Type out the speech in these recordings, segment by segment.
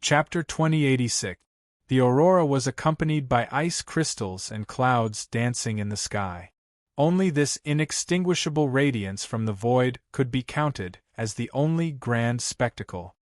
Chapter 2086. The aurora was accompanied by ice crystals and clouds dancing in the sky. Only this inextinguishable radiance from the void could be counted as the only grand spectacle.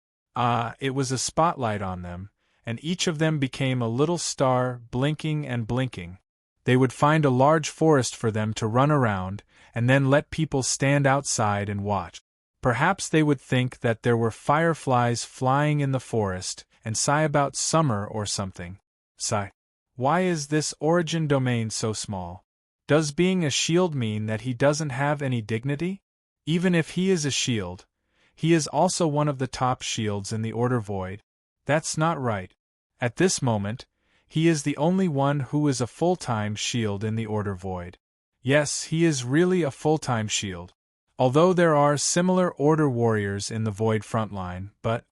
It was a spotlight on them, and each of them became a little star, blinking and blinking. They would find a large forest for them to run around, and then let people stand outside and watch. Perhaps they would think that there were fireflies flying in the forest, and sigh about summer or something. Sigh. Why is this origin domain so small? Does being a shield mean that he doesn't have any dignity? Even if he is a shield, he is also one of the top shields in the Order Void. That's not right. At this moment, he is the only one who is a full-time shield in the Order Void. Yes, he is really a full-time shield. Although there are similar Order warriors in the Void frontline, but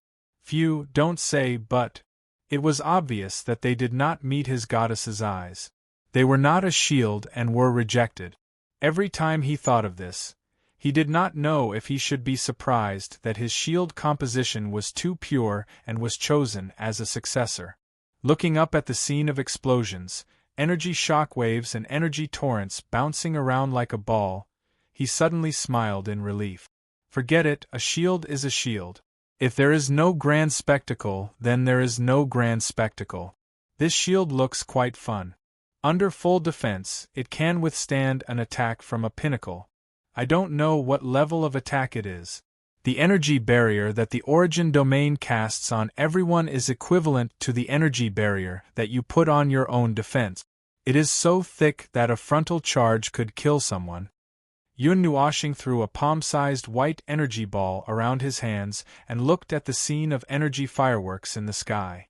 few, don't say but. It was obvious that they did not meet his goddess's eyes. They were not a shield and were rejected. Every time he thought of this, he did not know if he should be surprised that his shield composition was too pure and was chosen as a successor. Looking up at the scene of explosions, energy shockwaves and energy torrents bouncing around like a ball, he suddenly smiled in relief. Forget it, a shield is a shield. If there is no grand spectacle, then there is no grand spectacle. This shield looks quite fun. Under full defense, it can withstand an attack from a pinnacle. I don't know what level of attack it is. The energy barrier that the origin domain casts on everyone is equivalent to the energy barrier that you put on your own defense. It is so thick that a frontal charge could kill someone. Yun Nuoshing threw a palm-sized white energy ball around his hands and looked at the scene of energy fireworks in the sky.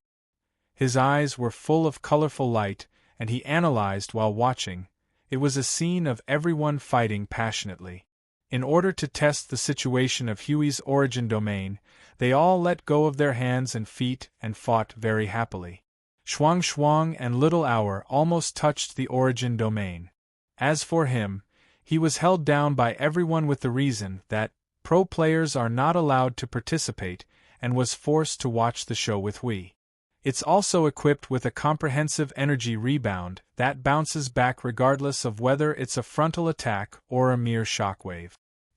His eyes were full of colorful light, and he analyzed while watching. It was a scene of everyone fighting passionately. In order to test the situation of Huey's origin domain, they all let go of their hands and feet and fought very happily. Shuang Shuang and Little Hour almost touched the origin domain. As for him, he was held down by everyone with the reason that pro players are not allowed to participate and was forced to watch the show with Hui. It's also equipped with a comprehensive energy rebound that bounces back regardless of whether it's a frontal attack or a mere shockwave.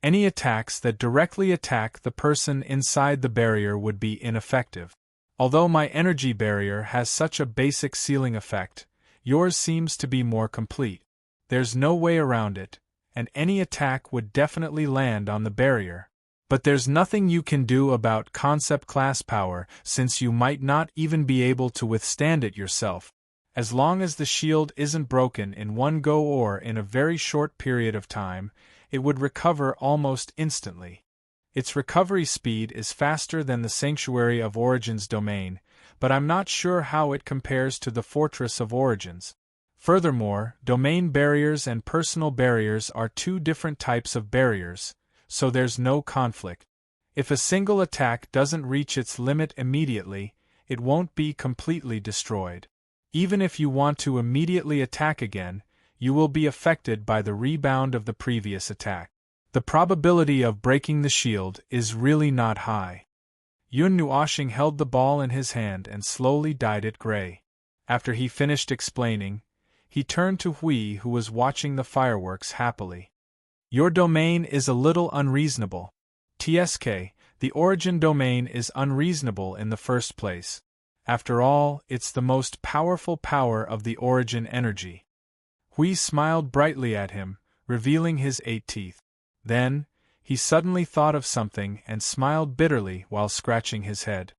Any attacks that directly attack the person inside the barrier would be ineffective. Although my energy barrier has such a basic sealing effect, yours seems to be more complete. There's no way around it, and any attack would definitely land on the barrier. But there's nothing you can do about concept class power since you might not even be able to withstand it yourself. As long as the shield isn't broken in one go or in a very short period of time, it would recover almost instantly. Its recovery speed is faster than the Sanctuary of Origins domain, but I'm not sure how it compares to the Fortress of Origins. Furthermore, domain barriers and personal barriers are two different types of barriers, so there's no conflict. If a single attack doesn't reach its limit immediately, it won't be completely destroyed. Even if you want to immediately attack again, you will be affected by the rebound of the previous attack. The probability of breaking the shield is really not high. Yun Nuoshing held the ball in his hand and slowly dyed it gray. After he finished explaining, he turned to Hui, who was watching the fireworks happily. Your domain is a little unreasonable. TSK, the origin domain is unreasonable in the first place. After all, it's the most powerful power of the origin energy. Hui smiled brightly at him, revealing his 8 teeth. Then, he suddenly thought of something and smiled bitterly while scratching his head.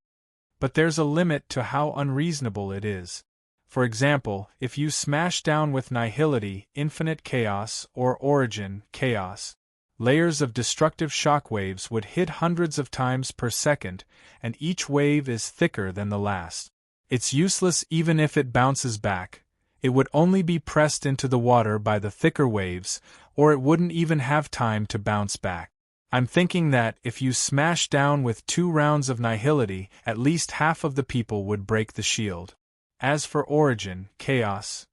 But there's a limit to how unreasonable it is. For example, if you smash down with nihility, infinite chaos, or origin, chaos, layers of destructive shockwaves would hit hundreds of times per second, and each wave is thicker than the last. It's useless even if it bounces back. It would only be pressed into the water by the thicker waves, or it wouldn't even have time to bounce back. I'm thinking that if you smash down with 2 rounds of nihility, at least half of the people would break the shield. As for origin, chaos,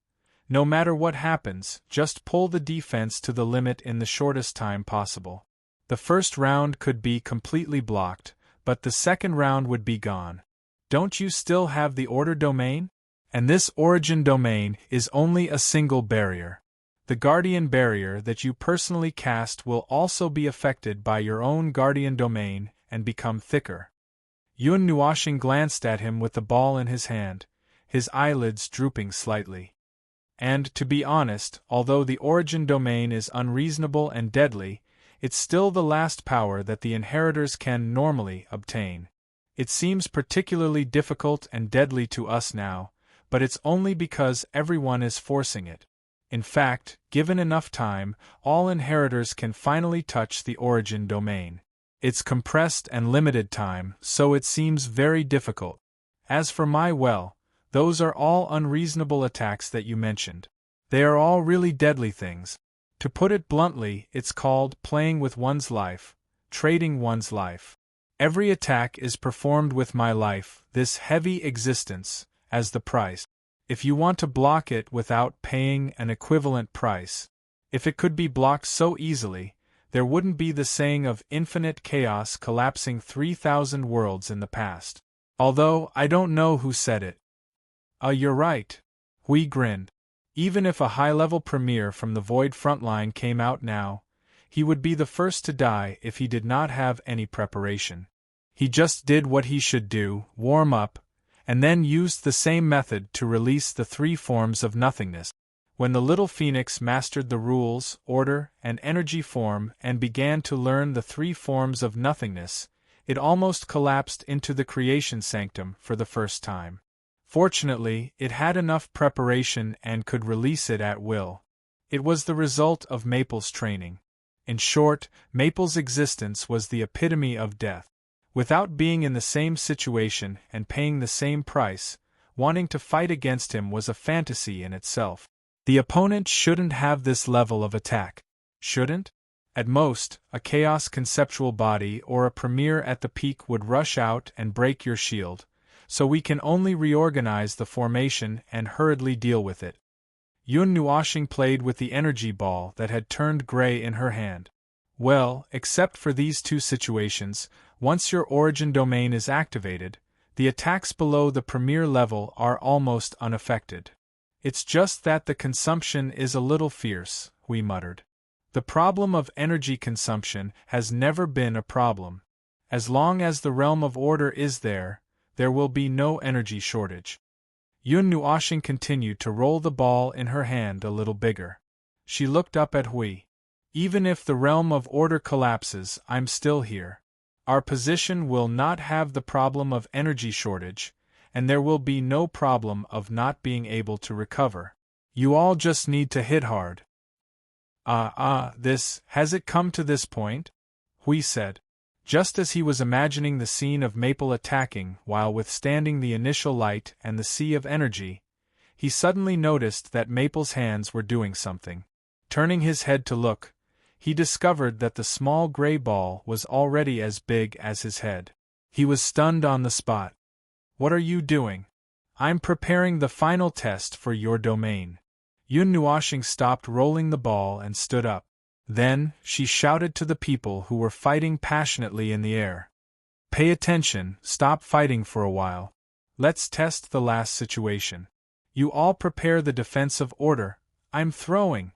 no matter what happens, just pull the defense to the limit in the shortest time possible. The first round could be completely blocked, but the second round would be gone. Don't you still have the order domain? And this origin domain is only a single barrier. The guardian barrier that you personally cast will also be affected by your own guardian domain and become thicker. Yun Nuoshing glanced at him with the ball in his hand, his eyelids drooping slightly. And, to be honest, although the origin domain is unreasonable and deadly, it's still the last power that the inheritors can normally obtain. It seems particularly difficult and deadly to us now, but it's only because everyone is forcing it. In fact, given enough time, all inheritors can finally touch the origin domain. It's compressed and limited time, so it seems very difficult. As for those are all unreasonable attacks that you mentioned. They are all really deadly things. To put it bluntly, it's called playing with one's life, trading one's life. Every attack is performed with my life, this heavy existence, as the price. If you want to block it without paying an equivalent price, if it could be blocked so easily, there wouldn't be the saying of infinite chaos collapsing 3,000 worlds in the past. Although, I don't know who said it. You're right. Hui grinned. Even if a high-level premier from the Void frontline came out now, he would be the first to die if he did not have any preparation. He just did what he should do, warm up, and then used the same method to release the three forms of nothingness. When the little phoenix mastered the rules, order, and energy form and began to learn the three forms of nothingness, it almost collapsed into the creation sanctum for the first time. Fortunately, it had enough preparation and could release it at will. It was the result of Maple's training. In short, Maple's existence was the epitome of death. Without being in the same situation and paying the same price, wanting to fight against him was a fantasy in itself. The opponent shouldn't have this level of attack. Shouldn't? At most, a chaos conceptual body or a premier at the peak would rush out and break your shield, so we can only reorganize the formation and hurriedly deal with it. Yun Nuoshing played with the energy ball that had turned gray in her hand. Well, except for these two situations, once your origin domain is activated, the attacks below the premier level are almost unaffected. It's just that the consumption is a little fierce, we muttered. The problem of energy consumption has never been a problem. As long as the realm of order is there will be no energy shortage. Yun Nuoshing continued to roll the ball in her hand a little bigger. She looked up at Hui. Even if the realm of order collapses, I'm still here. Our position will not have the problem of energy shortage, and there will be no problem of not being able to recover. You all just need to hit hard. Has it come to this point? Hui said. Just as he was imagining the scene of Maple attacking while withstanding the initial light and the sea of energy, he suddenly noticed that Maple's hands were doing something. Turning his head to look, he discovered that the small gray ball was already as big as his head. He was stunned on the spot. What are you doing? I'm preparing the final test for your domain. Yun Nuoshing stopped rolling the ball and stood up. Then, she shouted to the people who were fighting passionately in the air. Pay attention, stop fighting for a while. Let's test the last situation. You all prepare the defensive order. I'm throwing.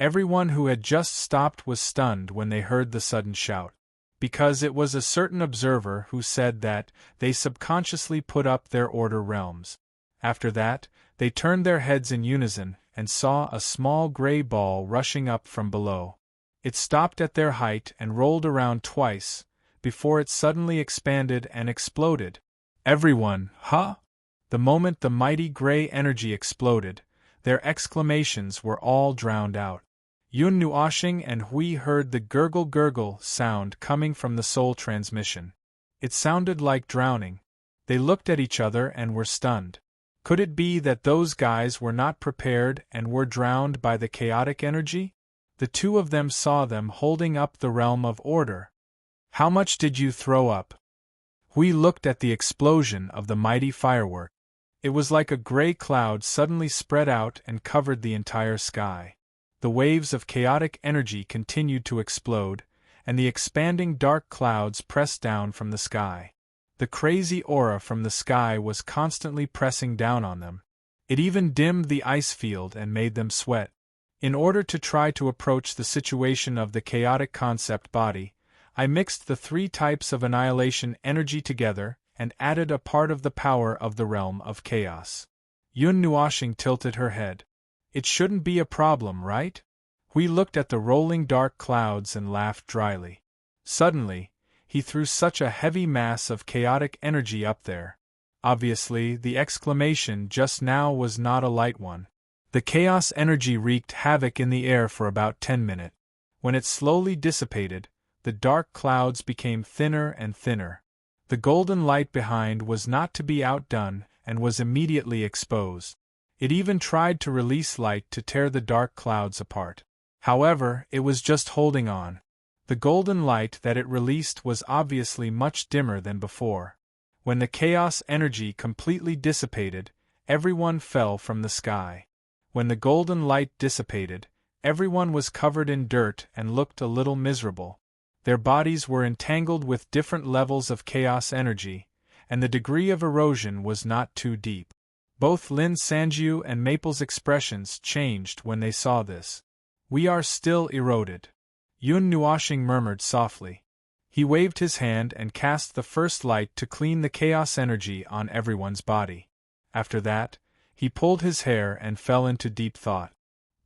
Everyone who had just stopped was stunned when they heard the sudden shout. Because it was a certain observer who said that they subconsciously put up their order realms. After that, they turned their heads in unison and saw a small gray ball rushing up from below. It stopped at their height and rolled around twice, before it suddenly expanded and exploded. Everyone, huh? The moment the mighty gray energy exploded, their exclamations were all drowned out. Yun Nuoshing and Hui heard the gurgle sound coming from the soul transmission. It sounded like drowning. They looked at each other and were stunned. Could it be that those guys were not prepared and were drowned by the chaotic energy? The two of them saw them holding up the realm of order. How much did you throw up? Hui looked at the explosion of the mighty firework. It was like a gray cloud suddenly spread out and covered the entire sky. The waves of chaotic energy continued to explode, and the expanding dark clouds pressed down from the sky. The crazy aura from the sky was constantly pressing down on them. It even dimmed the ice field and made them sweat. In order to try to approach the situation of the chaotic concept body, I mixed the three types of annihilation energy together and added a part of the power of the realm of chaos. Yun Nuoshing tilted her head. It shouldn't be a problem, right? We looked at the rolling dark clouds and laughed dryly. Suddenly, he threw such a heavy mass of chaotic energy up there. Obviously, the exclamation just now was not a light one. The chaos energy wreaked havoc in the air for about 10 minutes. When it slowly dissipated, the dark clouds became thinner and thinner. The golden light behind was not to be outdone and was immediately exposed. It even tried to release light to tear the dark clouds apart. However, it was just holding on. The golden light that it released was obviously much dimmer than before. When the chaos energy completely dissipated, everyone fell from the sky. When the golden light dissipated, everyone was covered in dirt and looked a little miserable. Their bodies were entangled with different levels of chaos energy, and the degree of erosion was not too deep. Both Lin Sanjiu and Maple's expressions changed when they saw this. "We are still eroded," Yun Nuoshing murmured softly. He waved his hand and cast the first light to clean the chaos energy on everyone's body. After that, he pulled his hair and fell into deep thought.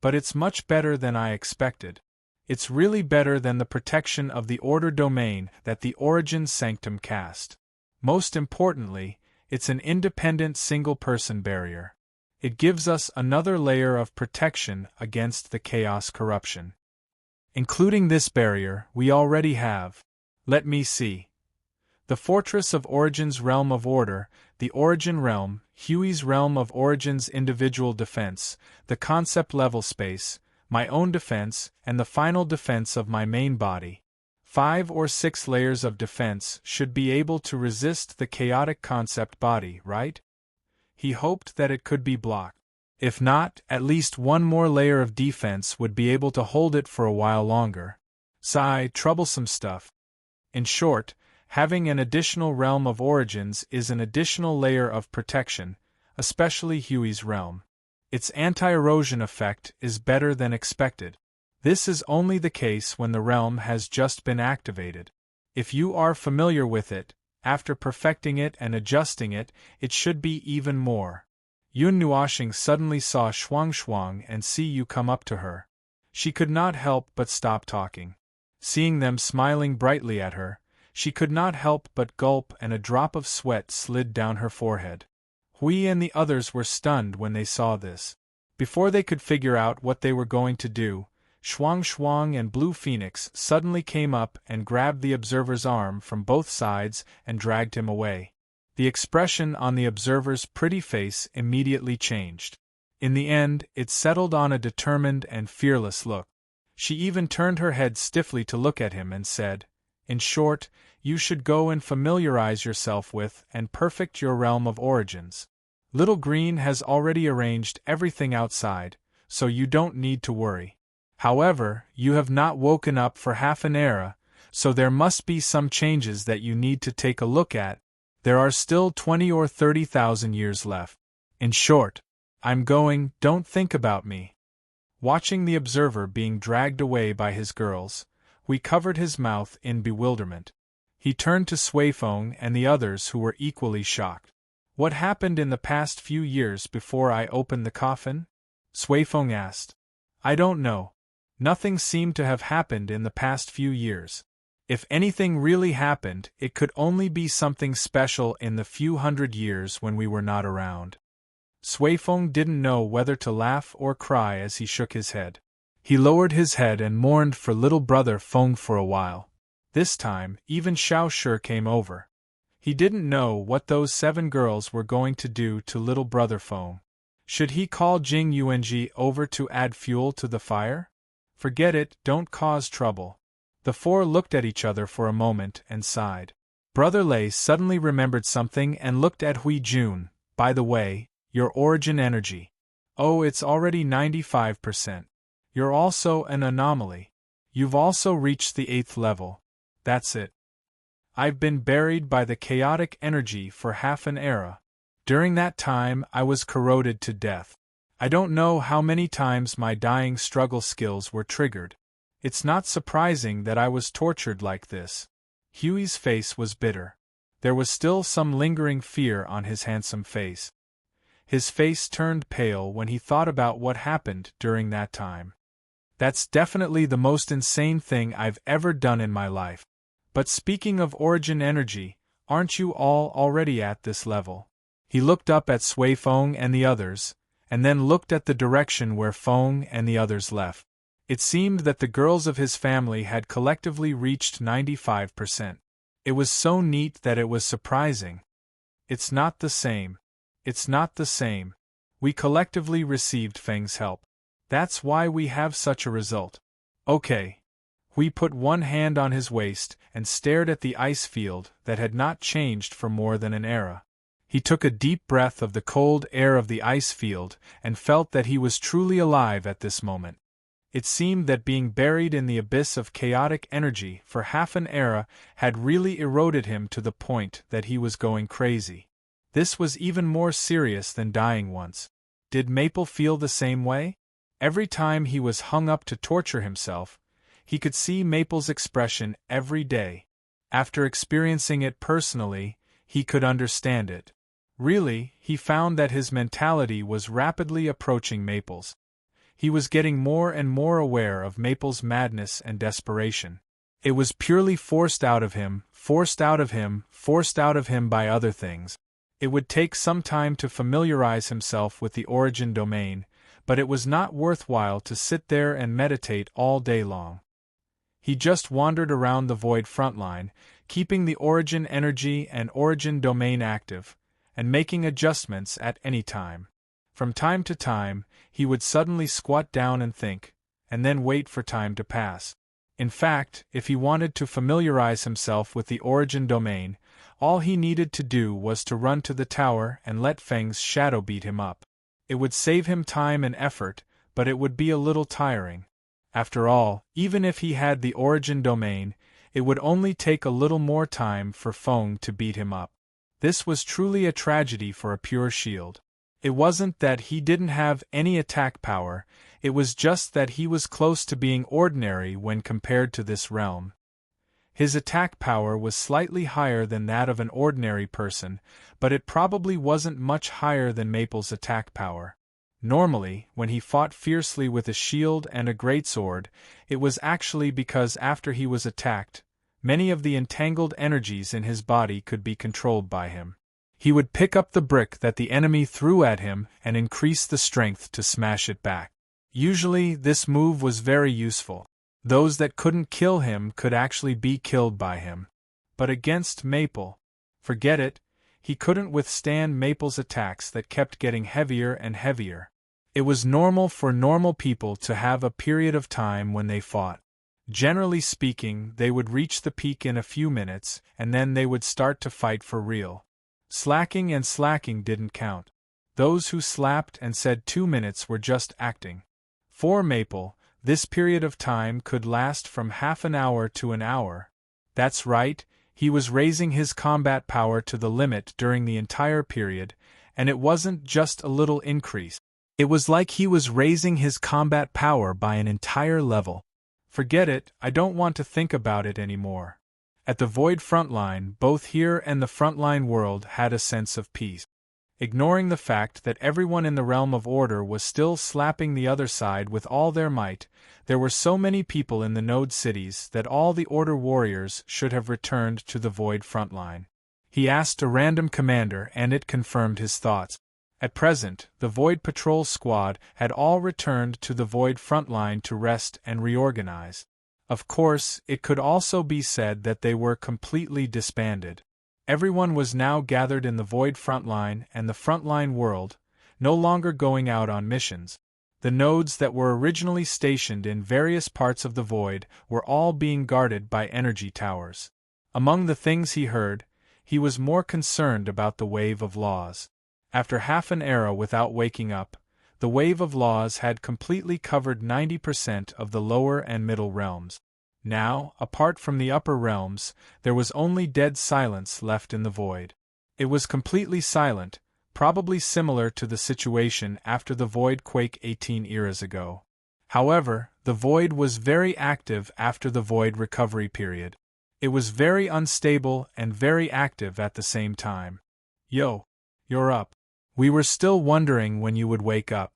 But it's much better than I expected. It's really better than the protection of the order domain that the Origin Sanctum cast. Most importantly, it's an independent single-person barrier. It gives us another layer of protection against the chaos corruption. Including this barrier, we already have. Let me see. The Fortress of Origin's Realm of Order, the Origin Realm, Huey's Realm of Origin's Individual Defense, the Concept Level Space, my own defense, and the final defense of my main body. 5 or 6 layers of defense should be able to resist the chaotic concept body, right? He hoped that it could be blocked. If not, at least one more layer of defense would be able to hold it for a while longer. Sigh, troublesome stuff. In short, having an additional realm of origins is an additional layer of protection, especially Huey's realm. Its anti-erosion effect is better than expected. This is only the case when the realm has just been activated. If you are familiar with it, after perfecting it and adjusting it, it should be even more. Yun Nuoshing suddenly saw Shuang and Siyu come up to her. She could not help but stop talking. Seeing them smiling brightly at her, she could not help but gulp and a drop of sweat slid down her forehead. Hui and the others were stunned when they saw this. Before they could figure out what they were going to do, Shuang and Blue Phoenix suddenly came up and grabbed the observer's arm from both sides and dragged him away. The expression on the observer's pretty face immediately changed. In the end, it settled on a determined and fearless look. She even turned her head stiffly to look at him and said, "In short, you should go and familiarize yourself with and perfect your realm of origins. Little Green has already arranged everything outside, so you don't need to worry. However, you have not woken up for half an era, so there must be some changes that you need to take a look at. There are still 20 or 30,000 years left. In short, I'm going, don't think about me." Watching the observer being dragged away by his girls, Hui covered his mouth in bewilderment. He turned to Suifeng and the others who were equally shocked. "What happened in the past few years before I opened the coffin?" Suifeng asked. "I don't know. Nothing seemed to have happened in the past few years. If anything really happened, it could only be something special in the few hundred years when we were not around." Suifeng didn't know whether to laugh or cry as he shook his head. He lowered his head and mourned for little brother Feng for a while. This time, even Xiao Shi came over. He didn't know what those 7 girls were going to do to little brother Feng. Should he call Jing Yuanji over to add fuel to the fire? Forget it, don't cause trouble. The 4 looked at each other for a moment and sighed. Brother Lei suddenly remembered something and looked at Hui Jun. "By the way, your origin energy. Oh, it's already 95%. You're also an anomaly. You've also reached the 8th level. That's it." I've been buried by the chaotic energy for half an era. During that time, I was corroded to death. I don't know how many times my dying struggle skills were triggered. It's not surprising that I was tortured like this." Huey's face was bitter. There was still some lingering fear on his handsome face. His face turned pale when he thought about what happened during that time. "That's definitely the most insane thing I've ever done in my life. But speaking of origin energy, aren't you all already at this level?" He looked up at Sui Feng and the others, and then looked at the direction where Feng and the others left. It seemed that the girls of his family had collectively reached 95%. It was so neat that it was surprising. "It's not the same. It's not the same. We collectively received Feng's help. That's why we have such a result." "Okay." Hui put one hand on his waist and stared at the ice field that had not changed for more than an era. He took a deep breath of the cold air of the ice field and felt that he was truly alive at this moment. It seemed that being buried in the abyss of chaotic energy for half an era had really eroded him to the point that he was going crazy. This was even more serious than dying once. Did Maple feel the same way? Every time he was hung up to torture himself, he could see Maple's expression every day. After experiencing it personally, he could understand it. Really, he found that his mentality was rapidly approaching Maple's. He was getting more and more aware of Maple's madness and desperation. It was purely forced out of him, forced out of him, forced out of him by other things. It would take some time to familiarize himself with the origin domain, but it was not worthwhile to sit there and meditate all day long. He just wandered around the void frontline, keeping the origin energy and origin domain active, and making adjustments at any time. From time to time, he would suddenly squat down and think, and then wait for time to pass. In fact, if he wanted to familiarize himself with the origin domain, all he needed to do was to run to the tower and let Feng's shadow beat him up. It would save him time and effort, but it would be a little tiring. After all, even if he had the origin domain, it would only take a little more time for Feng to beat him up. This was truly a tragedy for a pure shield. It wasn't that he didn't have any attack power, it was just that he was close to being ordinary when compared to this realm. His attack power was slightly higher than that of an ordinary person, but it probably wasn't much higher than Maple's attack power. Normally, when he fought fiercely with a shield and a greatsword, it was actually because after he was attacked, many of the entangled energies in his body could be controlled by him. He would pick up the brick that the enemy threw at him and increase the strength to smash it back. Usually, this move was very useful. Those that couldn't kill him could actually be killed by him. But against Maple, forget it, he couldn't withstand Maple's attacks that kept getting heavier and heavier. It was normal for normal people to have a period of time when they fought. Generally speaking, they would reach the peak in a few minutes, and then they would start to fight for real. Slacking and slacking didn't count. Those who slapped and said 2 minutes were just acting. For Maple, this period of time could last from half an hour to an hour. That's right, he was raising his combat power to the limit during the entire period, and it wasn't just a little increase. It was like he was raising his combat power by an entire level. Forget it, I don't want to think about it anymore. At the Void frontline, both here and the frontline world had a sense of peace. Ignoring the fact that everyone in the realm of order was still slapping the other side with all their might, there were so many people in the node cities that all the order warriors should have returned to the Void frontline. He asked a random commander and it confirmed his thoughts. At present, the Void Patrol Squad had all returned to the Void frontline to rest and reorganize. Of course, it could also be said that they were completely disbanded. Everyone was now gathered in the Void frontline and the frontline world, no longer going out on missions. The nodes that were originally stationed in various parts of the Void were all being guarded by energy towers. Among the things he heard, he was more concerned about the wave of laws. After half an era without waking up, the wave of laws had completely covered 90% of the lower and middle realms. Now, apart from the upper realms, there was only dead silence left in the void. It was completely silent, probably similar to the situation after the void quake 18 eras ago. However, the void was very active after the void recovery period. It was very unstable and very active at the same time. Yo, you're up. We were still wondering when you would wake up.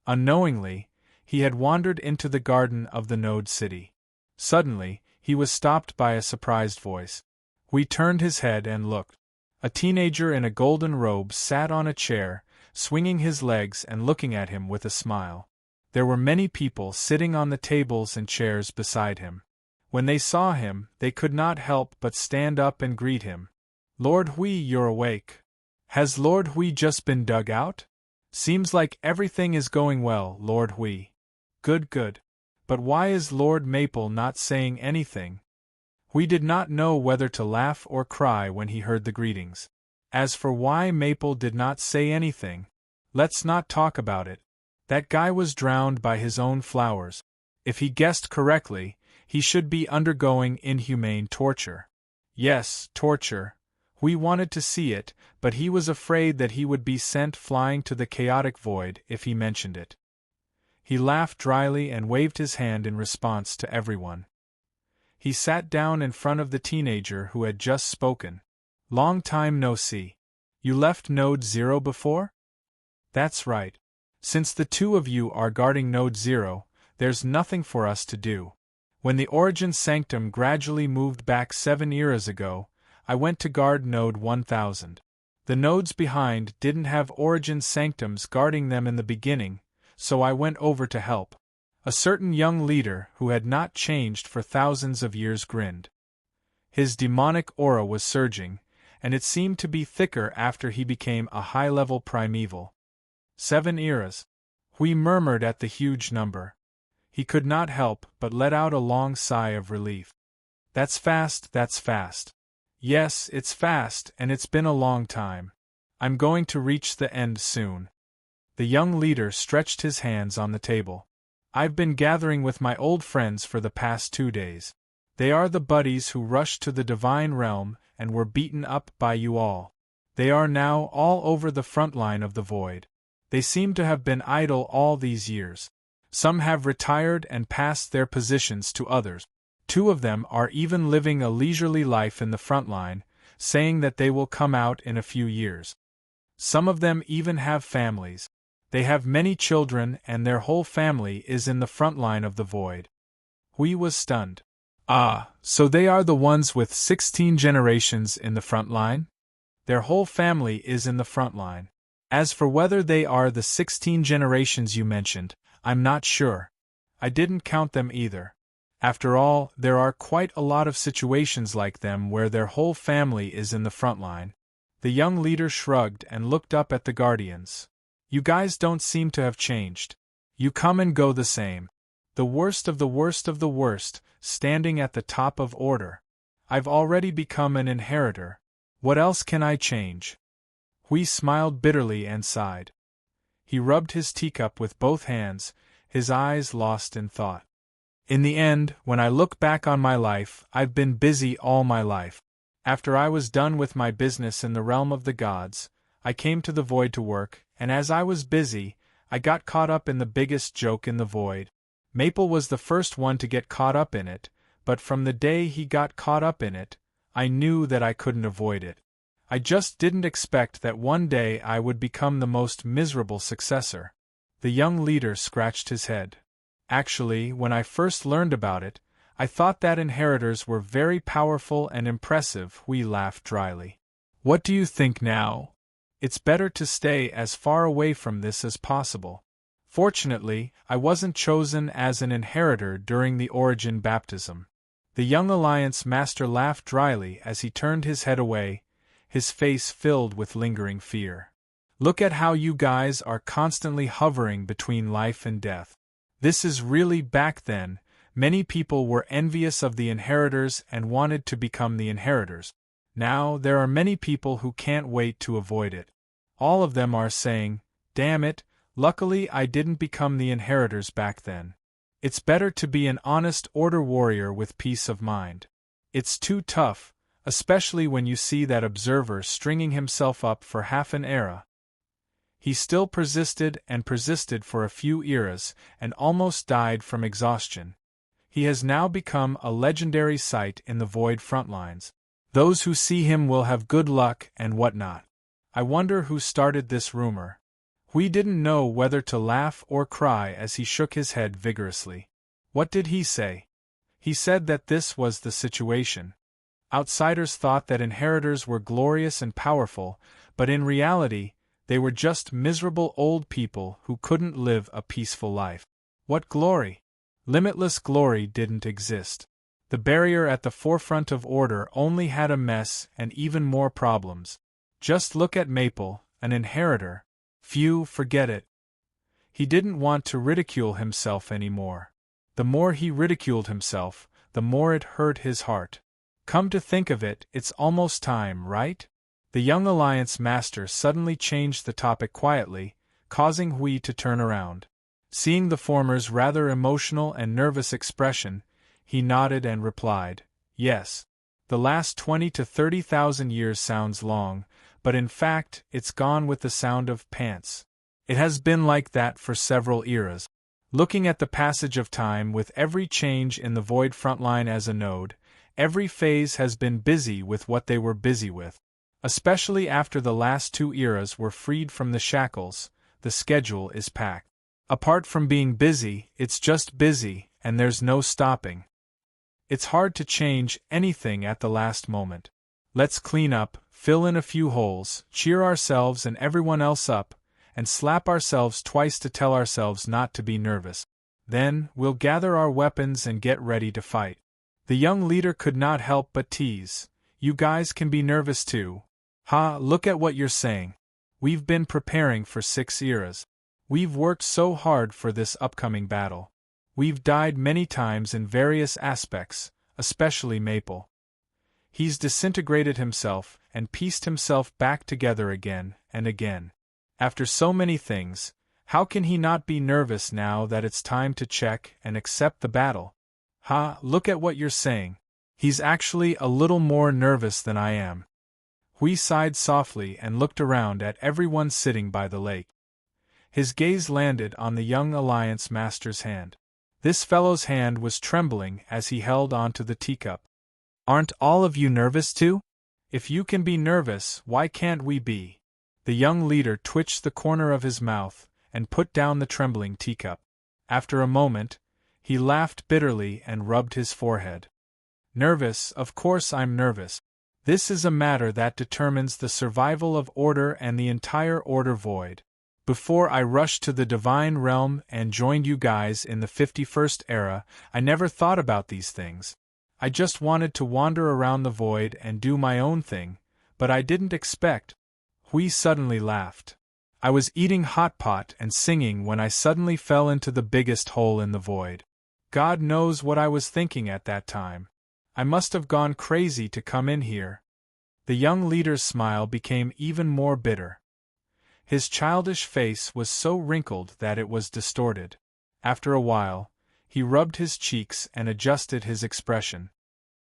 Unknowingly, he had wandered into the garden of the Node City. Suddenly, he was stopped by a surprised voice. We turned his head and looked. A teenager in a golden robe sat on a chair, swinging his legs and looking at him with a smile. There were many people sitting on the tables and chairs beside him. When they saw him, they could not help but stand up and greet him. Lord Hui, you're awake. Has Lord Hui just been dug out? Seems like everything is going well, Lord Hui. Good, good. But why is Lord Maple not saying anything? Hui did not know whether to laugh or cry when he heard the greetings. As for why Maple did not say anything, let's not talk about it. That guy was drowned by his own flowers. If he guessed correctly, he should be undergoing inhumane torture. Yes, torture. Hui wanted to see it, but he was afraid that he would be sent flying to the chaotic void if he mentioned it. He laughed dryly and waved his hand in response to everyone. He sat down in front of the teenager who had just spoken. Long time no see. You left Node 0 before? That's right. Since the two of you are guarding Node 0, there's nothing for us to do. When the Origin Sanctum gradually moved back 7 eras ago, I went to guard Node 1000. The nodes behind didn't have Origin Sanctums guarding them in the beginning, so I went over to help. A certain young leader who had not changed for thousands of years grinned. His demonic aura was surging, and it seemed to be thicker after he became a high-level primeval. 7 eras. Hui murmured at the huge number. He could not help but let out a long sigh of relief. That's fast, that's fast. Yes, it's fast, and it's been a long time. I'm going to reach the end soon. The young leader stretched his hands on the table. I've been gathering with my old friends for the past 2 days. They are the buddies who rushed to the divine realm and were beaten up by you all. They are now all over the front line of the void. They seem to have been idle all these years. Some have retired and passed their positions to others. 2 of them are even living a leisurely life in the front line, saying that they will come out in a few years. Some of them even have families. They have many children and their whole family is in the front line of the void. Hui was stunned. Ah, so they are the ones with 16 generations in the front line? Their whole family is in the front line. As for whether they are the 16 generations you mentioned, I'm not sure. I didn't count them either. After all, there are quite a lot of situations like them where their whole family is in the front line. The young leader shrugged and looked up at the Guardians. You guys don't seem to have changed. You come and go the same. The worst of the worst of the worst, standing at the top of order. I've already become an inheritor. What else can I change? Hui smiled bitterly and sighed. He rubbed his teacup with both hands, his eyes lost in thought. In the end, when I look back on my life, I've been busy all my life. After I was done with my business in the realm of the gods, I came to the void to work, and as I was busy, I got caught up in the biggest joke in the void. Maple was the first one to get caught up in it, but from the day he got caught up in it, I knew that I couldn't avoid it. I just didn't expect that one day I would become the most miserable successor. The young leader scratched his head. Actually, when I first learned about it, I thought that inheritors were very powerful and impressive. We laughed dryly. What do you think now? It's better to stay as far away from this as possible. Fortunately, I wasn't chosen as an inheritor during the Origin baptism. The young Alliance master laughed dryly as he turned his head away, his face filled with lingering fear. Look at how you guys are constantly hovering between life and death. This is really back then. Many people were envious of the inheritors and wanted to become the inheritors. Now, there are many people who can't wait to avoid it. All of them are saying, damn it, luckily I didn't become the inheritors back then. It's better to be an honest order warrior with peace of mind. It's too tough, especially when you see that observer stringing himself up for half an era. He still persisted and persisted for a few eras, and almost died from exhaustion. He has now become a legendary sight in the Void frontlines. Those who see him will have good luck and whatnot. I wonder who started this rumor. We didn't know whether to laugh or cry as he shook his head vigorously. What did he say? He said that this was the situation. Outsiders thought that inheritors were glorious and powerful, but in reality, they were just miserable old people who couldn't live a peaceful life. What glory? Limitless glory didn't exist. The barrier at the forefront of order only had a mess and even more problems. Just look at Maple, an inheritor. Phew, forget it. He didn't want to ridicule himself anymore. The more he ridiculed himself, the more it hurt his heart. Come to think of it, it's almost time, right? The young Alliance Master suddenly changed the topic quietly, causing Hui to turn around. Seeing the former's rather emotional and nervous expression, he nodded and replied, "Yes. The last 20 to 30,000 years sounds long, but in fact it's gone with the sound of pants. It has been like that for several eras. Looking at the passage of time with every change in the Void frontline as a node, every phase has been busy with what they were busy with. Especially after the last two eras were freed from the shackles, the schedule is packed. Apart from being busy, it's just busy, and there's no stopping. It's hard to change anything at the last moment. Let's clean up, fill in a few holes, cheer ourselves and everyone else up, and slap ourselves twice to tell ourselves not to be nervous. Then, we'll gather our weapons and get ready to fight." The young leader could not help but tease. "You guys can be nervous too. Ha, look at what you're saying. We've been preparing for 6 eras. We've worked so hard for this upcoming battle. We've died many times in various aspects, especially Maple. He's disintegrated himself and pieced himself back together again and again. After so many things, how can he not be nervous now that it's time to check and accept the battle? Ha, look at what you're saying. He's actually a little more nervous than I am." Hui sighed softly and looked around at everyone sitting by the lake. His gaze landed on the young Alliance Master's hand. This fellow's hand was trembling as he held onto the teacup. "Aren't all of you nervous too? If you can be nervous, why can't we be?" The young leader twitched the corner of his mouth and put down the trembling teacup. After a moment, he laughed bitterly and rubbed his forehead. "Nervous, of course I'm nervous. This is a matter that determines the survival of order and the entire order void. Before I rushed to the Divine Realm and joined you guys in the 51st era, I never thought about these things. I just wanted to wander around the void and do my own thing, but I didn't expect—" Hui suddenly laughed. "I was eating hot pot and singing when I suddenly fell into the biggest hole in the void. God knows what I was thinking at that time. I must have gone crazy to come in here." The young leader's smile became even more bitter. His childish face was so wrinkled that it was distorted. After a while, he rubbed his cheeks and adjusted his expression.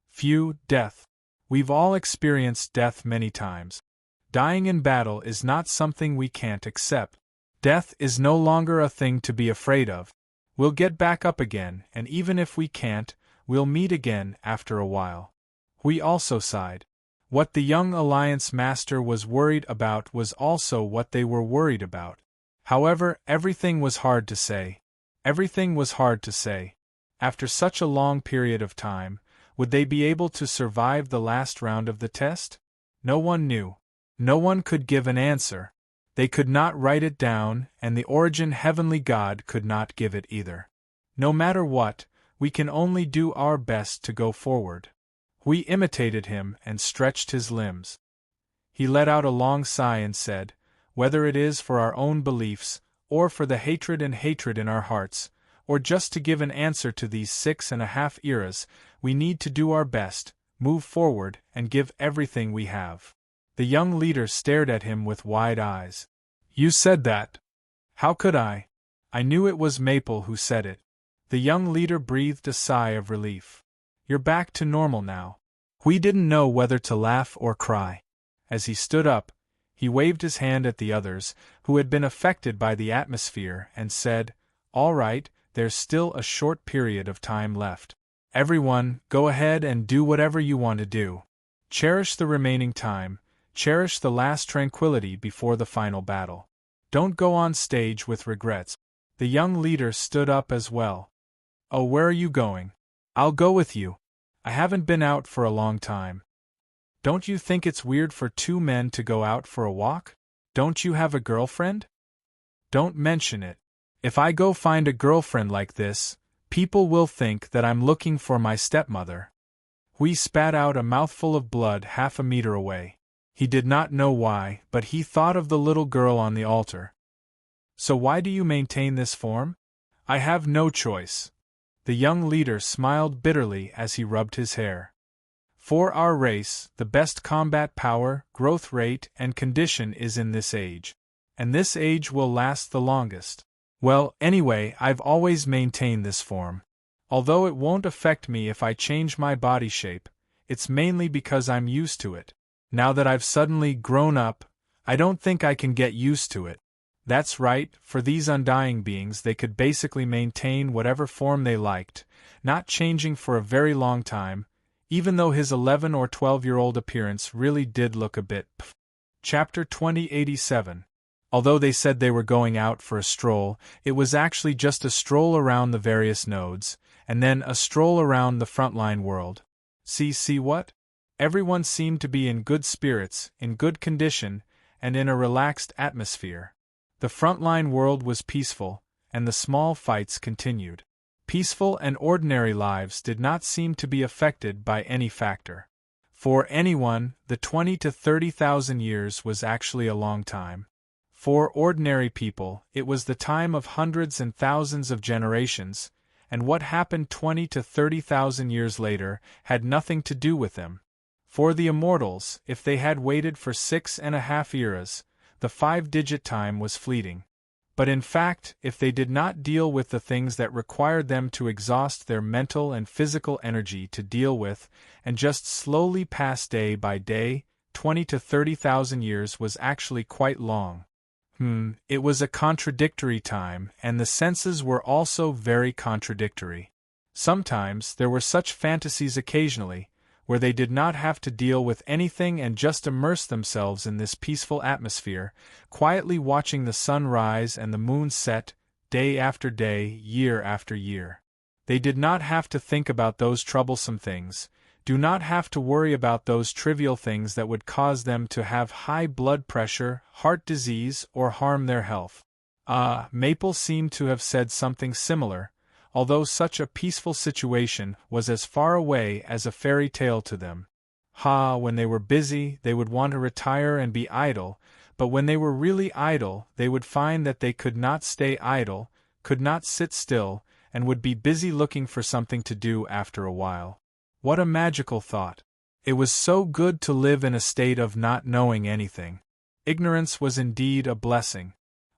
"Phew, death. We've all experienced death many times. Dying in battle is not something we can't accept. Death is no longer a thing to be afraid of. We'll get back up again, and even if we can't, we'll meet again after a while." Hui also sighed. What the young Alliance Master was worried about was also what they were worried about. However, everything was hard to say. Everything was hard to say. After such a long period of time, would they be able to survive the last round of the test? No one knew. No one could give an answer. They could not write it down, and the Origin Heavenly God could not give it either. No matter what, we can only do our best to go forward. Hui imitated him and stretched his limbs. He let out a long sigh and said, "Whether it is for our own beliefs, or for the hatred in our hearts, or just to give an answer to these 6.5 eras, we need to do our best, move forward, and give everything we have." The young leader stared at him with wide eyes. "You said that? How could I? I knew it was Maple who said it. The young leader breathed a sigh of relief. You're back to normal now. We didn't know whether to laugh or cry. As he stood up, he waved his hand at the others, who had been affected by the atmosphere, and said, All right, there's still a short period of time left. Everyone, go ahead and do whatever you want to do. Cherish the remaining time, cherish the last tranquility before the final battle. Don't go on stage with regrets. The young leader stood up as well. Oh, where are you going? I'll go with you. I haven't been out for a long time. Don't you think it's weird for two men to go out for a walk? Don't you have a girlfriend? Don't mention it. If I go find a girlfriend like this, people will think that I'm looking for my stepmother. He spat out a mouthful of blood 1/2 meter away. He did not know why, but he thought of the little girl on the altar. So why do you maintain this form? I have no choice. The young leader smiled bitterly as he rubbed his hair. For our race, the best combat power, growth rate, and condition is in this age. And this age will last the longest. Well, anyway, I've always maintained this form. Although it won't affect me if I change my body shape, it's mainly because I'm used to it. Now that I've suddenly grown up, I don't think I can get used to it. That's right, for these undying beings they could basically maintain whatever form they liked, not changing for a very long time, even though his 11 or 12-year-old appearance really did look a bit Chapter 2087. Although they said they were going out for a stroll, it was actually just a stroll around the various nodes, and then a stroll around the frontline world. See what? Everyone seemed to be in good spirits, in good condition, and in a relaxed atmosphere. The frontline world was peaceful, and the small fights continued. Peaceful and ordinary lives did not seem to be affected by any factor. For anyone, the 20 to 30,000 years was actually a long time. For ordinary people, it was the time of hundreds and thousands of generations, and what happened 20 to 30,000 years later had nothing to do with them. For the immortals, if they had waited for 6.5 eras, the 5-digit time was fleeting. But in fact, if they did not deal with the things that required them to exhaust their mental and physical energy to deal with, and just slowly pass day by day, 20 to 30,000 years was actually quite long. It was a contradictory time, and the senses were also very contradictory. Sometimes there were such fantasies occasionally, where they did not have to deal with anything and just immerse themselves in this peaceful atmosphere, quietly watching the sun rise and the moon set, day after day, year after year. They did not have to think about those troublesome things, do not have to worry about those trivial things that would cause them to have high blood pressure, heart disease, or harm their health. Maple seemed to have said something similar, although such a peaceful situation was as far away as a fairy tale to them. When they were busy, they would want to retire and be idle, but when they were really idle, they would find that they could not stay idle, could not sit still, and would be busy looking for something to do after a while. What a magical thought! It was so good to live in a state of not knowing anything. Ignorance was indeed a blessing.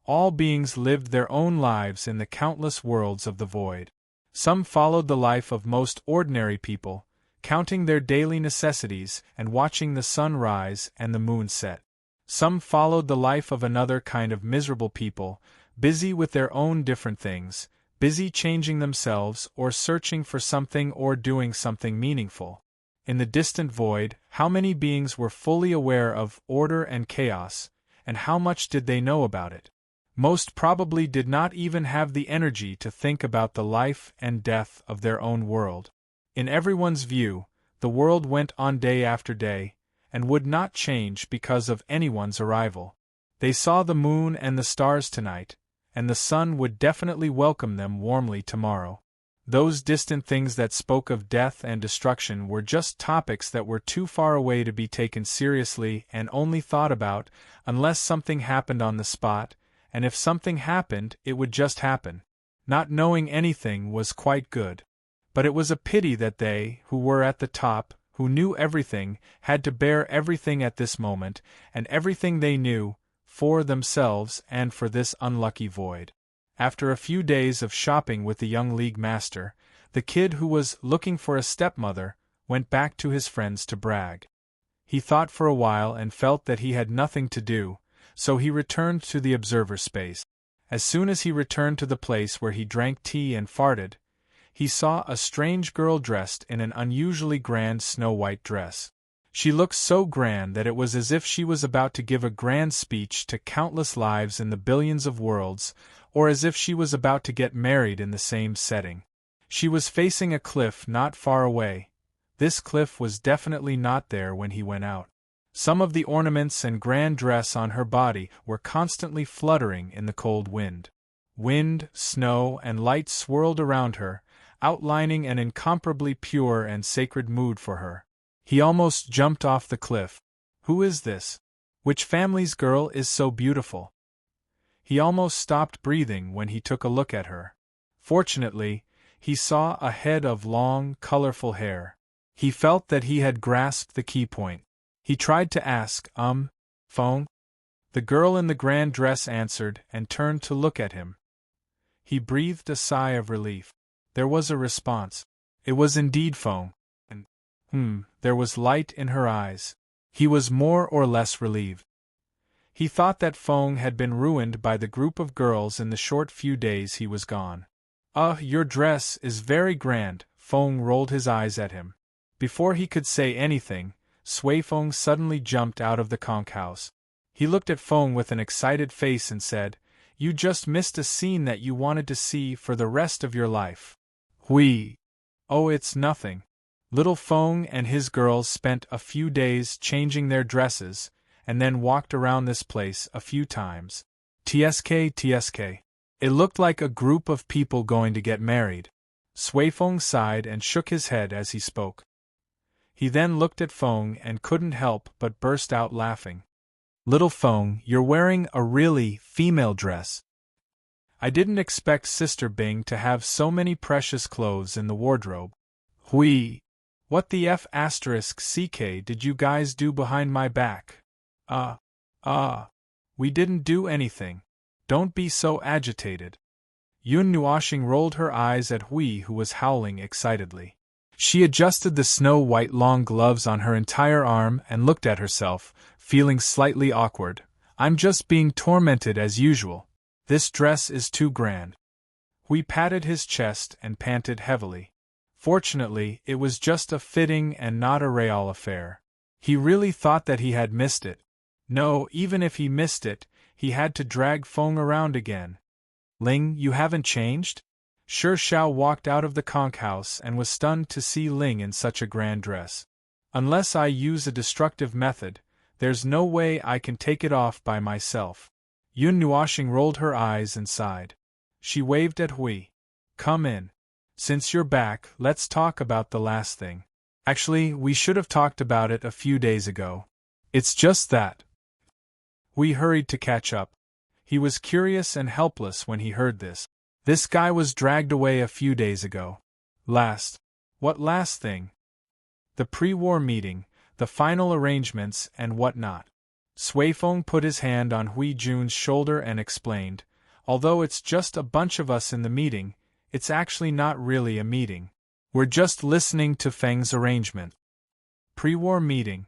All beings lived their own lives in the countless worlds of the void. Some followed the life of most ordinary people, counting their daily necessities and watching the sun rise and the moon set. Some followed the life of another kind of miserable people, busy with their own different things, busy changing themselves or searching for something or doing something meaningful. In the distant void, how many beings were fully aware of order and chaos, and how much did they know about it? Most probably did not even have the energy to think about the life and death of their own world. In everyone's view, the world went on day after day, and would not change because of anyone's arrival. They saw the moon and the stars tonight, and the sun would definitely welcome them warmly tomorrow. Those distant things that spoke of death and destruction were just topics that were too far away to be taken seriously and only thought about unless something happened on the spot, and if something happened, it would just happen. Not knowing anything was quite good. But it was a pity that they, who were at the top, who knew everything, had to bear everything at this moment, and everything they knew, for themselves and for this unlucky void. After a few days of shopping with the young league master, the kid who was looking for a stepmother went back to his friends to brag. He thought for a while and felt that he had nothing to do, so he returned to the observer space. As soon as he returned to the place where he drank tea and farted, he saw a strange girl dressed in an unusually grand snow-white dress. She looked so grand that it was as if she was about to give a grand speech to countless lives in the billions of worlds, or as if she was about to get married in the same setting. She was facing a cliff not far away. This cliff was definitely not there when he went out. Some of the ornaments and grand dress on her body were constantly fluttering in the cold wind. Wind, snow, and light swirled around her, outlining an incomparably pure and sacred mood for her. He almost jumped off the cliff. Who is this? Which family's girl is so beautiful? He almost stopped breathing when he took a look at her. Fortunately, he saw a head of long, colorful hair. He felt that he had grasped the key point. He tried to ask, phone? The girl in the grand dress answered and turned to look at him. He breathed a sigh of relief. There was a response. It was indeed phone. And, there was light in her eyes. He was more or less relieved. He thought that Fong had been ruined by the group of girls in the short few days he was gone. Your dress is very grand, Fong rolled his eyes at him. Before he could say anything, Sui Fong suddenly jumped out of the conch house. He looked at Fong with an excited face and said, "You just missed a scene that you wanted to see for the rest of your life." Hui. Oh, it's nothing. Little Fong and his girls spent a few days changing their dresses, and then walked around this place a few times. TSK. It looked like a group of people going to get married. Sui Fong sighed and shook his head as he spoke. He then looked at Fong and couldn't help but burst out laughing. "Little Fong, you're wearing a really female dress. I didn't expect Sister Bing to have so many precious clothes in the wardrobe." Hui. What the *CK did you guys do behind my back? We didn't do anything. Don't be so agitated. Yun Nuoxing rolled her eyes at Hui, who was howling excitedly. She adjusted the snow-white long gloves on her entire arm and looked at herself, feeling slightly awkward. "I'm just being tormented as usual. This dress is too grand." Hui patted his chest and panted heavily. Fortunately, it was just a fitting and not a real affair. He really thought that he had missed it. No, even if he missed it, he had to drag Fong around again. "Ling, you haven't changed?" Shi Xiao walked out of the conch house and was stunned to see Ling in such a grand dress. "Unless I use a destructive method, there's no way I can take it off by myself." Yun Nuoxing rolled her eyes and sighed. She waved at Hui. "Come in. Since you're back, let's talk about the last thing. Actually, we should have talked about it a few days ago. It's just that." Hui hurried to catch up. He was curious and helpless when he heard this. This guy was dragged away a few days ago. Last. What last thing? The pre-war meeting, the final arrangements, and what not. Sui Fong put his hand on Hui Jun's shoulder and explained, "Although it's just a bunch of us in the meeting, it's actually not really a meeting. We're just listening to Feng's arrangement." Pre-war meeting.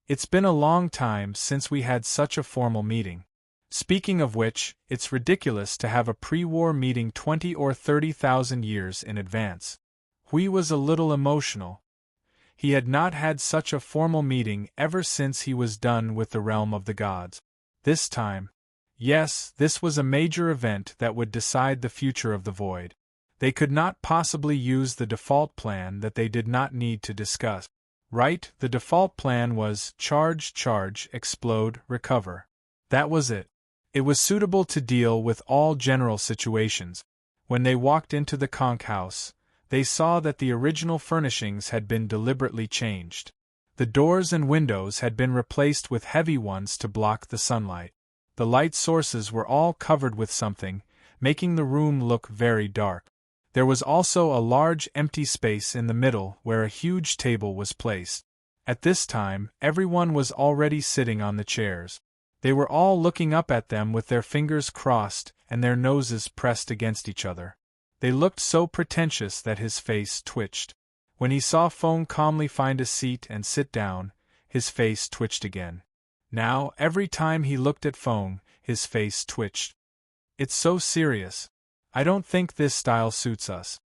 It's been a long time since we had such a formal meeting. Speaking of which, it's ridiculous to have a pre-war meeting 20 or 30,000 years in advance. Hui was a little emotional. He had not had such a formal meeting ever since he was done with the realm of the gods. This time. Yes, this was a major event that would decide the future of the void. They could not possibly use the default plan that they did not need to discuss. Right, the default plan was charge, explode, recover. That was it. It was suitable to deal with all general situations. When they walked into the conch house, they saw that the original furnishings had been deliberately changed. The doors and windows had been replaced with heavy ones to block the sunlight. The light sources were all covered with something, making the room look very dark. There was also a large empty space in the middle where a huge table was placed. At this time, everyone was already sitting on the chairs. They were all looking up at them with their fingers crossed and their noses pressed against each other. They looked so pretentious that his face twitched. When he saw Feng calmly find a seat and sit down, his face twitched again. Now, every time he looked at Feng, his face twitched. It's so serious. I don't think this style suits us.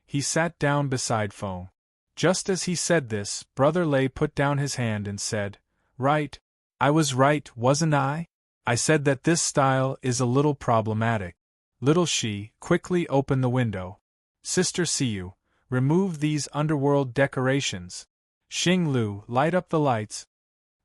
He sat down beside Feng. Just as he said this, Brother Lei put down his hand and said, "Right. I was right, wasn't I? I said that this style is a little problematic." Little Shi quickly opened the window. "Sister Siyu, remove these underworld decorations. Xing Lu, light up the lights."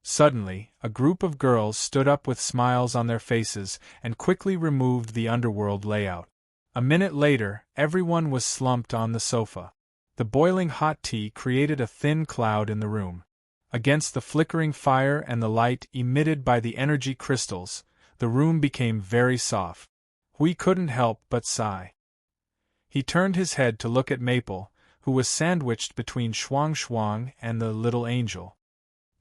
Suddenly, a group of girls stood up with smiles on their faces and quickly removed the underworld layout. A minute later, everyone was slumped on the sofa. The boiling hot tea created a thin cloud in the room. Against the flickering fire and the light emitted by the energy crystals, the room became very soft. We couldn't help but sigh. He turned his head to look at Maple, who was sandwiched between Shuang Shuang and the little angel.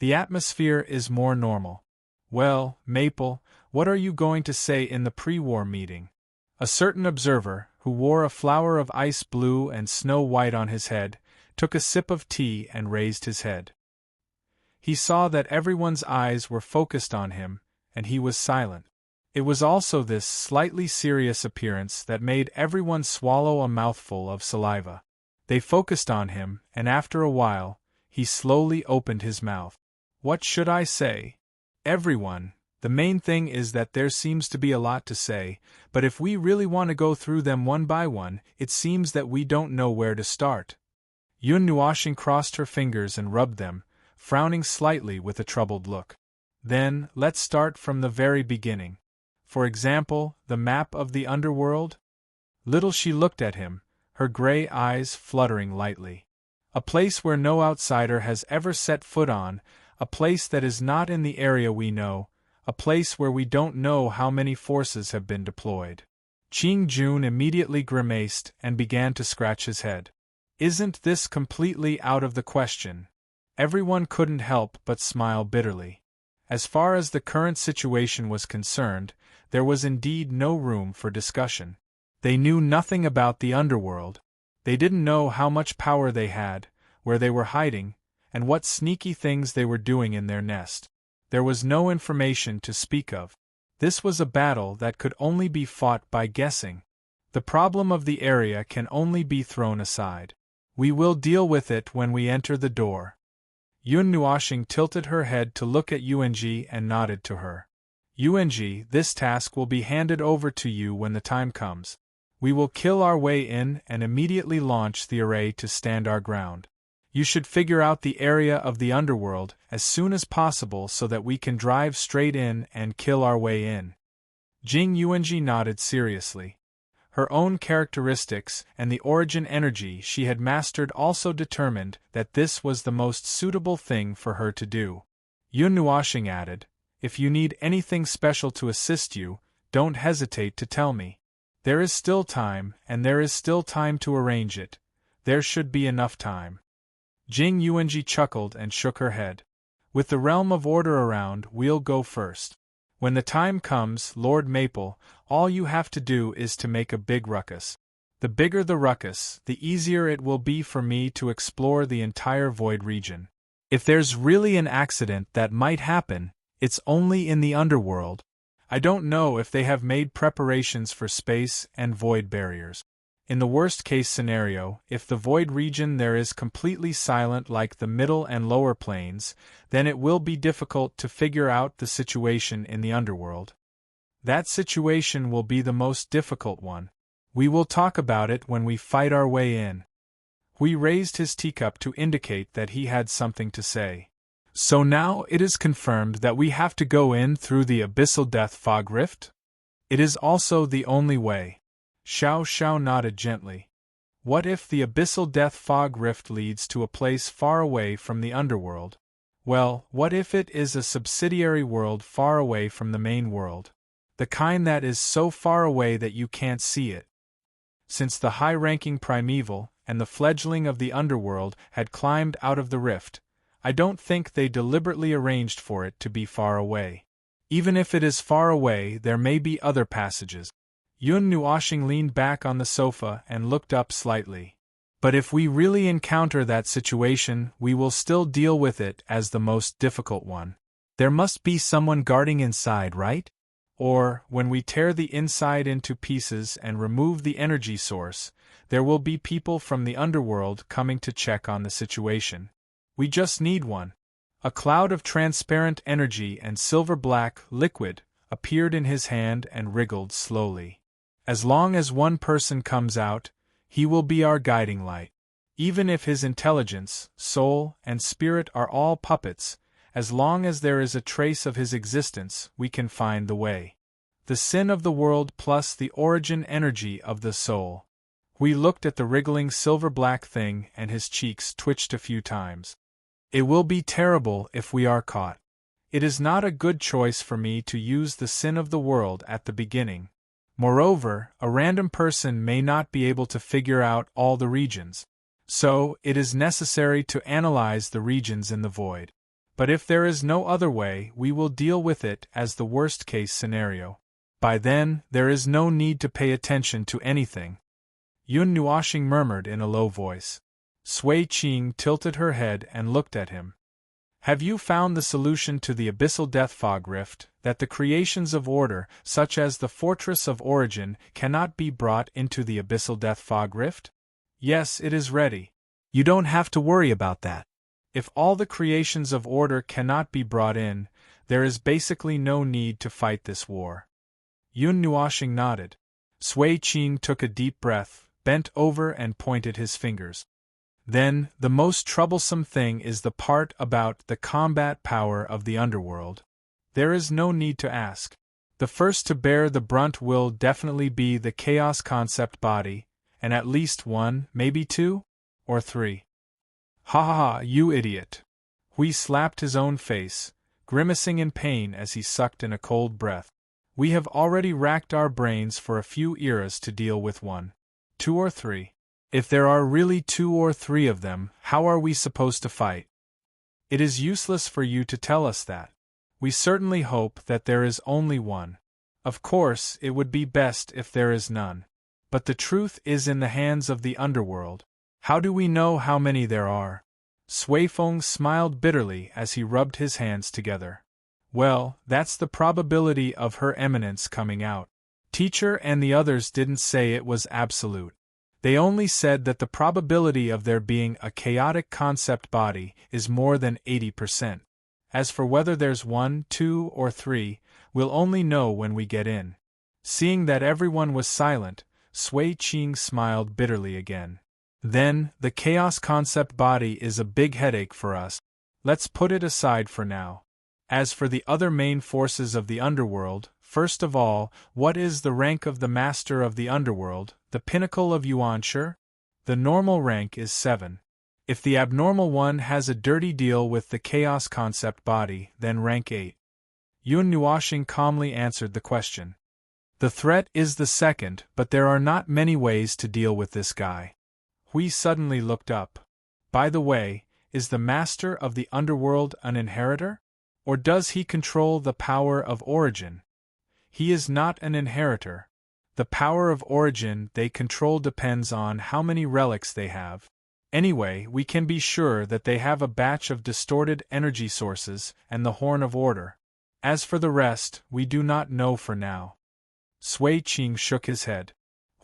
The atmosphere is more normal. Well, Maple, what are you going to say in the pre-war meeting? A certain observer, who wore a flower of ice blue and snow white on his head, took a sip of tea and raised his head. He saw that everyone's eyes were focused on him, and he was silent. It was also this slightly serious appearance that made everyone swallow a mouthful of saliva. They focused on him, and after a while, he slowly opened his mouth. "What should I say? Everyone, the main thing is that there seems to be a lot to say, but if we really want to go through them one by one, it seems that we don't know where to start." Yun Nuoxing crossed her fingers and rubbed them, frowning slightly with a troubled look. "Then, let's start from the very beginning. For example, the map of the underworld?" Little She looked at him, her gray eyes fluttering lightly. "A place where no outsider has ever set foot on, a place that is not in the area we know, a place where we don't know how many forces have been deployed." Qing Jun immediately grimaced and began to scratch his head. "Isn't this completely out of the question?" Everyone couldn't help but smile bitterly. As far as the current situation was concerned, there was indeed no room for discussion. They knew nothing about the underworld. They didn't know how much power they had, where they were hiding, and what sneaky things they were doing in their nest. There was no information to speak of. This was a battle that could only be fought by guessing. The problem of the area can only be thrown aside. "We will deal with it when we enter the door." Yun Nuoxing tilted her head to look at Yuanji and nodded to her. "Yuanji, this task will be handed over to you when the time comes. We will kill our way in and immediately launch the array to stand our ground. You should figure out the area of the underworld as soon as possible so that we can drive straight in and kill our way in." Jing Yuanji nodded seriously. Her own characteristics and the origin energy she had mastered also determined that this was the most suitable thing for her to do. Yun Nuoxing added, "If you need anything special to assist you, don't hesitate to tell me. There is still time, and there is still time to arrange it. There should be enough time." Jing Yuanji chuckled and shook her head. "With the realm of order around, we'll go first. When the time comes, Lord Maple, all you have to do is to make a big ruckus. The bigger the ruckus, the easier it will be for me to explore the entire void region. If there's really an accident that might happen, it's only in the underworld. I don't know if they have made preparations for space and void barriers. In the worst-case scenario, if the void region there is completely silent like the middle and lower planes, then it will be difficult to figure out the situation in the underworld. That situation will be the most difficult one. We will talk about it when we fight our way in." Hui raised his teacup to indicate that he had something to say. "So now it is confirmed that we have to go in through the abyssal death fog rift? It is also the only way." Xiao Xiao nodded gently. "What if the abyssal death fog rift leads to a place far away from the underworld? Well, what if it is a subsidiary world far away from the main world? The kind that is so far away that you can't see it." Since the high-ranking primeval and the fledgling of the underworld had climbed out of the rift, I don't think they deliberately arranged for it to be far away. Even if it is far away, there may be other passages. Yun Nuoshing leaned back on the sofa and looked up slightly. But if we really encounter that situation, we will still deal with it as the most difficult one. There must be someone guarding inside, right? Or, when we tear the inside into pieces and remove the energy source, there will be people from the underworld coming to check on the situation. We just need one. A cloud of transparent energy and silver-black liquid appeared in his hand and wriggled slowly. As long as one person comes out, he will be our guiding light. Even if his intelligence, soul, and spirit are all puppets, as long as there is a trace of his existence, we can find the way. The sin of the world plus the origin energy of the soul. We looked at the wriggling silver-black thing and his cheeks twitched a few times. It will be terrible if we are caught. It is not a good choice for me to use the sin of the world at the beginning. Moreover, a random person may not be able to figure out all the regions. So, it is necessary to analyze the regions in the void. But if there is no other way, we will deal with it as the worst-case scenario. By then, there is no need to pay attention to anything. Yun Nuoshing murmured in a low voice. Sui Qing tilted her head and looked at him. Have you found the solution to the abyssal death fog rift, that the creations of order, such as the Fortress of Origin, cannot be brought into the abyssal death fog rift? Yes, it is ready. You don't have to worry about that. If all the creations of order cannot be brought in, there is basically no need to fight this war. Yun Nuoshing nodded. Sui Qing took a deep breath, bent over and pointed his fingers. Then, the most troublesome thing is the part about the combat power of the underworld. There is no need to ask. The first to bear the brunt will definitely be the chaos concept body, and at least one, maybe two? Or three. Ha ha ha, you idiot. Hui slapped his own face, grimacing in pain as he sucked in a cold breath. We have already racked our brains for a few eras to deal with one. 2 or 3. If there are really 2 or 3 of them, how are we supposed to fight? It is useless for you to tell us that. We certainly hope that there is only one. Of course, it would be best if there is none. But the truth is in the hands of the underworld. How do we know how many there are? Sui Feng smiled bitterly as he rubbed his hands together. Well, that's the probability of Her Eminence coming out. Teacher and the others didn't say it was absolute. They only said that the probability of there being a chaotic concept body is more than 80%. As for whether there's 1, 2, or 3, we'll only know when we get in. Seeing that everyone was silent, Sui Qing smiled bitterly again. Then, the chaos concept body is a big headache for us. Let's put it aside for now. As for the other main forces of the underworld, first of all, what is the rank of the Master of the Underworld, the pinnacle of Yuanshi? The normal rank is 7. If the abnormal one has a dirty deal with the chaos concept body, then rank 8. Yun Nuoshing calmly answered the question. The threat is the second, but there are not many ways to deal with this guy. Hui suddenly looked up. By the way, is the Master of the Underworld an inheritor? Or does he control the power of origin? He is not an inheritor. The power of origin they control depends on how many relics they have. Anyway, we can be sure that they have a batch of distorted energy sources and the Horn of Order. As for the rest, we do not know for now. Sui Qing shook his head.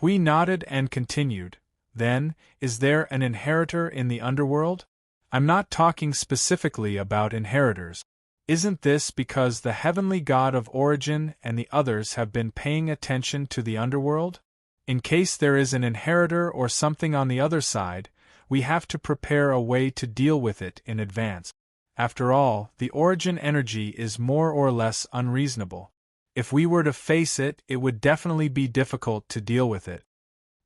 Hui nodded and continued. Then, is there an inheritor in the underworld? I'm not talking specifically about inheritors. Isn't this because the heavenly god of origin and the others have been paying attention to the underworld? In case there is an inheritor or something on the other side, we have to prepare a way to deal with it in advance. After all, the origin energy is more or less unreasonable. If we were to face it, it would definitely be difficult to deal with it.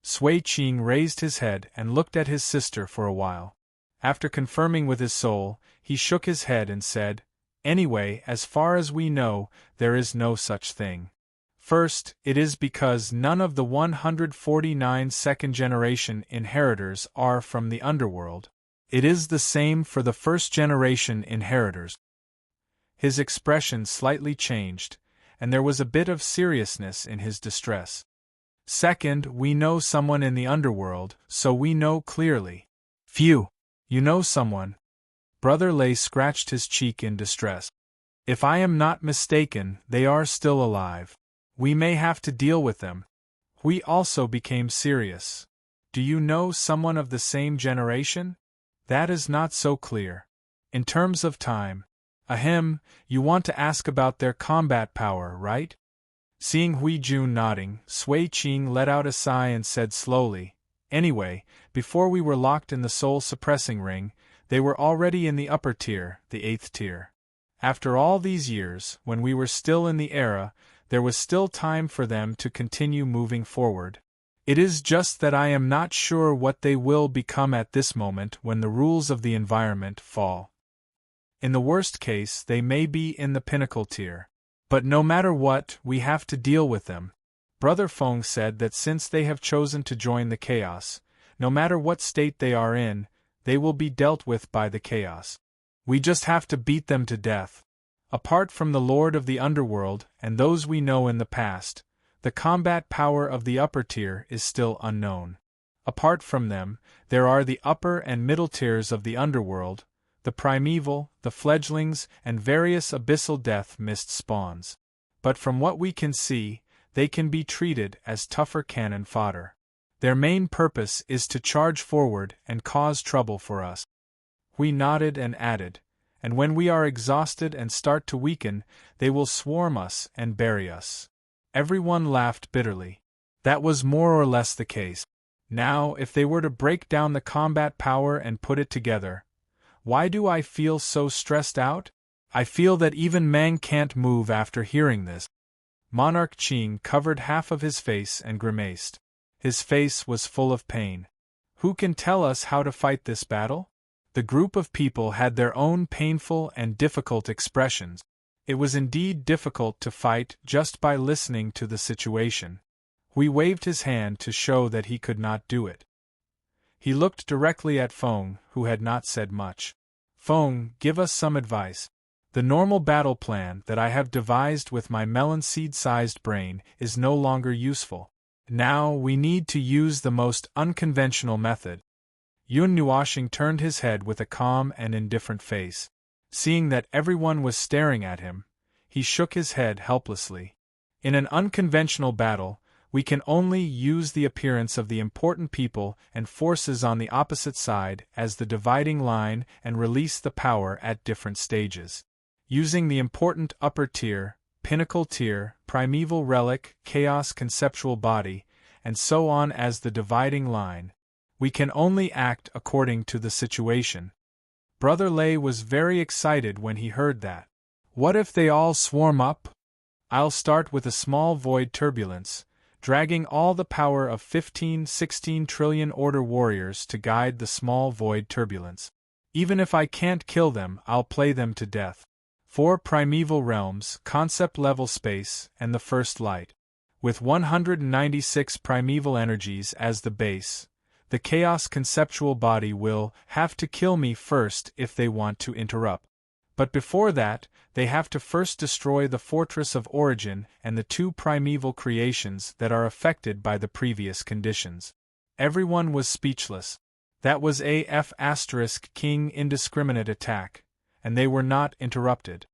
Sui Qing raised his head and looked at his sister for a while. After confirming with his soul, he shook his head and said, Anyway, as far as we know, there is no such thing. First, it is because none of the 149 second-generation inheritors are from the underworld. It is the same for the first-generation inheritors. His expression slightly changed, and there was a bit of seriousness in his distress. Second, we know someone in the underworld, so we know clearly. Phew! You know someone. Brother Lay scratched his cheek in distress. If I am not mistaken, they are still alive. We may have to deal with them. We also became serious. Do you know someone of the same generation? That is not so clear. In terms of time. Ahem, you want to ask about their combat power, right? Seeing Hui Jun nodding, Sui Qing let out a sigh and said slowly, anyway, before we were locked in the soul-suppressing ring, they were already in the upper tier, the 8th tier. After all these years, when we were still in the era, there was still time for them to continue moving forward. It is just that I am not sure what they will become at this moment when the rules of the environment fall. In the worst case, they may be in the pinnacle tier. But no matter what, we have to deal with them. Brother Feng said that since they have chosen to join the chaos, no matter what state they are in, they will be dealt with by the chaos. We just have to beat them to death. Apart from the Lord of the Underworld and those we know in the past, the combat power of the upper tier is still unknown. Apart from them, there are the upper and middle tiers of the underworld, the primeval, the fledglings, and various abyssal death mist spawns. But from what we can see, they can be treated as tougher cannon fodder. Their main purpose is to charge forward and cause trouble for us. We nodded and added, and when we are exhausted and start to weaken, they will swarm us and bury us. Everyone laughed bitterly. That was more or less the case. Now, if they were to break down the combat power and put it together, why do I feel so stressed out? I feel that even Mang can't move after hearing this. Monarch Qing covered half of his face and grimaced. His face was full of pain. Who can tell us how to fight this battle? The group of people had their own painful and difficult expressions. It was indeed difficult to fight just by listening to the situation. Hui waved his hand to show that he could not do it. He looked directly at Feng, who had not said much. Feng, give us some advice. The normal battle plan that I have devised with my melon seed-sized brain is no longer useful. Now we need to use the most unconventional method. Yun Nuoshing turned his head with a calm and indifferent face. Seeing that everyone was staring at him, he shook his head helplessly. In an unconventional battle, we can only use the appearance of the important people and forces on the opposite side as the dividing line and release the power at different stages. Using the important upper tier, pinnacle tier, primeval relic, chaos conceptual body, and so on as the dividing line, we can only act according to the situation. Brother Lay was very excited when he heard that. What if they all swarm up? I'll start with a small void turbulence, dragging all the power of 15-16 trillion order warriors to guide the small void turbulence. Even if I can't kill them, I'll play them to death. 4 primeval realms, concept-level space, and the first light. With 196 primeval energies as the base, the chaos conceptual body will have to kill me first if they want to interrupt. But before that, they have to first destroy the Fortress of Origin and the 2 primeval creations that are affected by the previous conditions. Everyone was speechless. That was AF** King indiscriminate attack, and they were not interrupted.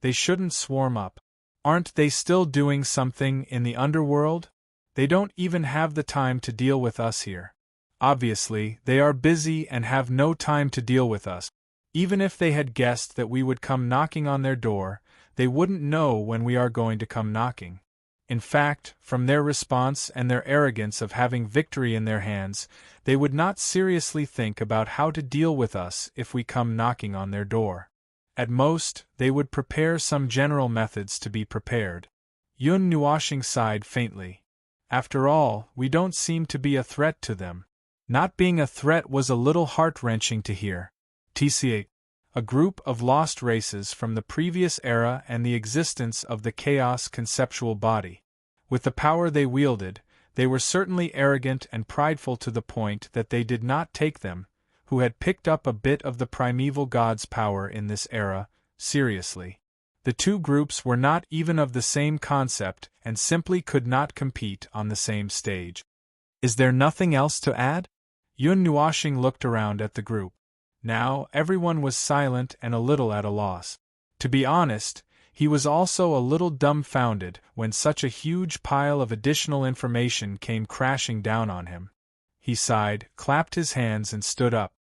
They shouldn't swarm up. Aren't they still doing something in the underworld? They don't even have the time to deal with us here. Obviously, they are busy and have no time to deal with us. Even if they had guessed that we would come knocking on their door, they wouldn't know when we are going to come knocking. In fact, from their response and their arrogance of having victory in their hands, they would not seriously think about how to deal with us if we come knocking on their door. At most, they would prepare some general methods to be prepared. Yun Nuoshing sighed faintly. After all, we don't seem to be a threat to them. Not being a threat was a little heart-wrenching to hear. TCA. A group of lost races from the previous era and the existence of the chaos conceptual body. With the power they wielded, they were certainly arrogant and prideful to the point that they did not take them, who had picked up a bit of the primeval god's power in this era, seriously. The two groups were not even of the same concept and simply could not compete on the same stage. Is there nothing else to add? Yun Nuoxing looked around at the group. Now, everyone was silent and a little at a loss. To be honest, he was also a little dumbfounded when such a huge pile of additional information came crashing down on him. He sighed, clapped his hands and stood up.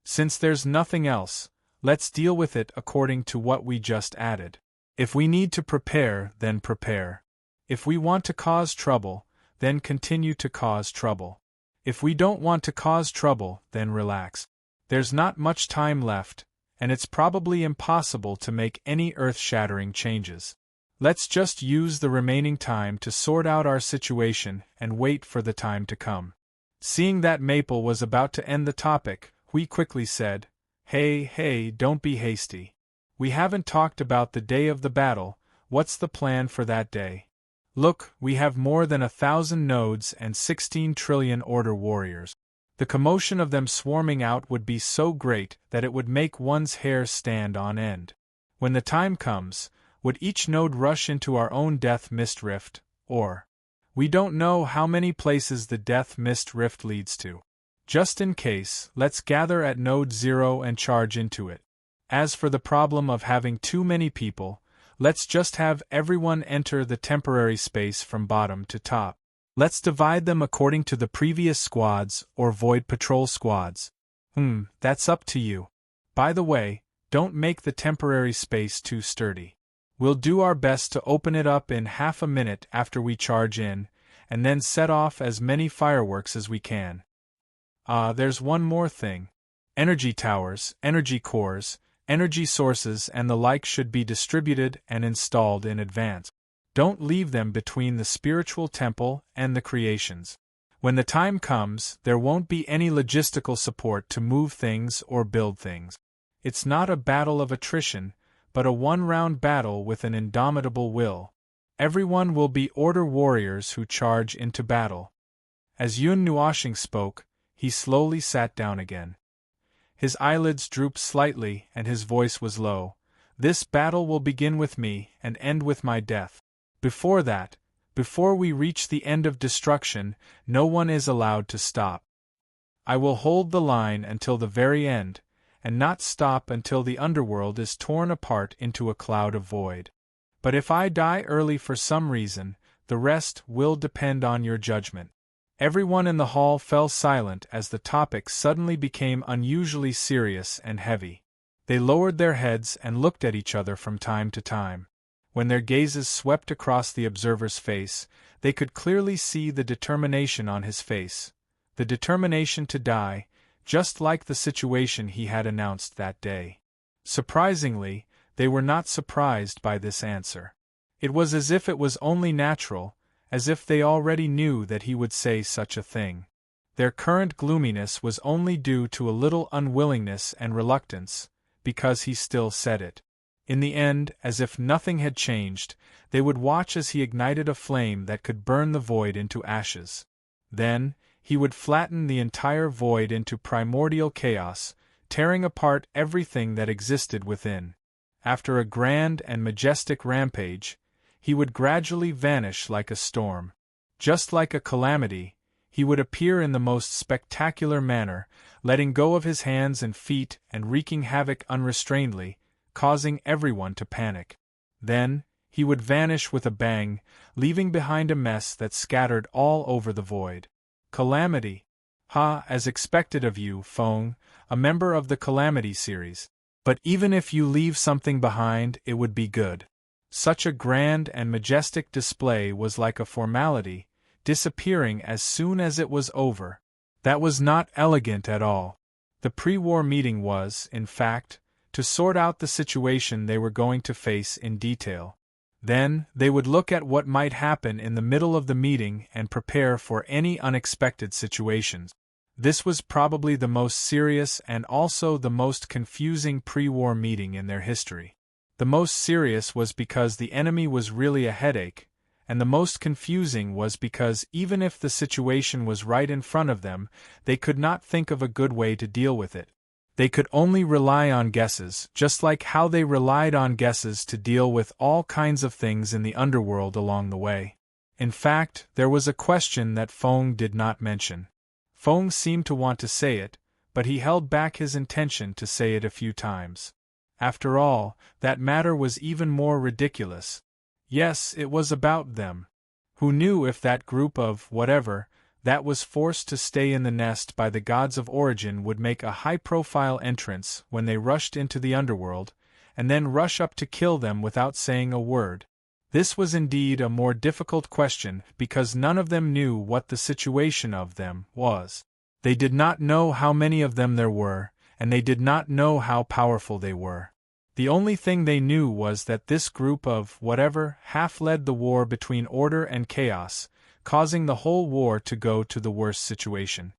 Since there's nothing else, let's deal with it according to what we just added. If we need to prepare, then prepare. If we want to cause trouble, then continue to cause trouble. If we don't want to cause trouble, then relax. There's not much time left, and it's probably impossible to make any earth-shattering changes. Let's just use the remaining time to sort out our situation and wait for the time to come. Seeing that Maple was about to end the topic, Hui quickly said, Hey, don't be hasty. We haven't talked about the day of the battle. What's the plan for that day? Look, we have more than 1,000 nodes and 16 trillion order warriors. The commotion of them swarming out would be so great that it would make one's hair stand on end. When the time comes, would each node rush into our own Death Mist Rift, or? We don't know how many places the Death Mist Rift leads to. Just in case, let's gather at Node 0 and charge into it. As for the problem of having too many people, let's just have everyone enter the temporary space from bottom to top. Let's divide them according to the previous squads or void patrol squads. That's up to you. By the way, don't make the temporary space too sturdy. We'll do our best to open it up in half a minute after we charge in, and then set off as many fireworks as we can. There's one more thing. Energy towers, energy cores, energy sources and the like should be distributed and installed in advance. Don't leave them between the spiritual temple and the creations. When the time comes, there won't be any logistical support to move things or build things. It's not a battle of attrition, but a one-round battle with an indomitable will. Everyone will be order warriors who charge into battle. As Yun Nuoxing spoke, he slowly sat down again. His eyelids drooped slightly and his voice was low. This battle will begin with me and end with my death. Before that, before we reach the end of destruction, no one is allowed to stop. I will hold the line until the very end, and not stop until the underworld is torn apart into a cloud of void. But if I die early for some reason, the rest will depend on your judgment. Everyone in the hall fell silent as the topic suddenly became unusually serious and heavy. They lowered their heads and looked at each other from time to time. When their gazes swept across the observer's face, they could clearly see the determination on his face, the determination to die, just like the situation he had announced that day. Surprisingly, they were not surprised by this answer. It was as if it was only natural, as if they already knew that he would say such a thing. Their current gloominess was only due to a little unwillingness and reluctance, because he still said it. In the end, as if nothing had changed, they would watch as he ignited a flame that could burn the void into ashes. Then, he would flatten the entire void into primordial chaos, tearing apart everything that existed within. After a grand and majestic rampage, he would gradually vanish like a storm. Just like a calamity, he would appear in the most spectacular manner, letting go of his hands and feet and wreaking havoc unrestrainedly, causing everyone to panic. Then, he would vanish with a bang, leaving behind a mess that scattered all over the void. Calamity. As expected of you, Feng, a member of the Calamity series. But even if you leave something behind, it would be good. Such a grand and majestic display was like a formality, disappearing as soon as it was over. That was not elegant at all. The pre-war meeting was, in fact, to sort out the situation they were going to face in detail. Then, they would look at what might happen in the middle of the meeting and prepare for any unexpected situations. This was probably the most serious and also the most confusing pre-war meeting in their history. The most serious was because the enemy was really a headache, and the most confusing was because even if the situation was right in front of them, they could not think of a good way to deal with it. They could only rely on guesses, just like how they relied on guesses to deal with all kinds of things in the underworld along the way. In fact, there was a question that Feng did not mention. Feng seemed to want to say it, but he held back his intention to say it a few times. After all, that matter was even more ridiculous. Yes, it was about them. Who knew if that group of whatever that was forced to stay in the nest by the gods of origin would make a high-profile entrance when they rushed into the underworld, and then rush up to kill them without saying a word? This was indeed a more difficult question because none of them knew what the situation of them was. They did not know how many of them there were, and they did not know how powerful they were. The only thing they knew was that this group of whatever half led the war between order and chaos, causing the whole war to go to the worst situation.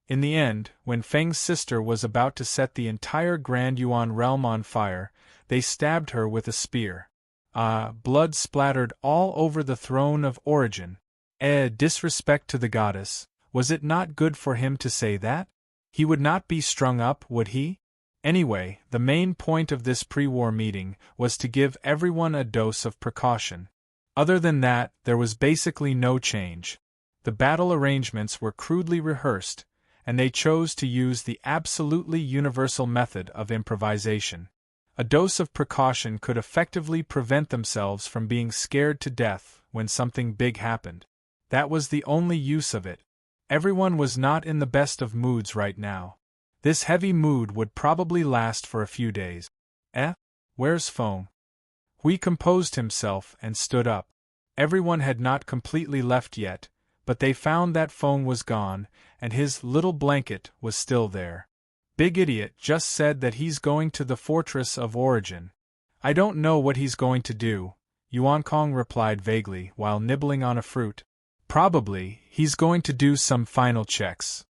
In the end, when Feng's sister was about to set the entire Grand Yuan realm on fire, they stabbed her with a spear. Blood splattered all over the throne of origin. Disrespect to the goddess. Was it not good for him to say that? He would not be strung up, would he? Anyway, the main point of this pre-war meeting was to give everyone a dose of precaution. Other than that, there was basically no change. The battle arrangements were crudely rehearsed, and they chose to use the absolutely universal method of improvisation. A dose of precaution could effectively prevent themselves from being scared to death when something big happened. That was the only use of it. Everyone was not in the best of moods right now. This heavy mood would probably last for a few days. Where's Feng? Hui composed himself and stood up. Everyone had not completely left yet, but they found that Feng was gone, and his little blanket was still there. Big idiot just said that he's going to the fortress of origin. I don't know what he's going to do, Yuan Kong replied vaguely while nibbling on a fruit. Probably, he's going to do some final checks.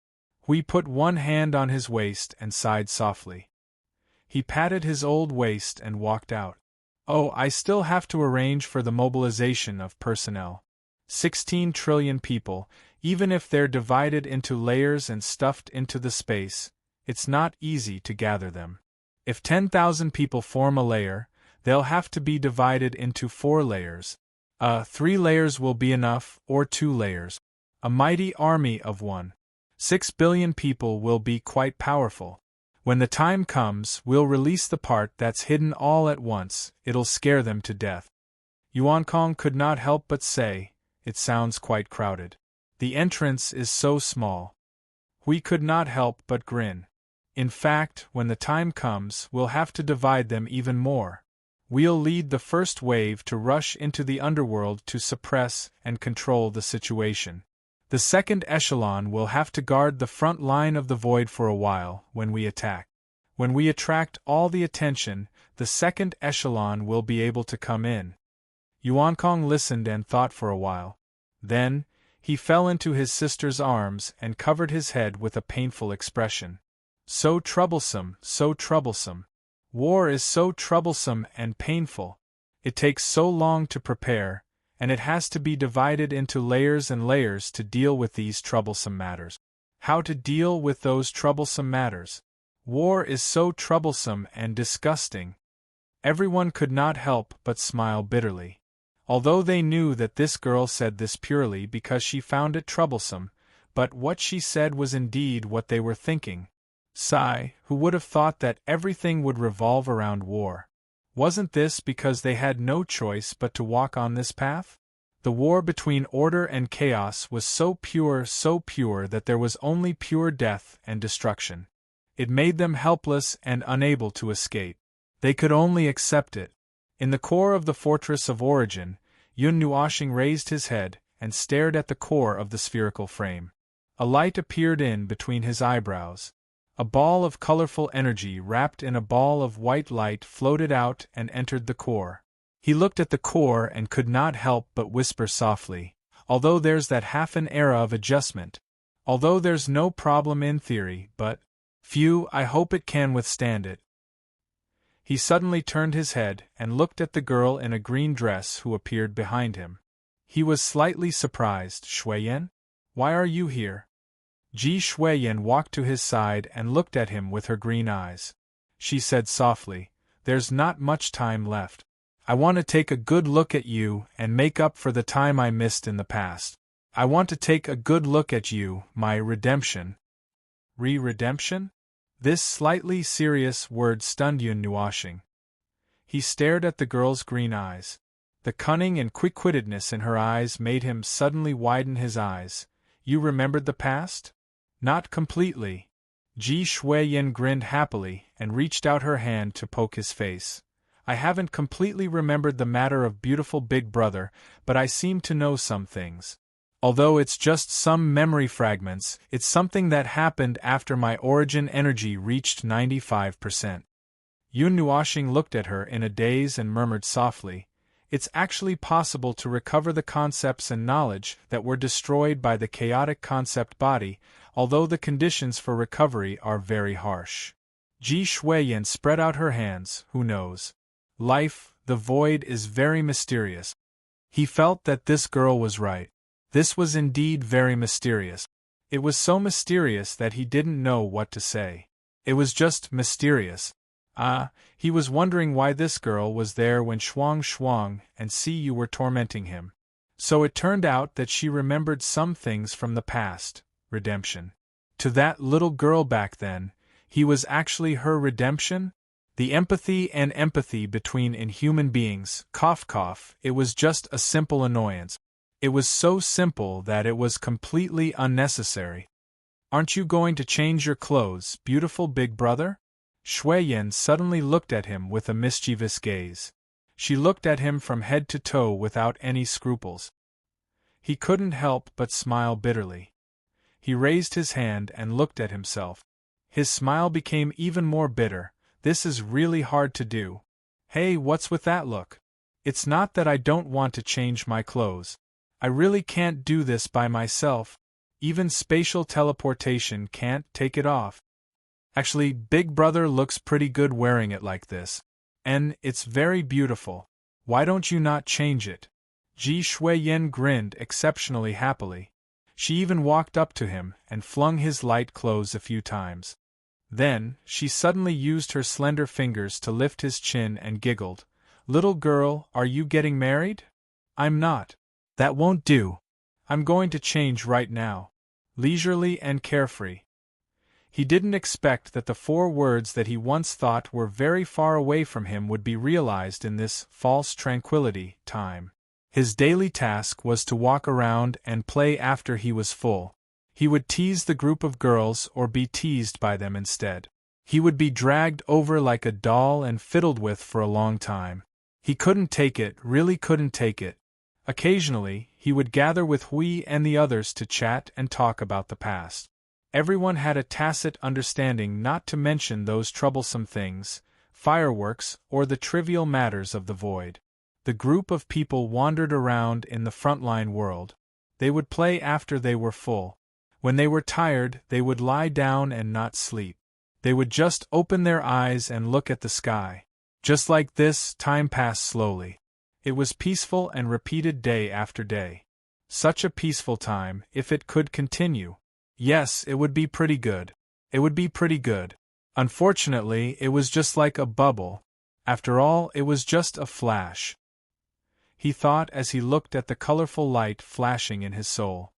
Hui put one hand on his waist and sighed softly. He patted his old waist and walked out. Oh, I still have to arrange for the mobilization of personnel. 16 trillion people, even if they're divided into layers and stuffed into the space, it's not easy to gather them. If 10,000 people form a layer, they'll have to be divided into 4 layers. 3 layers will be enough, or 2 layers. A mighty army of 1.6 billion people will be quite powerful. When the time comes, we'll release the part that's hidden all at once. It'll scare them to death. Yuan Kong could not help but say, it sounds quite crowded. The entrance is so small. We could not help but grin. In fact, when the time comes, we'll have to divide them even more. We'll lead the first wave to rush into the underworld to suppress and control the situation. The second echelon will have to guard the front line of the void for a while when we attack. When we attract all the attention, the second echelon will be able to come in. Yuan Kong listened and thought for a while. Then, he fell into his sister's arms and covered his head with a painful expression. So troublesome, so troublesome. War is so troublesome and painful. It takes so long to prepare, and it has to be divided into layers and layers to deal with these troublesome matters. How to deal with those troublesome matters? War is so troublesome and disgusting. Everyone could not help but smile bitterly. Although they knew that this girl said this purely because she found it troublesome, but what she said was indeed what they were thinking. Sigh, who would have thought that everything would revolve around war? Wasn't this because they had no choice but to walk on this path? The war between order and chaos was so pure that there was only pure death and destruction. It made them helpless and unable to escape. They could only accept it. In the core of the fortress of origin, Yun Nuoshing raised his head and stared at the core of the spherical frame. A light appeared in between his eyebrows. A ball of colorful energy wrapped in a ball of white light floated out and entered the core. He looked at the core and could not help but whisper softly, although there's that half an era of adjustment. Although there's no problem in theory, but, phew, I hope it can withstand it. He suddenly turned his head and looked at the girl in a green dress who appeared behind him. He was slightly surprised. Shuiyan? Why are you here? Ji Shuiyan walked to his side and looked at him with her green eyes. She said softly, "There's not much time left. I want to take a good look at you and make up for the time I missed in the past. I want to take a good look at you, my redemption." Redemption? This slightly serious word stunned Yun Nuoshing. He stared at the girl's green eyes. The cunning and quick-wittedness in her eyes made him suddenly widen his eyes. "You remembered the past?" "Not completely." Ji Shuiyan grinned happily and reached out her hand to poke his face. "I haven't completely remembered the matter of beautiful big brother, but I seem to know some things. Although it's just some memory fragments, it's something that happened after my origin energy reached 95%. Yun Nuoshing looked at her in a daze and murmured softly, "It's actually possible to recover the concepts and knowledge that were destroyed by the chaotic concept body, although the conditions for recovery are very harsh." Ji Shuiyan spread out her hands. "Who knows? Life, the void is very mysterious." He felt that this girl was right. This was indeed very mysterious. It was so mysterious that he didn't know what to say. It was just mysterious. He was wondering why this girl was there when Shuang and see you were tormenting him. So it turned out that she remembered some things from the past. Redemption. To that little girl back then, he was actually her redemption? The empathy between inhuman beings, it was just a simple annoyance. It was so simple that it was completely unnecessary. "Aren't you going to change your clothes, beautiful big brother?" Shuiyan suddenly looked at him with a mischievous gaze. She looked at him from head to toe without any scruples. He couldn't help but smile bitterly. He raised his hand and looked at himself. His smile became even more bitter. "This is really hard to do." "Hey, what's with that look? It's not that I don't want to change my clothes. I really can't do this by myself. Even spatial teleportation can't take it off. Actually, Big Brother looks pretty good wearing it like this. And it's very beautiful. Why don't you not change it?" Ji Shuiyan grinned exceptionally happily. She even walked up to him and flung his light clothes a few times. Then, she suddenly used her slender fingers to lift his chin and giggled. "Little girl, are you getting married?" "I'm not." "That won't do. I'm going to change right now." Leisurely and carefree. He didn't expect that the 4 words that he once thought were very far away from him would be realized in this false tranquility time. His daily task was to walk around and play after he was full. He would tease the group of girls or be teased by them instead. He would be dragged over like a doll and fiddled with for a long time. He couldn't take it, really couldn't take it. Occasionally, he would gather with Hui and the others to chat and talk about the past. Everyone had a tacit understanding not to mention those troublesome things, fireworks, or the trivial matters of the void. The group of people wandered around in the frontline world. They would play after they were full. When they were tired, they would lie down and not sleep. They would just open their eyes and look at the sky. Just like this, time passed slowly. It was peaceful and repeated day after day. Such a peaceful time, if it could continue. Yes, it would be pretty good. It would be pretty good. Unfortunately, it was just like a bubble. After all, it was just a flash. He thought as he looked at the colorful light flashing in his soul.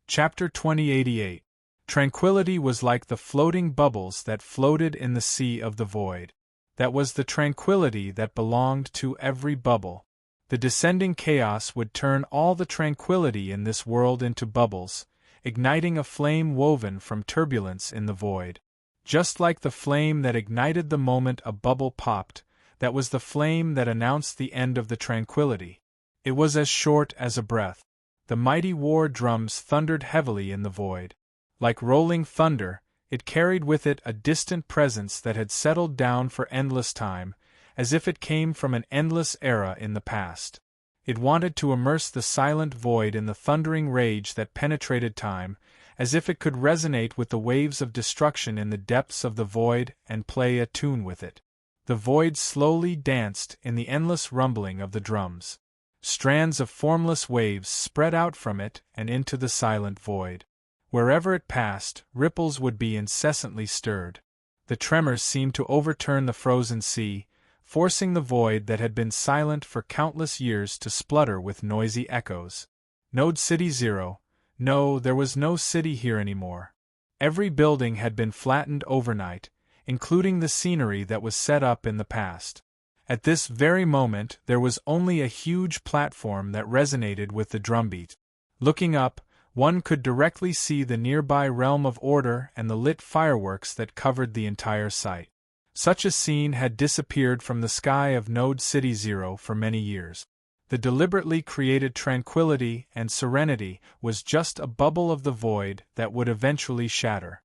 Chapter 2088. Tranquility was like the floating bubbles that floated in the sea of the void. That was the tranquility that belonged to every bubble. The descending chaos would turn all the tranquility in this world into bubbles, igniting a flame woven from turbulence in the void. Just like the flame that ignited the moment a bubble popped, that was the flame that announced the end of the tranquility. It was as short as a breath. The mighty war drums thundered heavily in the void. Like rolling thunder, it carried with it a distant presence that had settled down for endless time, as if it came from an endless era in the past. It wanted to immerse the silent void in the thundering rage that penetrated time, as if it could resonate with the waves of destruction in the depths of the void and play a tune with it. The void slowly danced in the endless rumbling of the drums. Strands of formless waves spread out from it and into the silent void. Wherever it passed, ripples would be incessantly stirred. The tremors seemed to overturn the frozen sea, forcing the void that had been silent for countless years to splutter with noisy echoes. Node City Zero. No, there was no city here anymore. Every building had been flattened overnight, including the scenery that was set up in the past. At this very moment there was only a huge platform that resonated with the drumbeat. Looking up, one could directly see the nearby realm of order and the lit fireworks that covered the entire site. Such a scene had disappeared from the sky of Node City Zero for many years. The deliberately created tranquility and serenity was just a bubble of the void that would eventually shatter.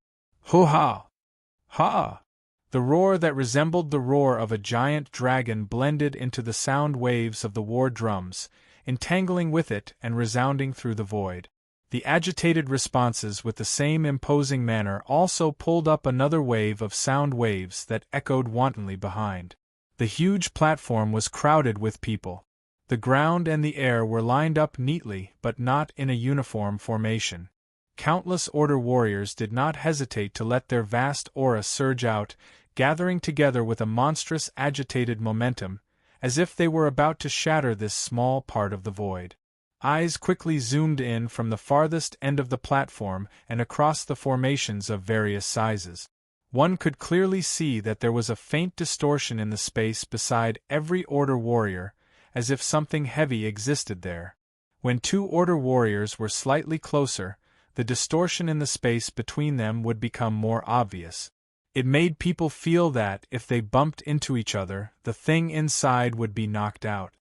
Hoo-ha! Ha! The roar that resembled the roar of a giant dragon blended into the sound waves of the war drums, entangling with it and resounding through the void. The agitated responses with the same imposing manner also pulled up another wave of sound waves that echoed wantonly behind. The huge platform was crowded with people. The ground and the air were lined up neatly but not in a uniform formation. Countless Order warriors did not hesitate to let their vast aura surge out, gathering together with a monstrous agitated momentum, as if they were about to shatter this small part of the void. Eyes quickly zoomed in from the farthest end of the platform and across the formations of various sizes. One could clearly see that there was a faint distortion in the space beside every Order warrior, as if something heavy existed there. When two Order warriors were slightly closer, the distortion in the space between them would become more obvious. It made people feel that, if they bumped into each other, the thing inside would be knocked out.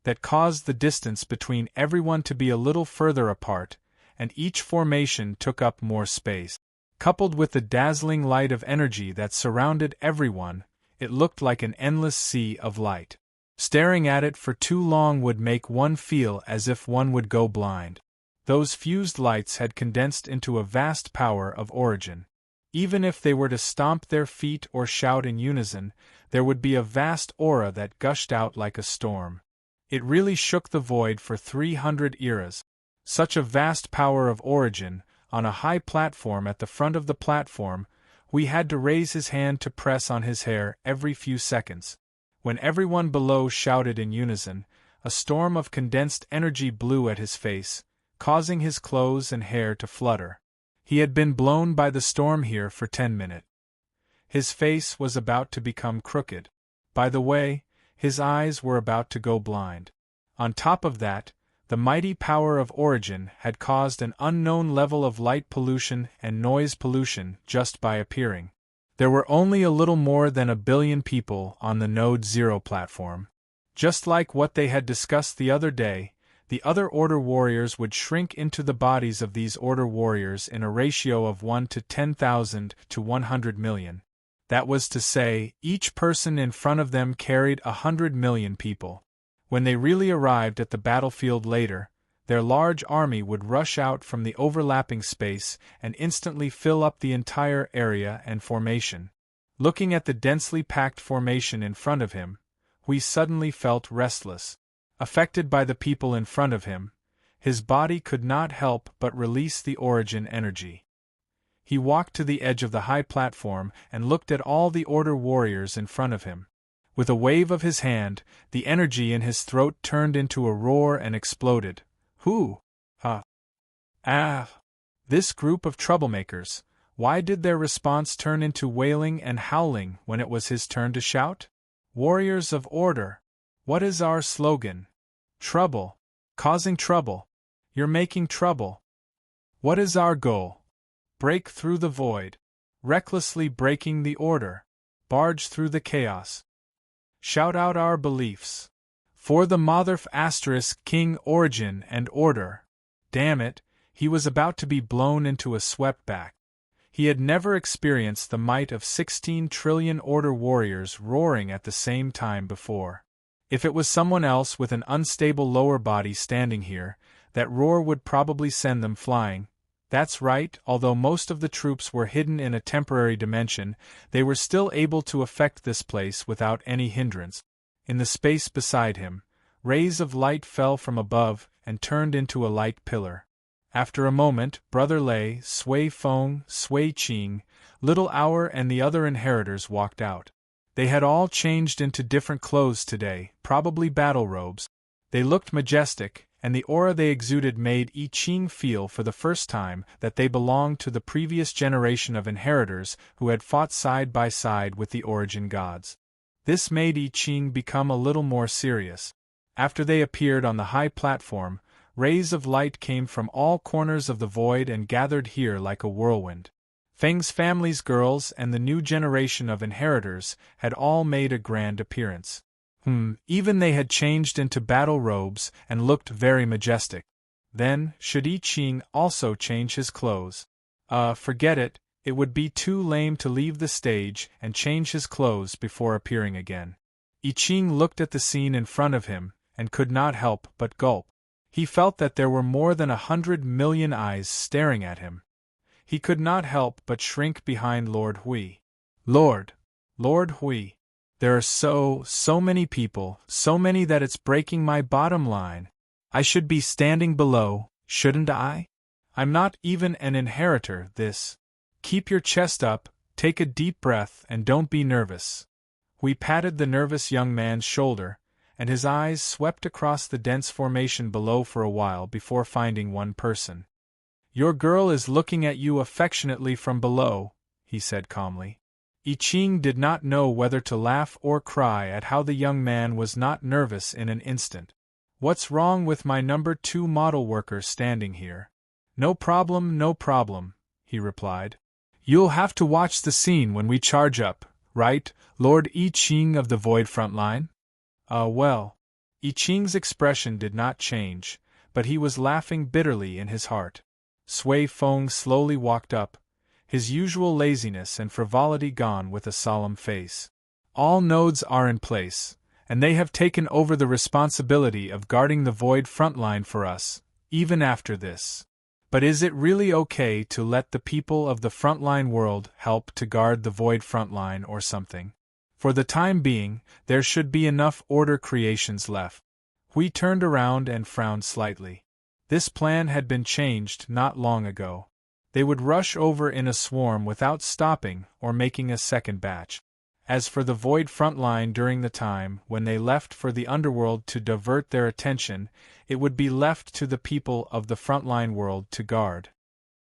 That caused the distance between everyone to be a little further apart, and each formation took up more space. Coupled with the dazzling light of energy that surrounded everyone, it looked like an endless sea of light. Staring at it for too long would make one feel as if one would go blind. Those fused lights had condensed into a vast power of origin. Even if they were to stomp their feet or shout in unison, there would be a vast aura that gushed out like a storm. It really shook the void for 300 eras. Such a vast power of origin, on a high platform at the front of the platform, we had to raise his hand to press on his hair every few seconds. When everyone below shouted in unison, a storm of condensed energy blew at his face, causing his clothes and hair to flutter. He had been blown by the storm here for 10 minutes. His face was about to become crooked. By the way, his eyes were about to go blind. On top of that, the mighty power of origin had caused an unknown level of light pollution and noise pollution just by appearing. There were only a little more than 1 billion people on the Node Zero platform. Just like what they had discussed the other day, the other Order warriors would shrink into the bodies of these Order warriors in a ratio of 1 to 10,000 to 100 million. That was to say, each person in front of them carried 100 million people. When they really arrived at the battlefield later, their large army would rush out from the overlapping space and instantly fill up the entire area and formation. Looking at the densely packed formation in front of him, Hui suddenly felt restless. Affected by the people in front of him, his body could not help but release the origin energy. He walked to the edge of the high platform and looked at all the Order warriors in front of him. With a wave of his hand, the energy in his throat turned into a roar and exploded. Who? This group of troublemakers, why did their response turn into wailing and howling when it was his turn to shout? Warriors of Order. What is our slogan? Trouble. Causing trouble. You're making trouble. What is our goal? Break through the void. Recklessly breaking the order. Barge through the chaos. Shout out our beliefs. For the Motherf * King Origin and Order. Damn it, he was about to be blown into a swept back. He had never experienced the might of 16 trillion Order warriors roaring at the same time before. If it was someone else with an unstable lower body standing here, that roar would probably send them flying. That's right, although most of the troops were hidden in a temporary dimension, they were still able to affect this place without any hindrance. In the space beside him, rays of light fell from above and turned into a light pillar. After a moment, Brother Lei, Sui Feng, Sui Qing, Little Hour and the other inheritors walked out. They had all changed into different clothes today, probably battle robes. They looked majestic, and the aura they exuded made I Ching feel for the first time that they belonged to the previous generation of inheritors who had fought side by side with the origin gods. This made I Ching become a little more serious. After they appeared on the high platform, rays of light came from all corners of the void and gathered here like a whirlwind. Feng's family's girls and the new generation of inheritors had all made a grand appearance. Even they had changed into battle robes and looked very majestic. Then, should I Ching also change his clothes? Forget it, it would be too lame to leave the stage and change his clothes before appearing again. I Ching looked at the scene in front of him, and could not help but gulp. He felt that there were more than 100 million eyes staring at him. He could not help but shrink behind Lord Hui. Lord Hui. There are so many people, so many that it's breaking my bottom line. I should be standing below, shouldn't I? I'm not even an inheritor, this. Keep your chest up, take a deep breath and don't be nervous. Hui patted the nervous young man's shoulder, and his eyes swept across the dense formation below for a while before finding one person. Your girl is looking at you affectionately from below, he said calmly. I Ching did not know whether to laugh or cry at how the young man was not nervous in an instant. What's wrong with my number 2 model worker standing here? No problem, he replied. You'll have to watch the scene when we charge up, right, Lord I Ching of the Void Frontline? Well. I Ching's expression did not change, but he was laughing bitterly in his heart. Sui Feng slowly walked up, his usual laziness and frivolity gone, with a solemn face. All nodes are in place, and they have taken over the responsibility of guarding the Void Frontline for us, even after this. But is it really okay to let the people of the Frontline world help to guard the Void Frontline or something? For the time being, there should be enough order creations left. Hui turned around and frowned slightly. This plan had been changed not long ago. They would rush over in a swarm without stopping or making a second batch. As for the Void Frontline, during the time when they left for the underworld to divert their attention, it would be left to the people of the Frontline world to guard.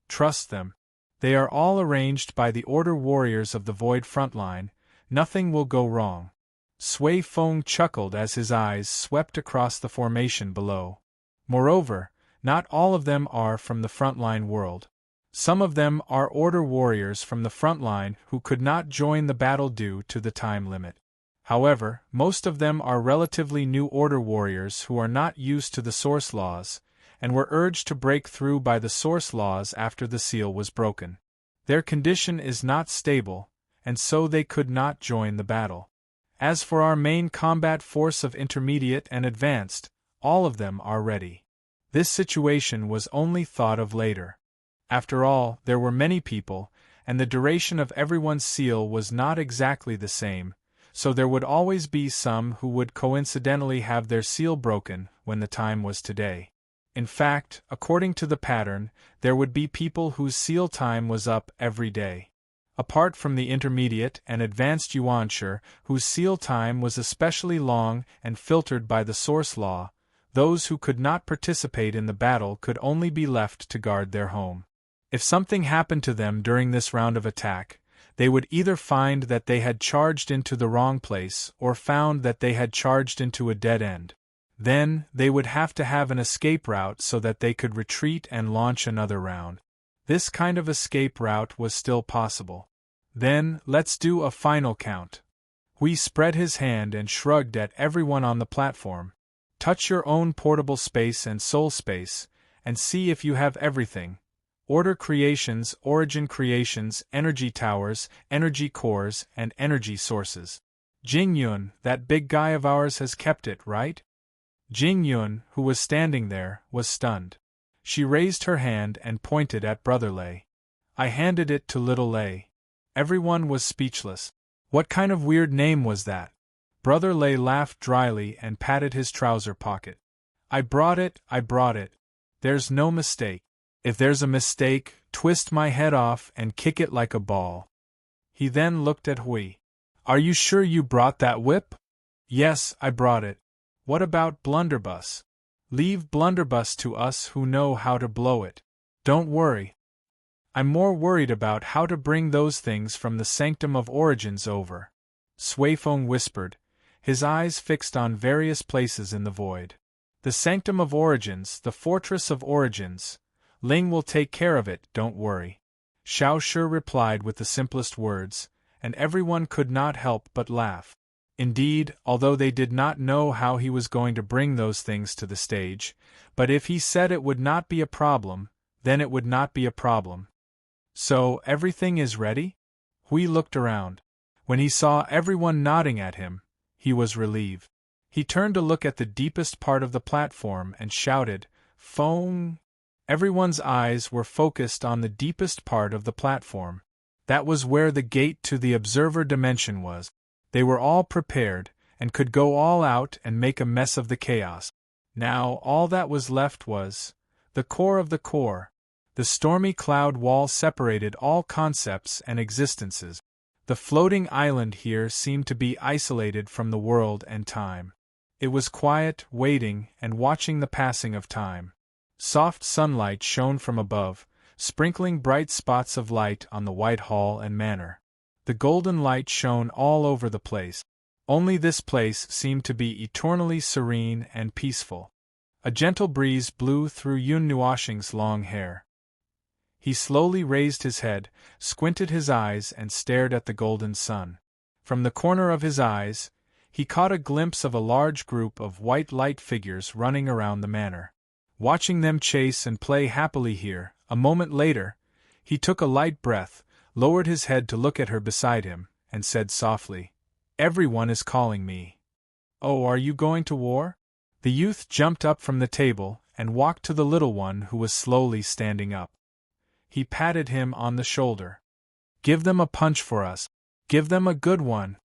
Trust them. They are all arranged by the Order Warriors of the Void Frontline. Nothing will go wrong. Sui Feng chuckled as his eyes swept across the formation below. Moreover, not all of them are from the Frontline world. Some of them are Order Warriors from the Frontline who could not join the battle due to the time limit. However, most of them are relatively new Order Warriors who are not used to the Source Laws, and were urged to break through by the Source Laws after the seal was broken. Their condition is not stable, and so they could not join the battle. As for our main combat force of intermediate and advanced, all of them are ready. This situation was only thought of later. After all, there were many people, and the duration of everyone's seal was not exactly the same, so there would always be some who would coincidentally have their seal broken when the time was today. In fact, according to the pattern, there would be people whose seal time was up every day. Apart from the intermediate and advanced Yuanshi, whose seal time was especially long and filtered by the Source Law, those who could not participate in the battle could only be left to guard their home. If something happened to them during this round of attack, they would either find that they had charged into the wrong place or found that they had charged into a dead end. Then, they would have to have an escape route so that they could retreat and launch another round. This kind of escape route was still possible. Then, let's do a final count. Hui spread his hand and shrugged at everyone on the platform. Touch your own portable space and soul space, and see if you have everything. Order creations, origin creations, energy towers, energy cores, and energy sources. Jing Yun, that big guy of ours, has kept it, right? Jing Yun, who was standing there, was stunned. She raised her hand and pointed at Brother Lei. I handed it to Little Lei. Everyone was speechless. What kind of weird name was that? Brother Lei laughed dryly and patted his trouser pocket. I brought it. There's no mistake. If there's a mistake, twist my head off and kick it like a ball. He then looked at Hui. Are you sure you brought that whip? Yes, I brought it. What about blunderbuss? Leave blunderbuss to us who know how to blow it. Don't worry. I'm more worried about how to bring those things from the Sanctum of Origins over. Suifeng whispered, his eyes fixed on various places in the void. The Sanctum of Origins, the Fortress of Origins. Ling will take care of it, don't worry. Xiao Shi replied with the simplest words, and everyone could not help but laugh. Indeed, although they did not know how he was going to bring those things to the stage, but if he said it would not be a problem, then it would not be a problem. So, everything is ready? Hui looked around. When he saw everyone nodding at him, he was relieved. He turned to look at the deepest part of the platform and shouted, "Fong!" Everyone's eyes were focused on the deepest part of the platform. That was where the gate to the observer dimension was. They were all prepared, and could go all out and make a mess of the chaos. Now all that was left was the core of the core. The stormy cloud wall separated all concepts and existences. The floating island here seemed to be isolated from the world and time. It was quiet, waiting, and watching the passing of time. Soft sunlight shone from above, sprinkling bright spots of light on the white hall and manor. The golden light shone all over the place. Only this place seemed to be eternally serene and peaceful. A gentle breeze blew through Yun Nuoshing's long hair. He slowly raised his head, squinted his eyes and stared at the golden sun. From the corner of his eyes, he caught a glimpse of a large group of white light figures running around the manor. Watching them chase and play happily here, a moment later, he took a light breath, lowered his head to look at her beside him, and said softly, "Everyone is calling me." "Oh, are you going to war?" The youth jumped up from the table and walked to the little one who was slowly standing up. He patted him on the shoulder. "Give them a punch for us. Give them a good one."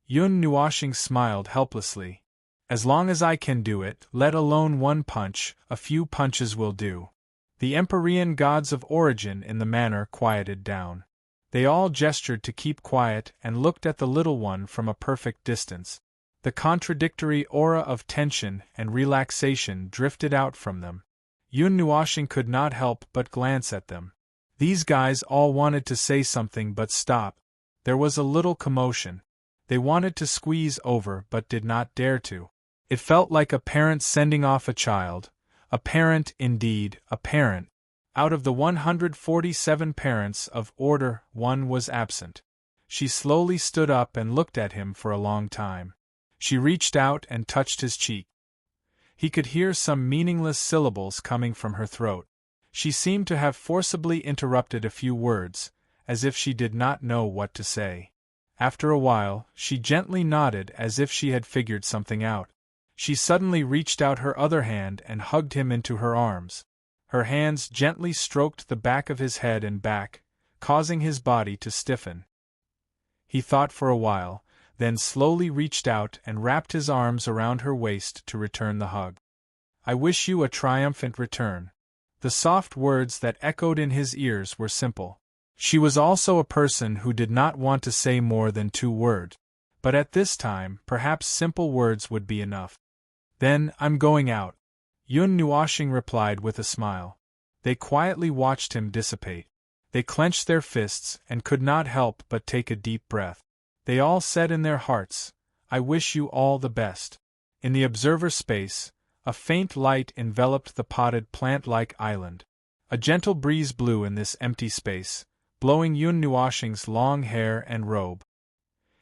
Yun Nuoshing smiled helplessly. "As long as I can do it, let alone one punch, a few punches will do." The Empyrean gods of origin in the manor quieted down. They all gestured to keep quiet and looked at the little one from a perfect distance. The contradictory aura of tension and relaxation drifted out from them. Yun Nuoshing could not help but glance at them. These guys all wanted to say something but stop. There was a little commotion. They wanted to squeeze over but did not dare to. It felt like a parent sending off a child. A parent indeed, a parent. Out of the 147 parents of Order, one was absent. She slowly stood up and looked at him for a long time. She reached out and touched his cheek. He could hear some meaningless syllables coming from her throat. She seemed to have forcibly interrupted a few words, as if she did not know what to say. After a while, she gently nodded as if she had figured something out. She suddenly reached out her other hand and hugged him into her arms. Her hands gently stroked the back of his head and back, causing his body to stiffen. He thought for a while, then slowly reached out and wrapped his arms around her waist to return the hug. "I wish you a triumphant return." The soft words that echoed in his ears were simple. She was also a person who did not want to say more than 2 words. But at this time, perhaps simple words would be enough. "Then, I'm going out," Yun Nuoshing replied with a smile. They quietly watched him dissipate. They clenched their fists and could not help but take a deep breath. They all said in their hearts, "I wish you all the best." In the observer space, a faint light enveloped the potted plant-like island. A gentle breeze blew in this empty space, blowing Yun Nuoshing's long hair and robe.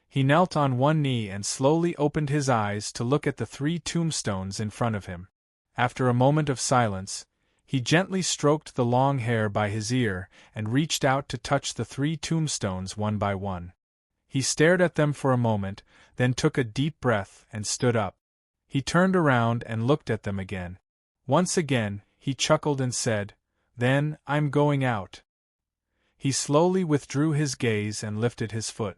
He knelt on one knee and slowly opened his eyes to look at the 3 tombstones in front of him. After a moment of silence, he gently stroked the long hair by his ear and reached out to touch the 3 tombstones one by one. He stared at them for a moment, then took a deep breath and stood up. He turned around and looked at them again. Once again, he chuckled and said, "Then, I'm going out." He slowly withdrew his gaze and lifted his foot.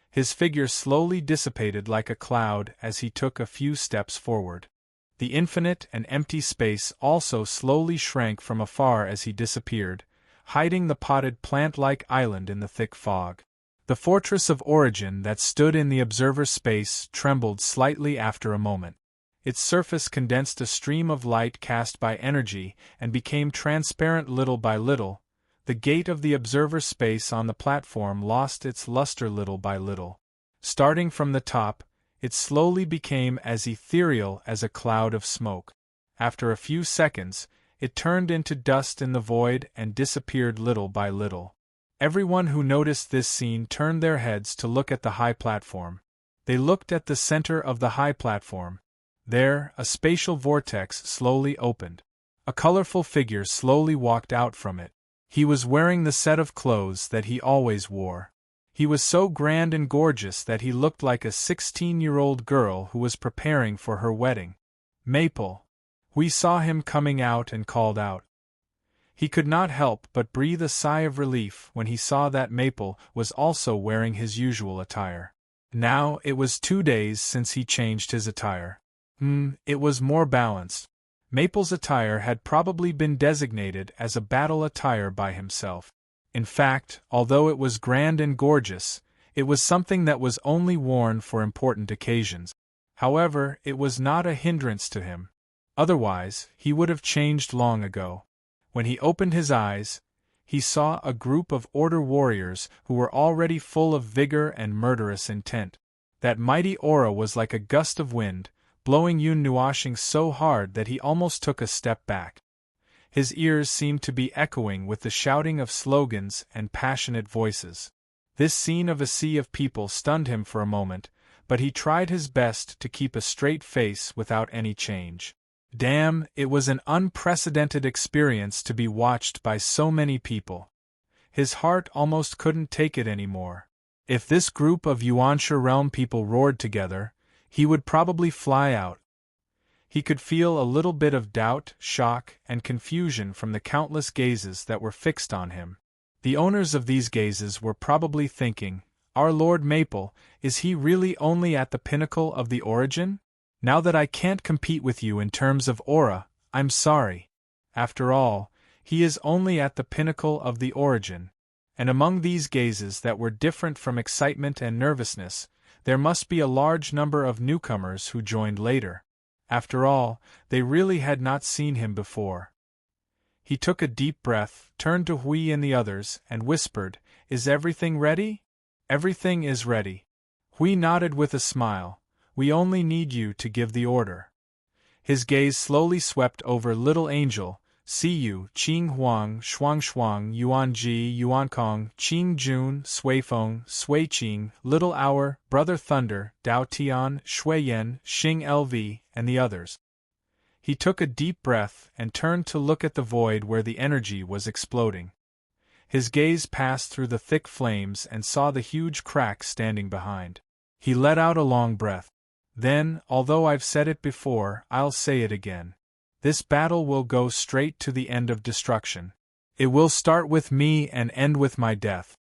His figure slowly dissipated like a cloud as he took a few steps forward. The infinite and empty space also slowly shrank from afar as he disappeared, hiding the potted plant-like island in the thick fog. The fortress of origin that stood in the observer's space trembled slightly after a moment. Its surface condensed a stream of light cast by energy and became transparent little by little. The gate of the observer's space on the platform lost its luster little by little. Starting from the top, it slowly became as ethereal as a cloud of smoke. After a few seconds, it turned into dust in the void and disappeared little by little. Everyone who noticed this scene turned their heads to look at the high platform. They looked at the center of the high platform. There, a spatial vortex slowly opened. A colorful figure slowly walked out from it. He was wearing the set of clothes that he always wore. He was so grand and gorgeous that he looked like a 16-year-old girl who was preparing for her wedding. Maple. We saw him coming out and called out. He could not help but breathe a sigh of relief when he saw that Maple was also wearing his usual attire. Now it was 2 days since he changed his attire. It was more balanced. Maple's attire had probably been designated as a battle attire by himself. In fact, although it was grand and gorgeous, it was something that was only worn for important occasions. However, it was not a hindrance to him. Otherwise, he would have changed long ago. When he opened his eyes, he saw a group of Order warriors who were already full of vigor and murderous intent. That mighty aura was like a gust of wind, blowing Yun Nuashing so hard that he almost took a step back. His ears seemed to be echoing with the shouting of slogans and passionate voices. This scene of a sea of people stunned him for a moment, but he tried his best to keep a straight face without any change. Damn, it was an unprecedented experience to be watched by so many people. His heart almost couldn't take it anymore. If this group of Yuansha realm people roared together, he would probably fly out. He could feel a little bit of doubt, shock, and confusion from the countless gazes that were fixed on him. The owners of these gazes were probably thinking, "Our Lord Maple, is he really only at the pinnacle of the origin? Now that I can't compete with you in terms of aura, I'm sorry. After all, he is only at the pinnacle of the origin." And among these gazes that were different from excitement and nervousness, there must be a large number of newcomers who joined later. After all, they really had not seen him before. He took a deep breath, turned to Hui and the others, and whispered, "Is everything ready?" "Everything is ready." Hui nodded with a smile. "We only need you to give the order." His gaze slowly swept over Little Angel, Siyu, Qing Huang, Shuang Shuang, Yuan Ji, Yuan Kong, Qing Jun, Sui Feng, Sui Qing, Little Hour, Brother Thunder, Dao Tian, Shui Yen, Xing LV, and the others. He took a deep breath and turned to look at the void where the energy was exploding. His gaze passed through the thick flames and saw the huge crack standing behind. He let out a long breath. Then, although I've said it before, I'll say it again. This battle will go straight to the end of destruction. It will start with me and end with my death.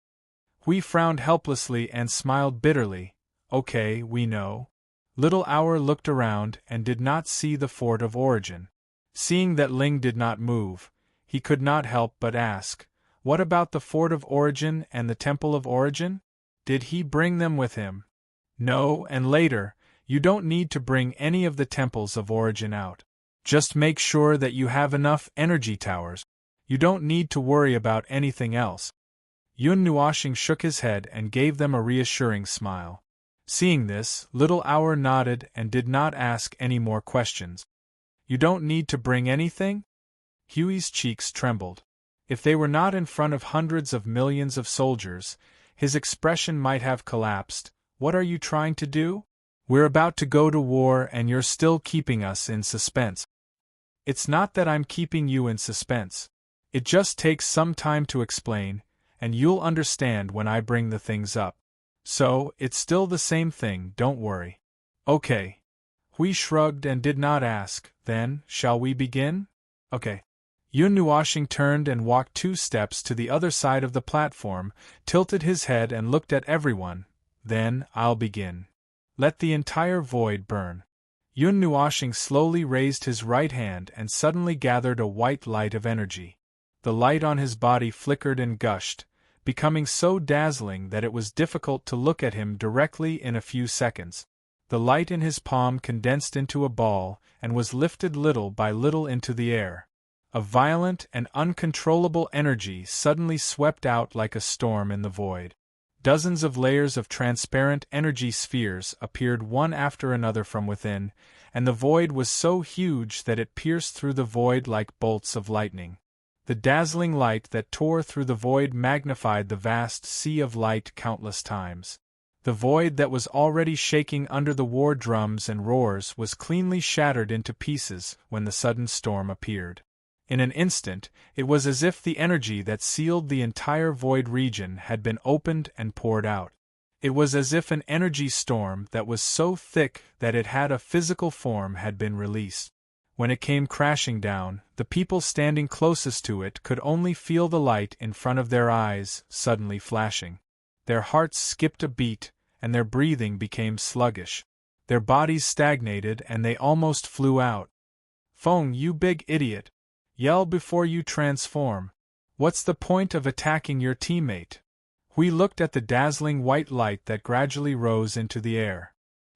Hui frowned helplessly and smiled bitterly. Okay, we know. Little Hour looked around and did not see the fort of origin. Seeing that Ling did not move, he could not help but ask, "What about the fort of origin and the temple of origin? Did he bring them with him?" "No, and later, you don't need to bring any of the temples of origin out. Just make sure that you have enough energy towers. You don't need to worry about anything else." Yun Nuashing shook his head and gave them a reassuring smile. Seeing this, Little Hour nodded and did not ask any more questions. "You don't need to bring anything?" Huey's cheeks trembled. If they were not in front of hundreds of millions of soldiers, his expression might have collapsed. "What are you trying to do? We're about to go to war and you're still keeping us in suspense." "It's not that I'm keeping you in suspense. It just takes some time to explain, and you'll understand when I bring the things up. So, it's still the same thing, don't worry." "Okay." Hui shrugged and did not ask, "Then, shall we begin?" "Okay." Yun Nuashing turned and walked 2 steps to the other side of the platform, tilted his head and looked at everyone. "Then, I'll begin. Let the entire void burn." Yun Nuashing slowly raised his right hand and suddenly gathered a white light of energy. The light on his body flickered and gushed, becoming so dazzling that it was difficult to look at him directly in a few seconds. The light in his palm condensed into a ball and was lifted little by little into the air. A violent and uncontrollable energy suddenly swept out like a storm in the void. Dozens of layers of transparent energy spheres appeared one after another from within, and the void was so huge that it pierced through the void like bolts of lightning. The dazzling light that tore through the void magnified the vast sea of light countless times. The void that was already shaking under the war drums and roars was cleanly shattered into pieces when the sudden storm appeared. In an instant, it was as if the energy that sealed the entire void region had been opened and poured out. It was as if an energy storm that was so thick that it had a physical form had been released. When it came crashing down, the people standing closest to it could only feel the light in front of their eyes suddenly flashing. Their hearts skipped a beat, and their breathing became sluggish. Their bodies stagnated and they almost flew out. "Feng, you big idiot! Yell before you transform. What's the point of attacking your teammate?" Hui looked at the dazzling white light that gradually rose into the air.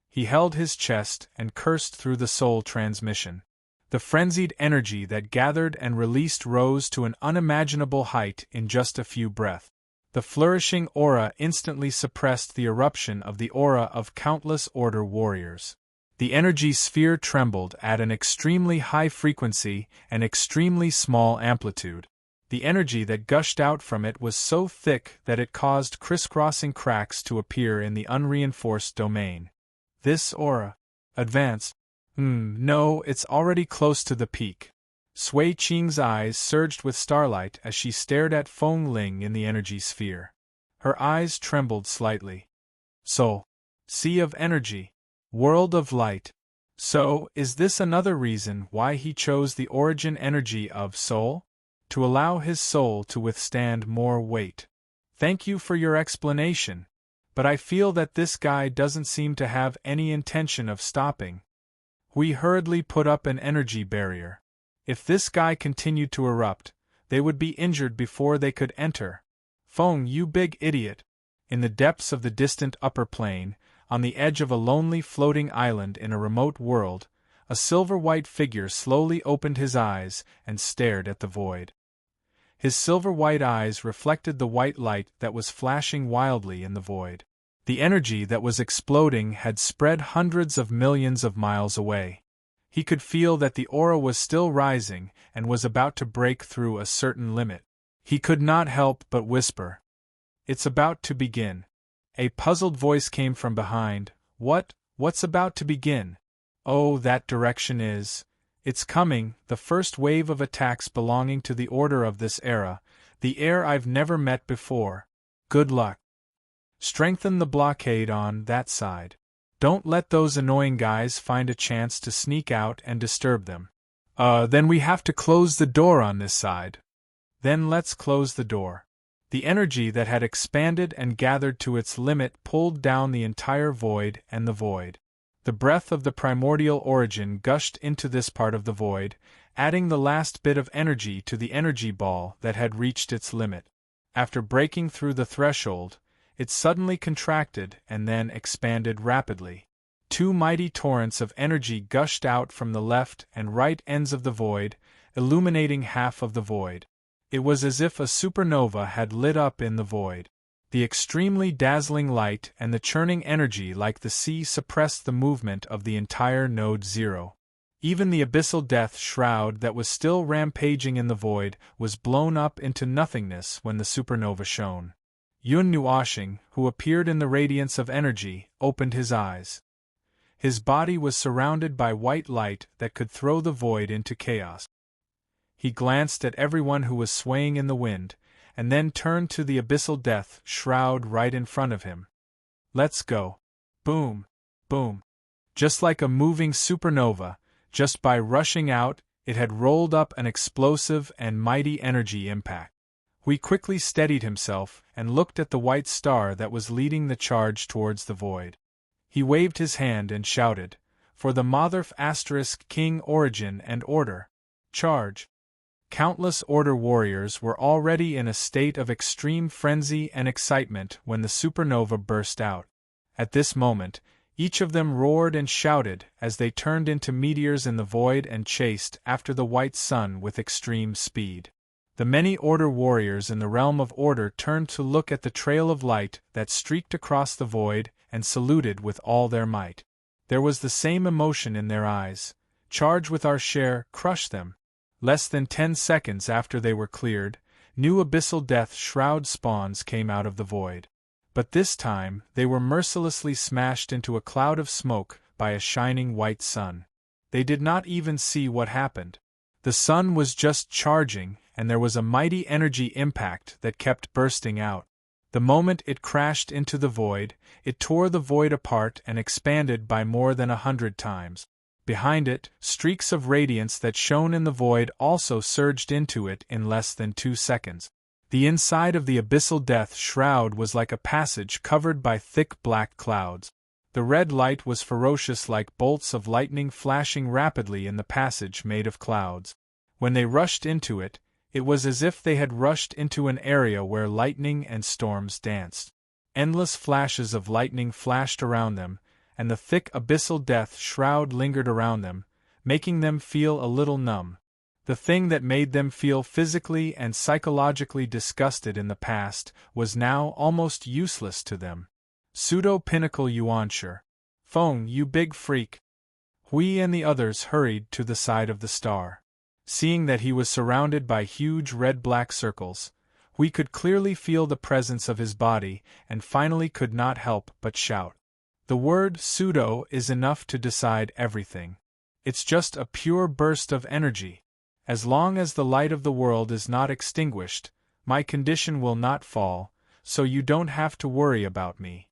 He held his chest and cursed through the soul transmission. The frenzied energy that gathered and released rose to an unimaginable height in just a few breaths. The flourishing aura instantly suppressed the eruption of the aura of countless Order warriors. The energy sphere trembled at an extremely high frequency and extremely small amplitude. The energy that gushed out from it was so thick that it caused crisscrossing cracks to appear in the unreinforced domain. This aura. Advanced. No, it's already close to the peak. Sui Qing's eyes surged with starlight as she stared at Feng Ling in the energy sphere. Her eyes trembled slightly. Soul. Sea of energy. World of light. So, is this another reason why he chose the origin energy of soul? To allow his soul to withstand more weight. Thank you for your explanation, but I feel that this guy doesn't seem to have any intention of stopping. We hurriedly put up an energy barrier. If this guy continued to erupt, they would be injured before they could enter. Feng, you big idiot! In the depths of the distant upper plane, on the edge of a lonely floating island in a remote world, a silver-white figure slowly opened his eyes and stared at the void. His silver-white eyes reflected the white light that was flashing wildly in the void. The energy that was exploding had spread hundreds of millions of miles away. He could feel that the aura was still rising and was about to break through a certain limit. He could not help but whisper, "It's about to begin." A puzzled voice came from behind. What's about to begin? Oh, that direction is. It's coming, the first wave of attacks belonging to the order of this era, the heir I've never met before. Good luck. Strengthen the blockade on that side. Don't let those annoying guys find a chance to sneak out and disturb them. Then we have to close the door on this side. Then let's close the door. The energy that had expanded and gathered to its limit pulled down the entire void and the void. The breath of the primordial origin gushed into this part of the void, adding the last bit of energy to the energy ball that had reached its limit. After breaking through the threshold, it suddenly contracted and then expanded rapidly. Two mighty torrents of energy gushed out from the left and right ends of the void, illuminating half of the void. It was as if a supernova had lit up in the void. The extremely dazzling light and the churning energy like the sea suppressed the movement of the entire Node Zero. Even the abyssal death shroud that was still rampaging in the void was blown up into nothingness when the supernova shone. Yun Nuashing, who appeared in the radiance of energy, opened his eyes. His body was surrounded by white light that could throw the void into chaos. He glanced at everyone who was swaying in the wind, and then turned to the abyssal death shroud right in front of him. Let's go. Boom, boom. Just like a moving supernova, just by rushing out, it had rolled up an explosive and mighty energy impact. He quickly steadied himself and looked at the white star that was leading the charge towards the void. He waved his hand and shouted, For the Motherf * King Origin and Order. Charge. Countless Order warriors were already in a state of extreme frenzy and excitement when the supernova burst out. At this moment, each of them roared and shouted as they turned into meteors in the void and chased after the white sun with extreme speed. The many Order warriors in the realm of Order turned to look at the trail of light that streaked across the void and saluted with all their might. There was the same emotion in their eyes. Charge with our share, crush them. Less than 10 seconds after they were cleared, new abyssal death shroud spawns came out of the void. But this time, they were mercilessly smashed into a cloud of smoke by a shining white sun. They did not even see what happened. The sun was just charging, and there was a mighty energy impact that kept bursting out. The moment it crashed into the void, it tore the void apart and expanded by more than 100 times. Behind it, streaks of radiance that shone in the void also surged into it in less than 2 seconds. The inside of the abyssal death shroud was like a passage covered by thick black clouds. The red light was ferocious like bolts of lightning flashing rapidly in the passage made of clouds. When they rushed into it, it was as if they had rushed into an area where lightning and storms danced. Endless flashes of lightning flashed around them, and the thick abyssal death shroud lingered around them, making them feel a little numb. The thing that made them feel physically and psychologically disgusted in the past was now almost useless to them. Pseudo-pinnacle Yuanshi. Phone, you big freak. Hui and the others hurried to the side of the star. Seeing that he was surrounded by huge red-black circles, Hui could clearly feel the presence of his body and finally could not help but shout. The word pseudo is enough to decide everything. It's just a pure burst of energy. As long as the light of the world is not extinguished, my condition will not fall, so you don't have to worry about me.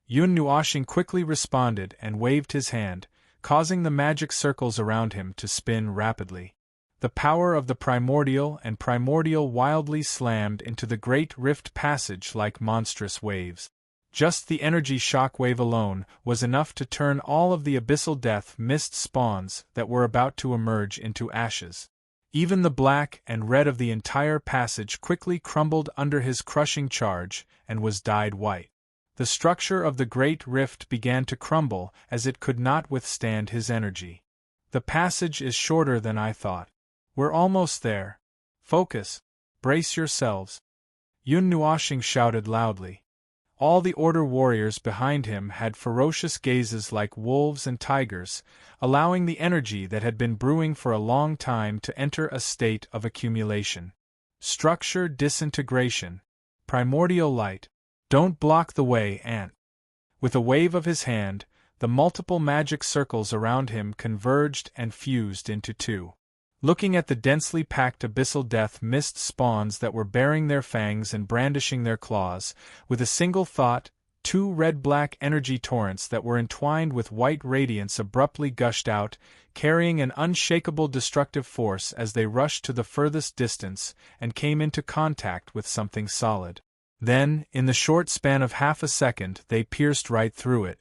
Yun Nuoxing quickly responded and waved his hand, causing the magic circles around him to spin rapidly. The power of the primordial and primordial wildly slammed into the great rift passage like monstrous waves. Just the energy shock wave alone was enough to turn all of the abyssal death mist spawns that were about to emerge into ashes. Even the black and red of the entire passage quickly crumbled under his crushing charge and was dyed white. The structure of the great rift began to crumble as it could not withstand his energy. The passage is shorter than I thought. We're almost there. Focus. Brace yourselves. Yun Nuoxing shouted loudly. All the Order warriors behind him had ferocious gazes like wolves and tigers, allowing the energy that had been brewing for a long time to enter a state of accumulation. Structure disintegration. Primordial light. Don't block the way, Ant. With a wave of his hand, the multiple magic circles around him converged and fused into two. Looking at the densely packed abyssal death mist spawns that were baring their fangs and brandishing their claws, with a single thought, 2 red-black energy torrents that were entwined with white radiance abruptly gushed out, carrying an unshakable destructive force as they rushed to the furthest distance and came into contact with something solid. Then, in the short span of half a second, they pierced right through it.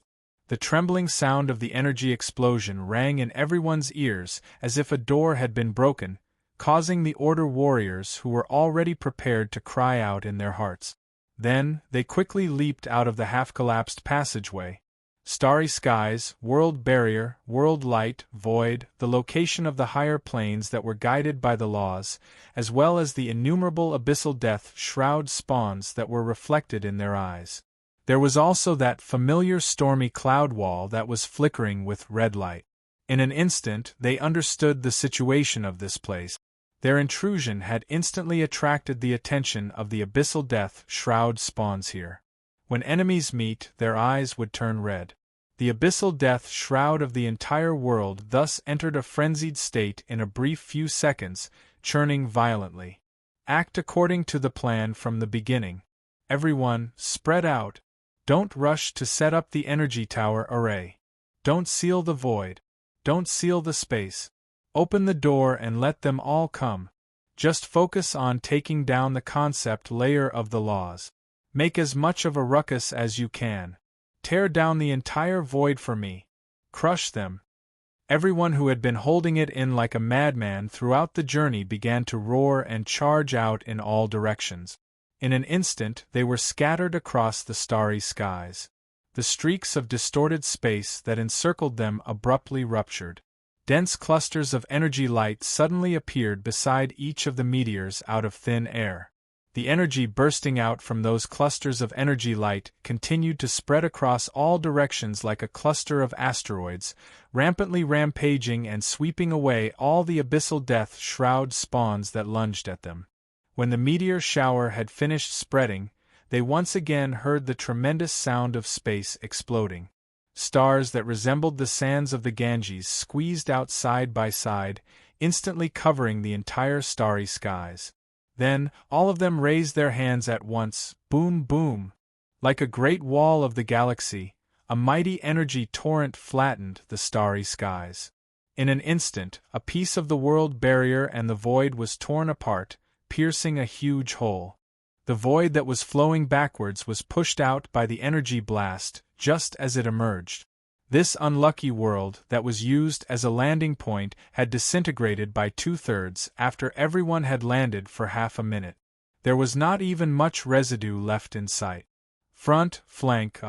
The trembling sound of the energy explosion rang in everyone's ears as if a door had been broken, causing the Order warriors who were already prepared to cry out in their hearts. Then, they quickly leaped out of the half-collapsed passageway. Starry skies, world barrier, world light, void, the location of the higher planes that were guided by the laws, as well as the innumerable abyssal death shroud spawns that were reflected in their eyes. There was also that familiar stormy cloud wall that was flickering with red light. In an instant, they understood the situation of this place. Their intrusion had instantly attracted the attention of the abyssal death shroud spawns here. When enemies meet, their eyes would turn red. The abyssal death shroud of the entire world thus entered a frenzied state in a brief few seconds, churning violently. Act according to the plan from the beginning. Everyone, spread out. Don't rush to set up the energy tower array. Don't seal the void. Don't seal the space. Open the door and let them all come. Just focus on taking down the concept layer of the laws. Make as much of a ruckus as you can. Tear down the entire void for me. Crush them. Everyone who had been holding it in like a madman throughout the journey began to roar and charge out in all directions. In an instant they were scattered across the starry skies. The streaks of distorted space that encircled them abruptly ruptured. Dense clusters of energy light suddenly appeared beside each of the meteors out of thin air. The energy bursting out from those clusters of energy light continued to spread across all directions like a cluster of asteroids, rampantly rampaging and sweeping away all the abyssal death shroud spawns that lunged at them. When the meteor shower had finished spreading, they once again heard the tremendous sound of space exploding. Stars that resembled the sands of the Ganges squeezed out side by side, instantly covering the entire starry skies. Then, all of them raised their hands at once, boom boom. Like a great wall of the galaxy, a mighty energy torrent flattened the starry skies. In an instant, a piece of the world barrier and the void was torn apart, piercing a huge hole. The void that was flowing backwards was pushed out by the energy blast, just as it emerged. This unlucky world that was used as a landing point had disintegrated by 2/3 after everyone had landed for half a minute. There was not even much residue left in sight. Front, flank,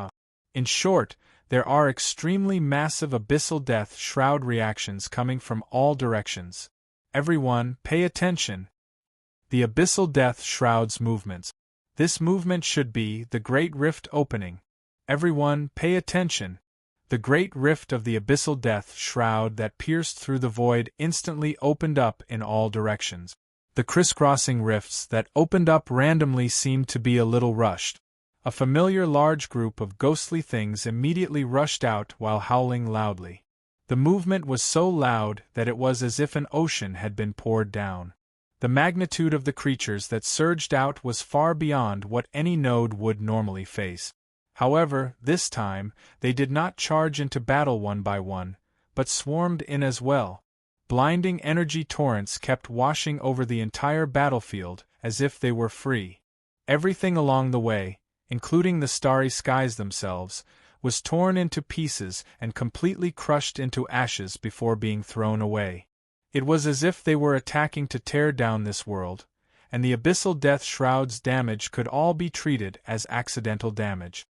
In short, there are extremely massive abyssal death shroud reactions coming from all directions. Everyone, pay attention. The abyssal death shroud's movements. This movement should be the Great Rift opening. Everyone, pay attention. The great rift of the abyssal death shroud that pierced through the void instantly opened up in all directions. The crisscrossing rifts that opened up randomly seemed to be a little rushed. A familiar large group of ghostly things immediately rushed out while howling loudly. The movement was so loud that it was as if an ocean had been poured down. The magnitude of the creatures that surged out was far beyond what any node would normally face. However, this time, they did not charge into battle one by one, but swarmed in as well. Blinding energy torrents kept washing over the entire battlefield as if they were free. Everything along the way, including the starry skies themselves, was torn into pieces and completely crushed into ashes before being thrown away. It was as if they were attacking to tear down this world, and the abyssal death shroud's damage could all be treated as accidental damage.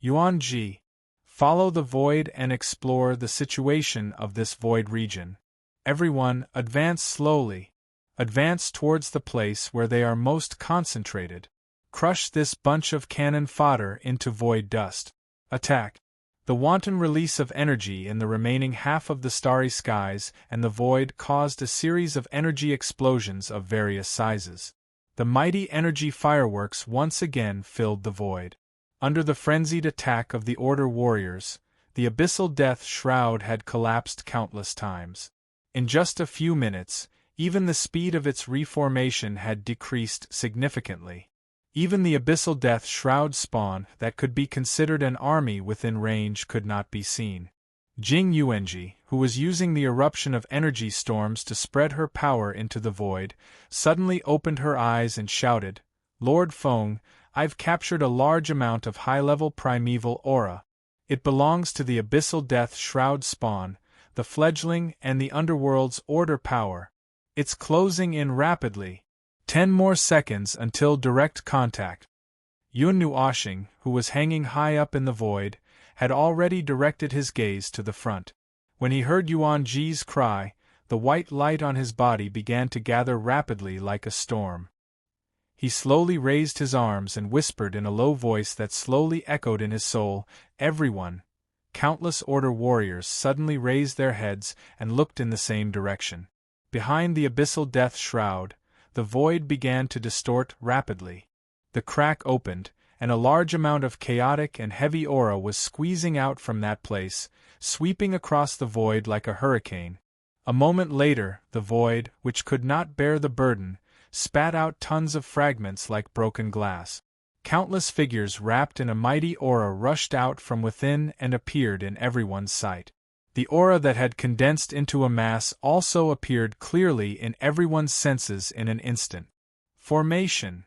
Yuan-ji, follow the void and explore the situation of this void region. Everyone, advance slowly. Advance towards the place where they are most concentrated. Crush this bunch of cannon fodder into void dust. Attack. The wanton release of energy in the remaining half of the starry skies and the void caused a series of energy explosions of various sizes. The mighty energy fireworks once again filled the void. Under the frenzied attack of the Order warriors, the abyssal death shroud had collapsed countless times. In just a few minutes, even the speed of its reformation had decreased significantly. Even the abyssal death shroud spawn that could be considered an army within range could not be seen. Jing Yuanji, who was using the eruption of energy storms to spread her power into the void, suddenly opened her eyes and shouted, "Lord Feng, I've captured a large amount of high-level primeval aura. It belongs to the abyssal death shroud spawn, the fledgling and the underworld's order power. It's closing in rapidly. 10 more seconds until direct contact." Yun Nuoshing, who was hanging high up in the void, had already directed his gaze to the front. When he heard Yuan Ji's cry, the white light on his body began to gather rapidly like a storm. He slowly raised his arms and whispered in a low voice that slowly echoed in his soul, "Everyone." Countless Order warriors suddenly raised their heads and looked in the same direction. Behind the abyssal death shroud, the void began to distort rapidly. The crack opened, and a large amount of chaotic and heavy aura was squeezing out from that place, sweeping across the void like a hurricane. A moment later, the void, which could not bear the burden, spat out tons of fragments like broken glass. Countless figures wrapped in a mighty aura rushed out from within and appeared in everyone's sight. The aura that had condensed into a mass also appeared clearly in everyone's senses in an instant. Formation.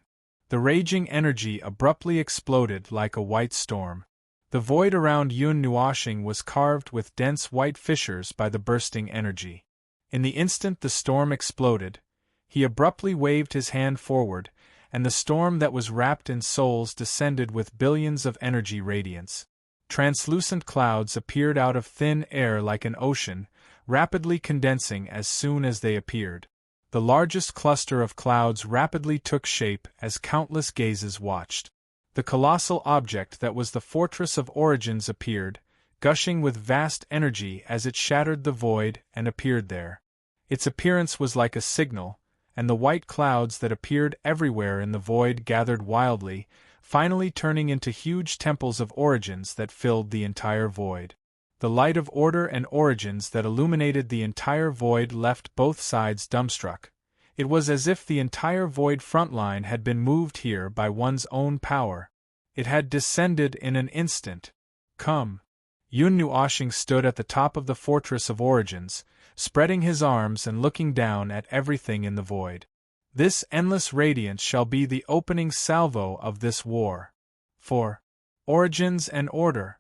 The raging energy abruptly exploded like a white storm. The void around Yun Nuoshing was carved with dense white fissures by the bursting energy. In the instant the storm exploded, he abruptly waved his hand forward, and the storm that was wrapped in souls descended with billions of energy radiance. Translucent clouds appeared out of thin air like an ocean, rapidly condensing as soon as they appeared. The largest cluster of clouds rapidly took shape as countless gazes watched. The colossal object that was the Fortress of Origins appeared, gushing with vast energy as it shattered the void and appeared there. Its appearance was like a signal, and the white clouds that appeared everywhere in the void gathered wildly, finally turning into huge temples of origins that filled the entire void. The light of order and origins that illuminated the entire void left both sides dumbstruck. It was as if the entire void front line had been moved here by one's own power. It had descended in an instant. Come. Yun Nuoshing stood at the top of the Fortress of Origins, spreading his arms and looking down at everything in the void. This endless radiance shall be the opening salvo of this war. For Origins and Order.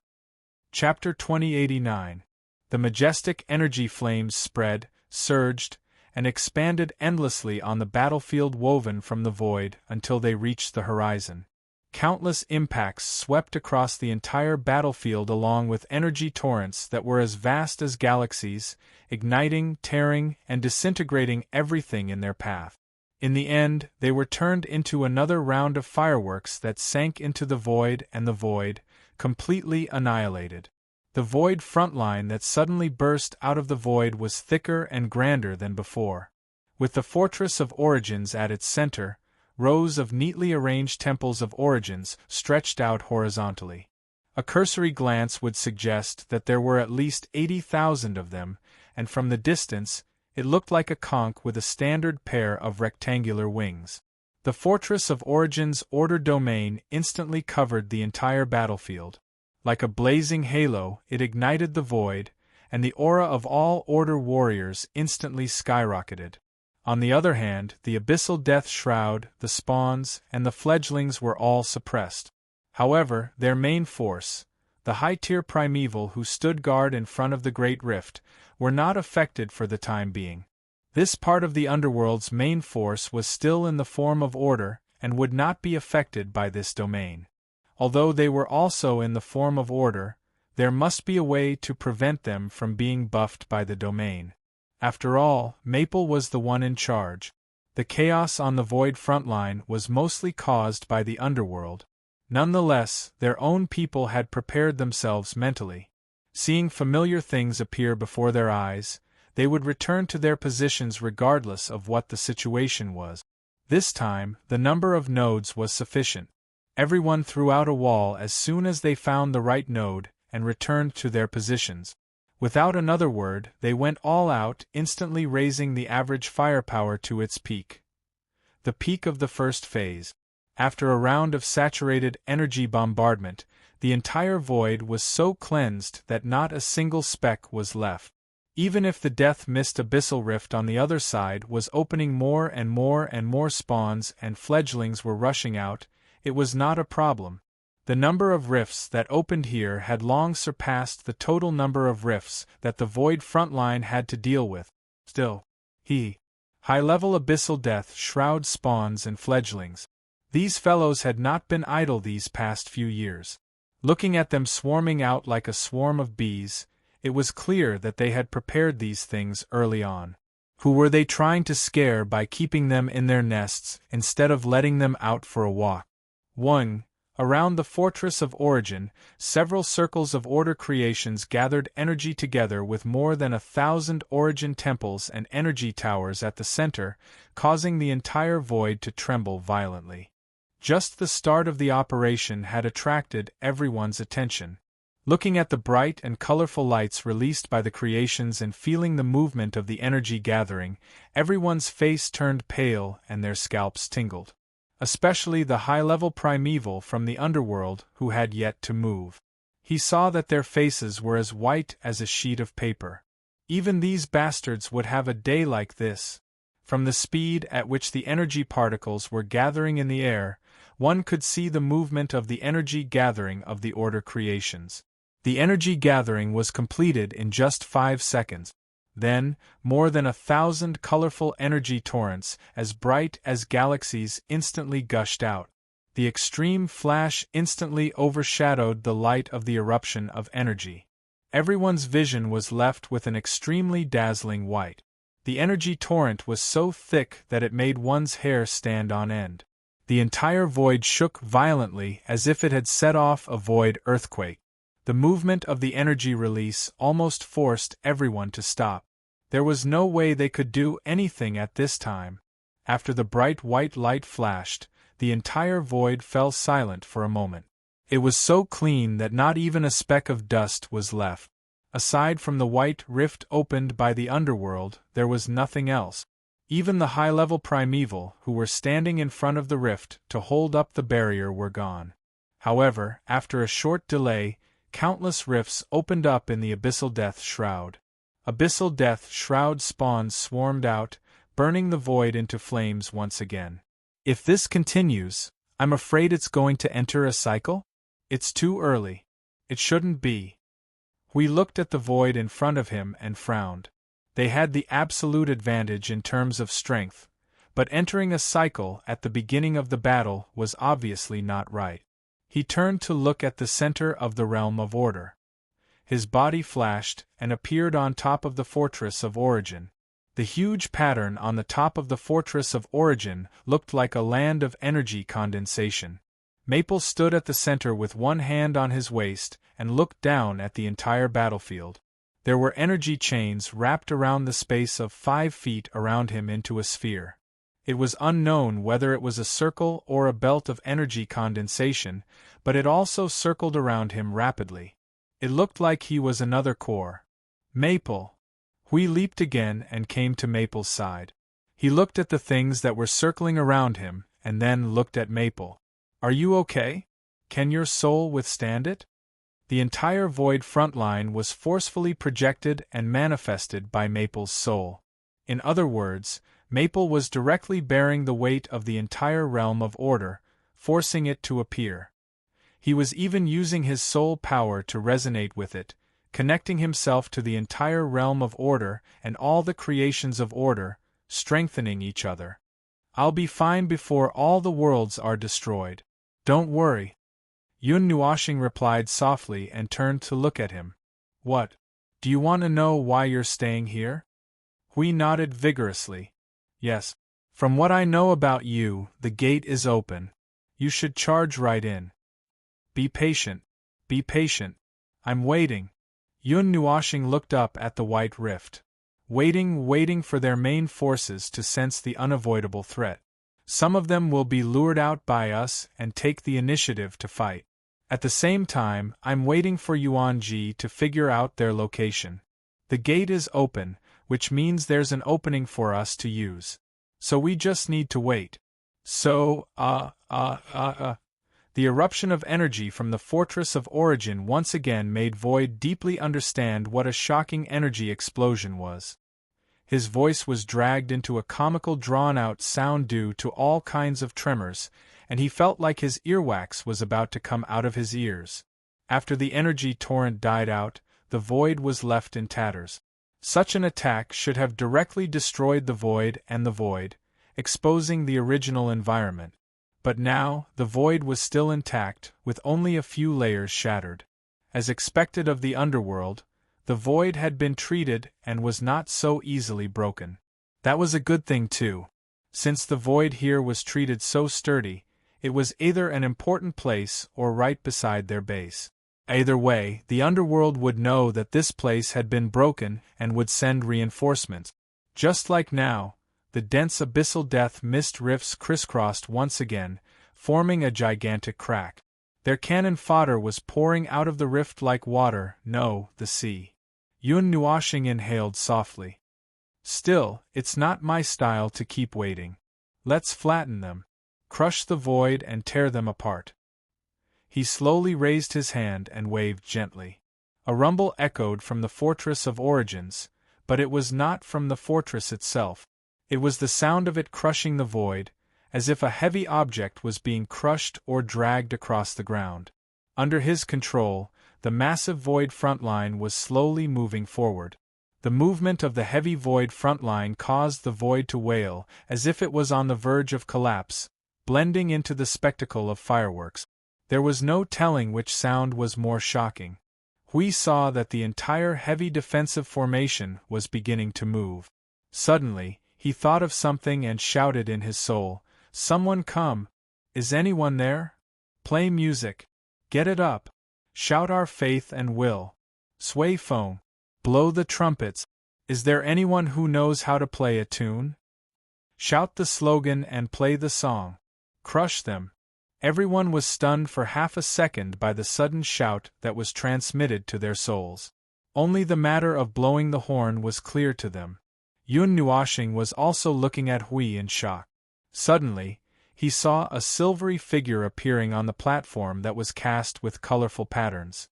Chapter 2089. The majestic energy flames spread, surged, and expanded endlessly on the battlefield woven from the void until they reached the horizon. Countless impacts swept across the entire battlefield along with energy torrents that were as vast as galaxies, igniting, tearing, and disintegrating everything in their path. In the end, they were turned into another round of fireworks that sank into the void, and the void, completely annihilated. The void front line that suddenly burst out of the void was thicker and grander than before. With the Fortress of Origins at its center, rows of neatly arranged temples of origins stretched out horizontally. A cursory glance would suggest that there were at least 80,000 of them, and from the distance, it looked like a conch with a standard pair of rectangular wings. The Fortress of Origins Order domain instantly covered the entire battlefield. Like a blazing halo, it ignited the void, and the aura of all Order warriors instantly skyrocketed. On the other hand, the Abyssal Death Shroud, the spawns, and the fledglings were all suppressed. However, their main force, the high-tier primeval who stood guard in front of the Great Rift, were not affected for the time being. This part of the underworld's main force was still in the form of Order, and would not be affected by this domain. Although they were also in the form of Order, there must be a way to prevent them from being buffed by the domain. After all, Maple was the one in charge. The chaos on the Void front line was mostly caused by the underworld. Nonetheless, their own people had prepared themselves mentally. Seeing familiar things appear before their eyes, they would return to their positions regardless of what the situation was. This time, the number of nodes was sufficient. Everyone threw out a wall as soon as they found the right node, and returned to their positions. Without another word, they went all out, instantly raising the average firepower to its peak. The peak of the first phase. After a round of saturated energy bombardment, the entire void was so cleansed that not a single speck was left. Even if the death mist abyssal rift on the other side was opening more and more spawns and fledglings were rushing out, it was not a problem. The number of rifts that opened here had long surpassed the total number of rifts that the Void front line had to deal with. Still, high-level abyssal death shroud spawns and fledglings. These fellows had not been idle these past few years. Looking at them swarming out like a swarm of bees, it was clear that they had prepared these things early on. Who were they trying to scare by keeping them in their nests instead of letting them out for a walk? 1. Around the Fortress of Origin, several circles of Order creations gathered energy together with more than 1,000 Origin temples and energy towers at the center, causing the entire void to tremble violently. Just the start of the operation had attracted everyone's attention. Looking at the bright and colorful lights released by the creations and feeling the movement of the energy gathering, everyone's face turned pale and their scalps tingled. Especially the high-level primeval from the underworld who had yet to move. He saw that their faces were as white as a sheet of paper. Even these bastards would have a day like this. From the speed at which the energy particles were gathering in the air, one could see the movement of the energy gathering of the order creations. The energy gathering was completed in just 5 seconds. Then, more than 1,000 colorful energy torrents, as bright as galaxies, instantly gushed out. The extreme flash instantly overshadowed the light of the eruption of energy. Everyone's vision was left with an extremely dazzling white. The energy torrent was so thick that it made one's hair stand on end. The entire void shook violently as if it had set off a void earthquake. The movement of the energy release almost forced everyone to stop. There was no way they could do anything at this time. After the bright white light flashed, the entire void fell silent for a moment. It was so clean that not even a speck of dust was left. Aside from the white rift opened by the underworld, there was nothing else. Even the high-level primeval, who were standing in front of the rift to hold up the barrier, were gone. However, after a short delay, countless rifts opened up in the abyssal death shroud. Abyssal death shroud spawns swarmed out, burning the void into flames once again. If this continues, I'm afraid it's going to enter a cycle? It's too early. It shouldn't be. We looked at the void in front of him and frowned. They had the absolute advantage in terms of strength, but entering a cycle at the beginning of the battle was obviously not right. He turned to look at the center of the realm of order. His body flashed and appeared on top of the fortress of origin. The huge pattern on the top of the fortress of origin looked like a land of energy condensation. Maple stood at the center with one hand on his waist and looked down at the entire battlefield. There were energy chains wrapped around the space of 5 feet around him into a sphere. It was unknown whether it was a circle or a belt of energy condensation, but it also circled around him rapidly. It looked like he was another core. Maple. Hui leaped again and came to Maple's side. He looked at the things that were circling around him, and then looked at Maple. Are you okay? Can your soul withstand it? The entire void front line was forcefully projected and manifested by Maple's soul. In other words, Maple was directly bearing the weight of the entire realm of order, forcing it to appear. He was even using his soul power to resonate with it, connecting himself to the entire realm of order and all the creations of order, strengthening each other. I'll be fine before all the worlds are destroyed. Don't worry. Yun Nuashing replied softly and turned to look at him. What? Do you want to know why you're staying here? Hui nodded vigorously. Yes. From what I know about you, the gate is open. You should charge right in. Be patient. Be patient. I'm waiting. Yun Nuashing looked up at the white rift. Waiting for their main forces to sense the unavoidable threat. Some of them will be lured out by us and take the initiative to fight. At the same time, I'm waiting for Yuan Ji to figure out their location. The gate is open, which means there's an opening for us to use. So we just need to wait. The eruption of energy from the Fortress of Origin once again made Void deeply understand what a shocking energy explosion was. His voice was dragged into a comical drawn-out sound due to all kinds of tremors, and he felt like his earwax was about to come out of his ears. After the energy torrent died out, the Void was left in tatters. Such an attack should have directly destroyed the Void and the Void, exposing the original environment. But now, the Void was still intact, with only a few layers shattered. As expected of the underworld, the Void had been treated and was not so easily broken. That was a good thing too. Since the Void here was treated so sturdy, it was either an important place or right beside their base. Either way, the underworld would know that this place had been broken and would send reinforcements. Just like now, the dense abyssal death mist rifts crisscrossed once again, forming a gigantic crack. Their cannon fodder was pouring out of the rift like water, no, the sea. Yun Nuashing inhaled softly. Still, it's not my style to keep waiting. Let's flatten them. Crush the Void and tear them apart. He slowly raised his hand and waved gently. A rumble echoed from the Fortress of Origins, but it was not from the fortress itself. It was the sound of it crushing the Void, as if a heavy object was being crushed or dragged across the ground. Under his control, the massive void front line was slowly moving forward. The movement of the heavy void front line caused the void to wail, as if it was on the verge of collapse, blending into the spectacle of fireworks. There was no telling which sound was more shocking. We saw that the entire heavy defensive formation was beginning to move. Suddenly, he thought of something and shouted in his soul, "Someone come! Is anyone there? Play music! Get it up! Shout our faith and will! Sway foam! Blow the trumpets! Is there anyone who knows how to play a tune? Shout the slogan and play the song! Crush them!" Everyone was stunned for half a second by the sudden shout that was transmitted to their souls. Only the matter of blowing the horn was clear to them. Yun Nuoshing was also looking at Hui in shock. Suddenly, he saw a silvery figure appearing on the platform that was cast with colorful patterns.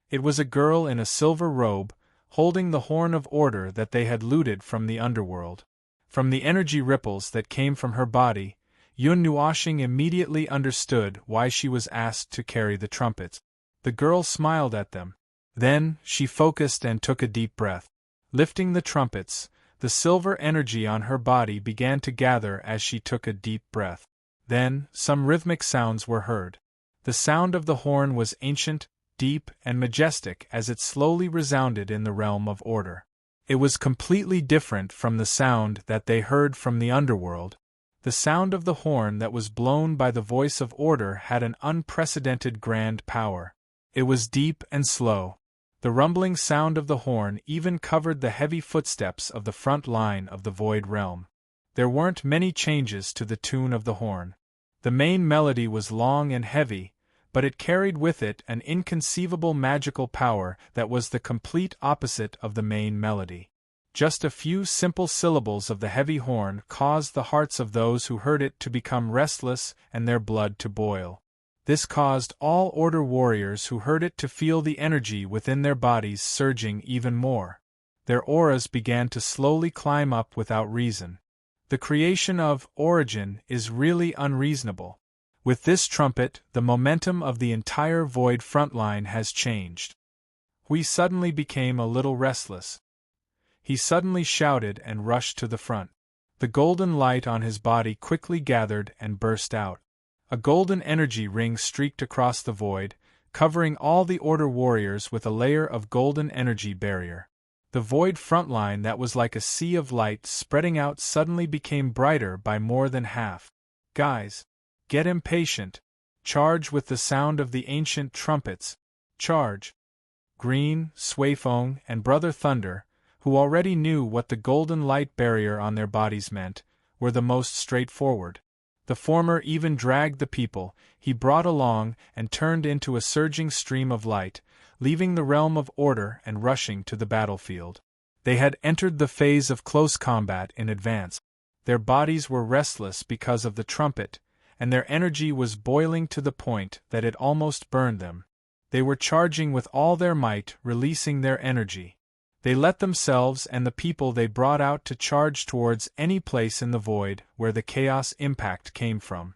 It was a girl in a silver robe, holding the horn of order that they had looted from the underworld. From the energy ripples that came from her body, Yun Nuoshing immediately understood why she was asked to carry the trumpets. The girl smiled at them. Then, she focused and took a deep breath. Lifting the trumpets, the silver energy on her body began to gather as she took a deep breath. Then, some rhythmic sounds were heard. The sound of the horn was ancient, deep, and majestic as it slowly resounded in the realm of order. It was completely different from the sound that they heard from the underworld. The sound of the horn that was blown by the voice of order had an unprecedented grand power. It was deep and slow. The rumbling sound of the horn even covered the heavy footsteps of the front line of the void realm. There weren't many changes to the tune of the horn. The main melody was long and heavy, but it carried with it an inconceivable magical power that was the complete opposite of the main melody. Just a few simple syllables of the heavy horn caused the hearts of those who heard it to become restless and their blood to boil. This caused all order warriors who heard it to feel the energy within their bodies surging even more. Their auras began to slowly climb up without reason. The creation of origin is really unreasonable. With this trumpet, the momentum of the entire void front line has changed. We suddenly became a little restless. He suddenly shouted and rushed to the front. The golden light on his body quickly gathered and burst out. A golden energy ring streaked across the void, covering all the order warriors with a layer of golden energy barrier. The void front line that was like a sea of light spreading out suddenly became brighter by more than half. Guys, get impatient. Charge with the sound of the ancient trumpets. Charge. Green, Suifeng, and Brother Thunder, who already knew what the golden light barrier on their bodies meant, were the most straightforward. The former even dragged the people he brought along and turned into a surging stream of light, leaving the realm of order and rushing to the battlefield. They had entered the phase of close combat in advance. Their bodies were restless because of the trumpet, and their energy was boiling to the point that it almost burned them. They were charging with all their might, releasing their energy. They let themselves and the people they brought out to charge towards any place in the void where the chaos impact came from.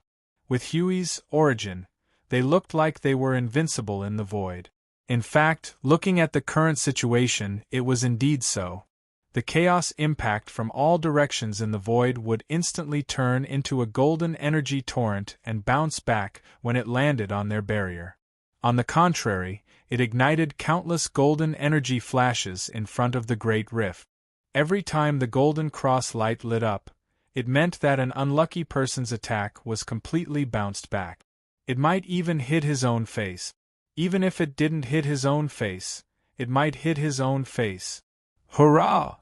With Huey's origin, they looked like they were invincible in the void. In fact, looking at the current situation, it was indeed so. The chaos impact from all directions in the void would instantly turn into a golden energy torrent and bounce back when it landed on their barrier. On the contrary, it ignited countless golden energy flashes in front of the Great Rift. Every time the golden cross light lit up, it meant that an unlucky person's attack was completely bounced back. It might even hit his own face. Even if it didn't hit his own face, it might hit his own face. Hurrah!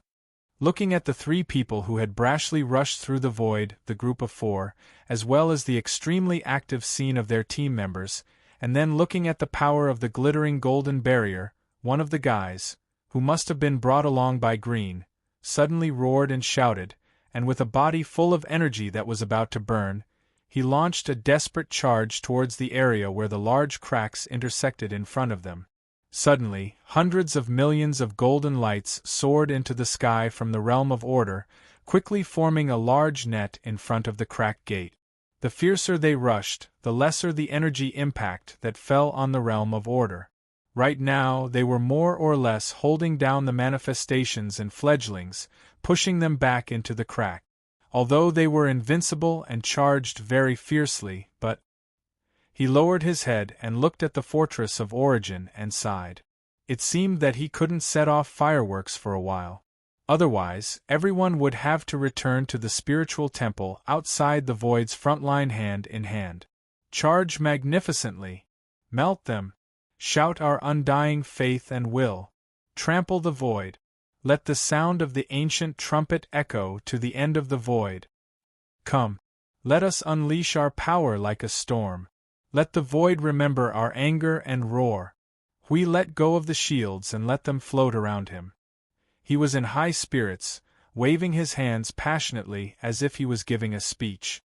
Looking at the three people who had brashly rushed through the void, the group of four, as well as the extremely active scene of their team members, and then looking at the power of the glittering golden barrier, one of the guys, who must have been brought along by Green, suddenly roared and shouted, and with a body full of energy that was about to burn, he launched a desperate charge towards the area where the large cracks intersected in front of them. Suddenly, hundreds of millions of golden lights soared into the sky from the realm of order, quickly forming a large net in front of the cracked gate. The fiercer they rushed, the lesser the energy impact that fell on the realm of order. Right now, they were more or less holding down the manifestations and fledglings, pushing them back into the crack. Although they were invincible and charged very fiercely, but he lowered his head and looked at the fortress of origin and sighed. It seemed that he couldn't set off fireworks for a while. Otherwise, everyone would have to return to the spiritual temple outside the void's frontline hand in hand. Charge magnificently. Melt them. Shout our undying faith and will. Trample the void. Let the sound of the ancient trumpet echo to the end of the void. Come. Let us unleash our power like a storm. Let the void remember our anger and roar. We let go of the shields and let them float around him. He was in high spirits, waving his hands passionately as if he was giving a speech.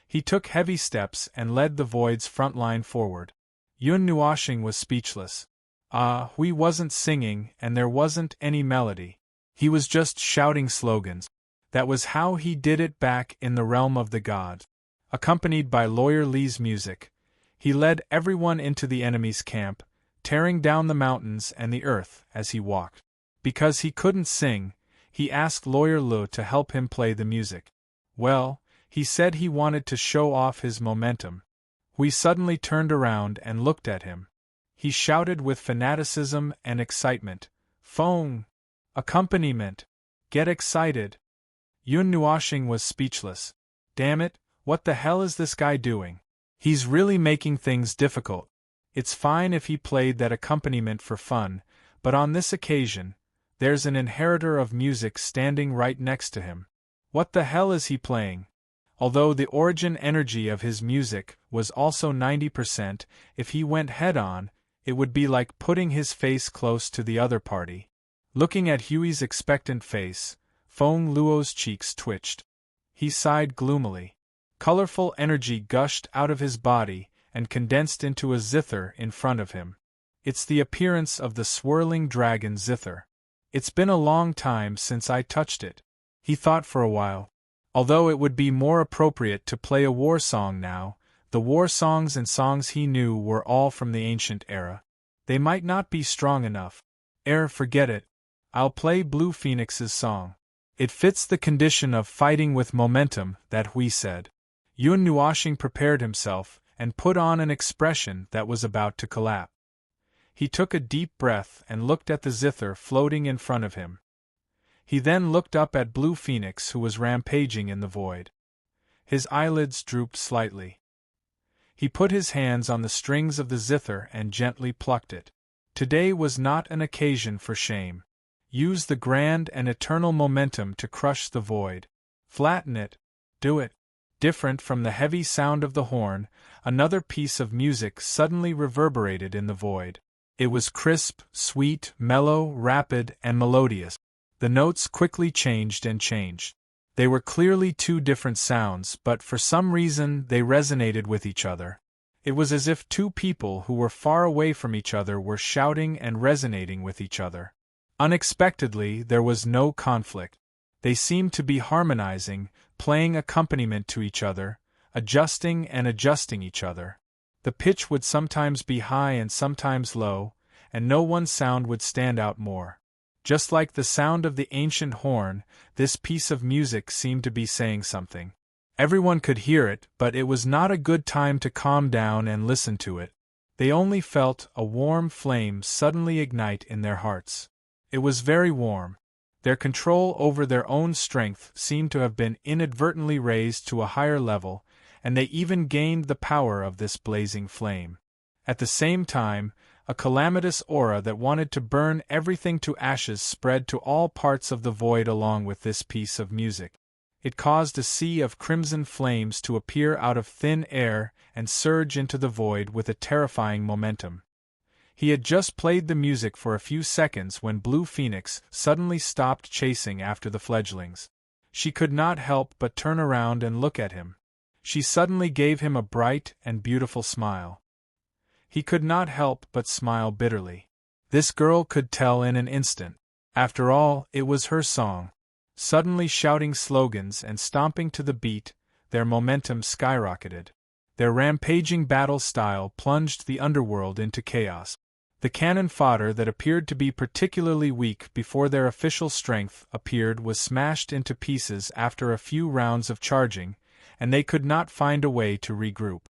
He took heavy steps and led the void's front line forward. Yun Nuashing was speechless. He wasn't singing and there wasn't any melody. He was just shouting slogans. That was how he did it back in the realm of the gods. Accompanied by Lawyer Li's music, he led everyone into the enemy's camp, tearing down the mountains and the earth as he walked. Because he couldn't sing, he asked Lawyer Lu to help him play the music. Well, he said he wanted to show off his momentum. We suddenly turned around and looked at him. He shouted with fanaticism and excitement. Fong! Accompaniment! Get excited! Yun Nuashing was speechless. Damn it, what the hell is this guy doing? He's really making things difficult. It's fine if he played that accompaniment for fun, but on this occasion, there's an inheritor of music standing right next to him. What the hell is he playing? Although the origin energy of his music was also 90%, if he went head-on, it would be like putting his face close to the other party. Looking at Huey's expectant face, Feng Luo's cheeks twitched. He sighed gloomily. Colorful energy gushed out of his body and condensed into a zither in front of him. It's the appearance of the swirling dragon zither. It's been a long time since I touched it. He thought for a while. Although it would be more appropriate to play a war song now, the war songs and songs he knew were all from the ancient era. They might not be strong enough. Forget it. I'll play Blue Phoenix's song. It fits the condition of fighting with momentum, that Hui said. Yun Nuashing prepared himself and put on an expression that was about to collapse. He took a deep breath and looked at the zither floating in front of him. He then looked up at Blue Phoenix, who was rampaging in the void. His eyelids drooped slightly. He put his hands on the strings of the zither and gently plucked it. Today was not an occasion for shame. Use the grand and eternal momentum to crush the void. Flatten it. Do it. Different from the heavy sound of the horn, another piece of music suddenly reverberated in the void. It was crisp, sweet, mellow, rapid, and melodious. The notes quickly changed and changed. They were clearly two different sounds, but for some reason they resonated with each other. It was as if two people who were far away from each other were shouting and resonating with each other. Unexpectedly, there was no conflict. They seemed to be harmonizing, playing accompaniment to each other, adjusting and adjusting each other. The pitch would sometimes be high and sometimes low, and no one sound would stand out more. Just like the sound of the ancient horn, this piece of music seemed to be saying something. Everyone could hear it, but it was not a good time to calm down and listen to it. They only felt a warm flame suddenly ignite in their hearts. It was very warm. Their control over their own strength seemed to have been inadvertently raised to a higher level, and they even gained the power of this blazing flame. At the same time, a calamitous aura that wanted to burn everything to ashes spread to all parts of the void along with this piece of music. It caused a sea of crimson flames to appear out of thin air and surge into the void with a terrifying momentum. He had just played the music for a few seconds when Blue Phoenix suddenly stopped chasing after the fledglings. She could not help but turn around and look at him. She suddenly gave him a bright and beautiful smile. He could not help but smile bitterly. This girl could tell in an instant. After all, it was her song. Suddenly shouting slogans and stomping to the beat, their momentum skyrocketed. Their rampaging battle style plunged the underworld into chaos. The cannon fodder that appeared to be particularly weak before their official strength appeared was smashed into pieces after a few rounds of charging, and they could not find a way to regroup.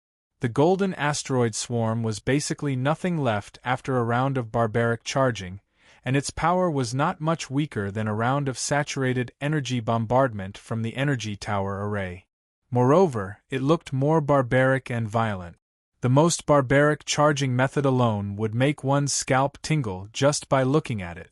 The golden asteroid swarm was basically nothing left after a round of barbaric charging, and its power was not much weaker than a round of saturated energy bombardment from the energy tower array. Moreover, it looked more barbaric and violent. The most barbaric charging method alone would make one's scalp tingle just by looking at it.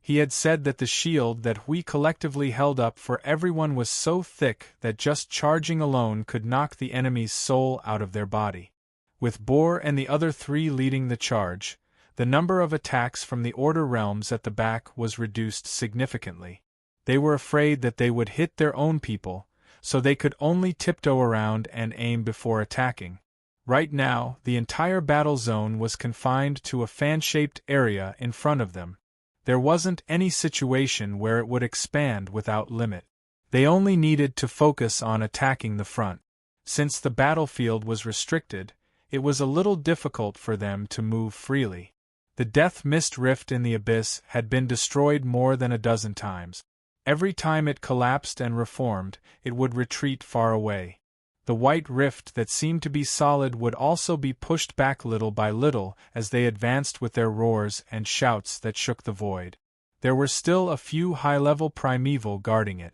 He had said that the shield that we collectively held up for everyone was so thick that just charging alone could knock the enemy's soul out of their body. With Bohr and the other three leading the charge, the number of attacks from the Order realms at the back was reduced significantly. They were afraid that they would hit their own people, so they could only tiptoe around and aim before attacking. Right now, the entire battle zone was confined to a fan-shaped area in front of them. There wasn't any situation where it would expand without limit. They only needed to focus on attacking the front. Since the battlefield was restricted, it was a little difficult for them to move freely. The death mist rift in the abyss had been destroyed more than a dozen times. Every time it collapsed and reformed, it would retreat far away. The white rift that seemed to be solid would also be pushed back little by little as they advanced with their roars and shouts that shook the void. There were still a few high-level primeval guarding it.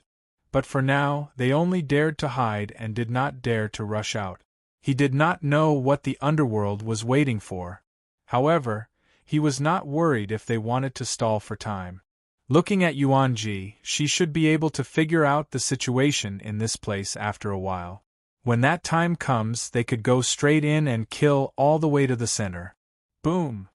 But for now, they only dared to hide and did not dare to rush out. He did not know what the underworld was waiting for. However, he was not worried if they wanted to stall for time. Looking at Yuanji, she should be able to figure out the situation in this place after a while. When that time comes, they could go straight in and kill all the way to the center. Boom!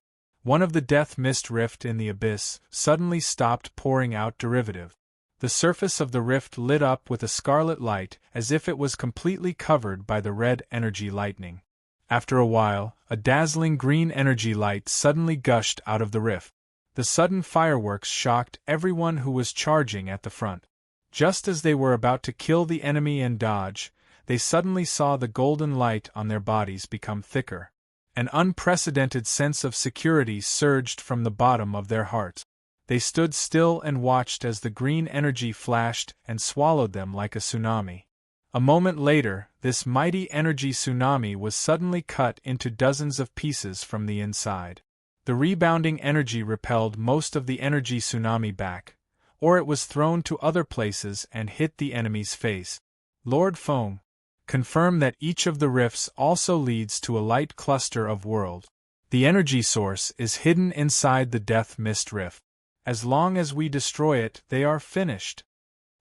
One of the death mist rift in the abyss suddenly stopped pouring out derivative. The surface of the rift lit up with a scarlet light as if it was completely covered by the red energy lightning. After a while, a dazzling green energy light suddenly gushed out of the rift. The sudden fireworks shocked everyone who was charging at the front. Just as they were about to kill the enemy and dodge, they suddenly saw the golden light on their bodies become thicker. An unprecedented sense of security surged from the bottom of their hearts. They stood still and watched as the green energy flashed and swallowed them like a tsunami. A moment later, this mighty energy tsunami was suddenly cut into dozens of pieces from the inside. The rebounding energy repelled most of the energy tsunami back, or it was thrown to other places and hit the enemy's face. Lord Feng, confirm that each of the rifts also leads to a light cluster of world. The energy source is hidden inside the death mist rift. As long as we destroy it, they are finished.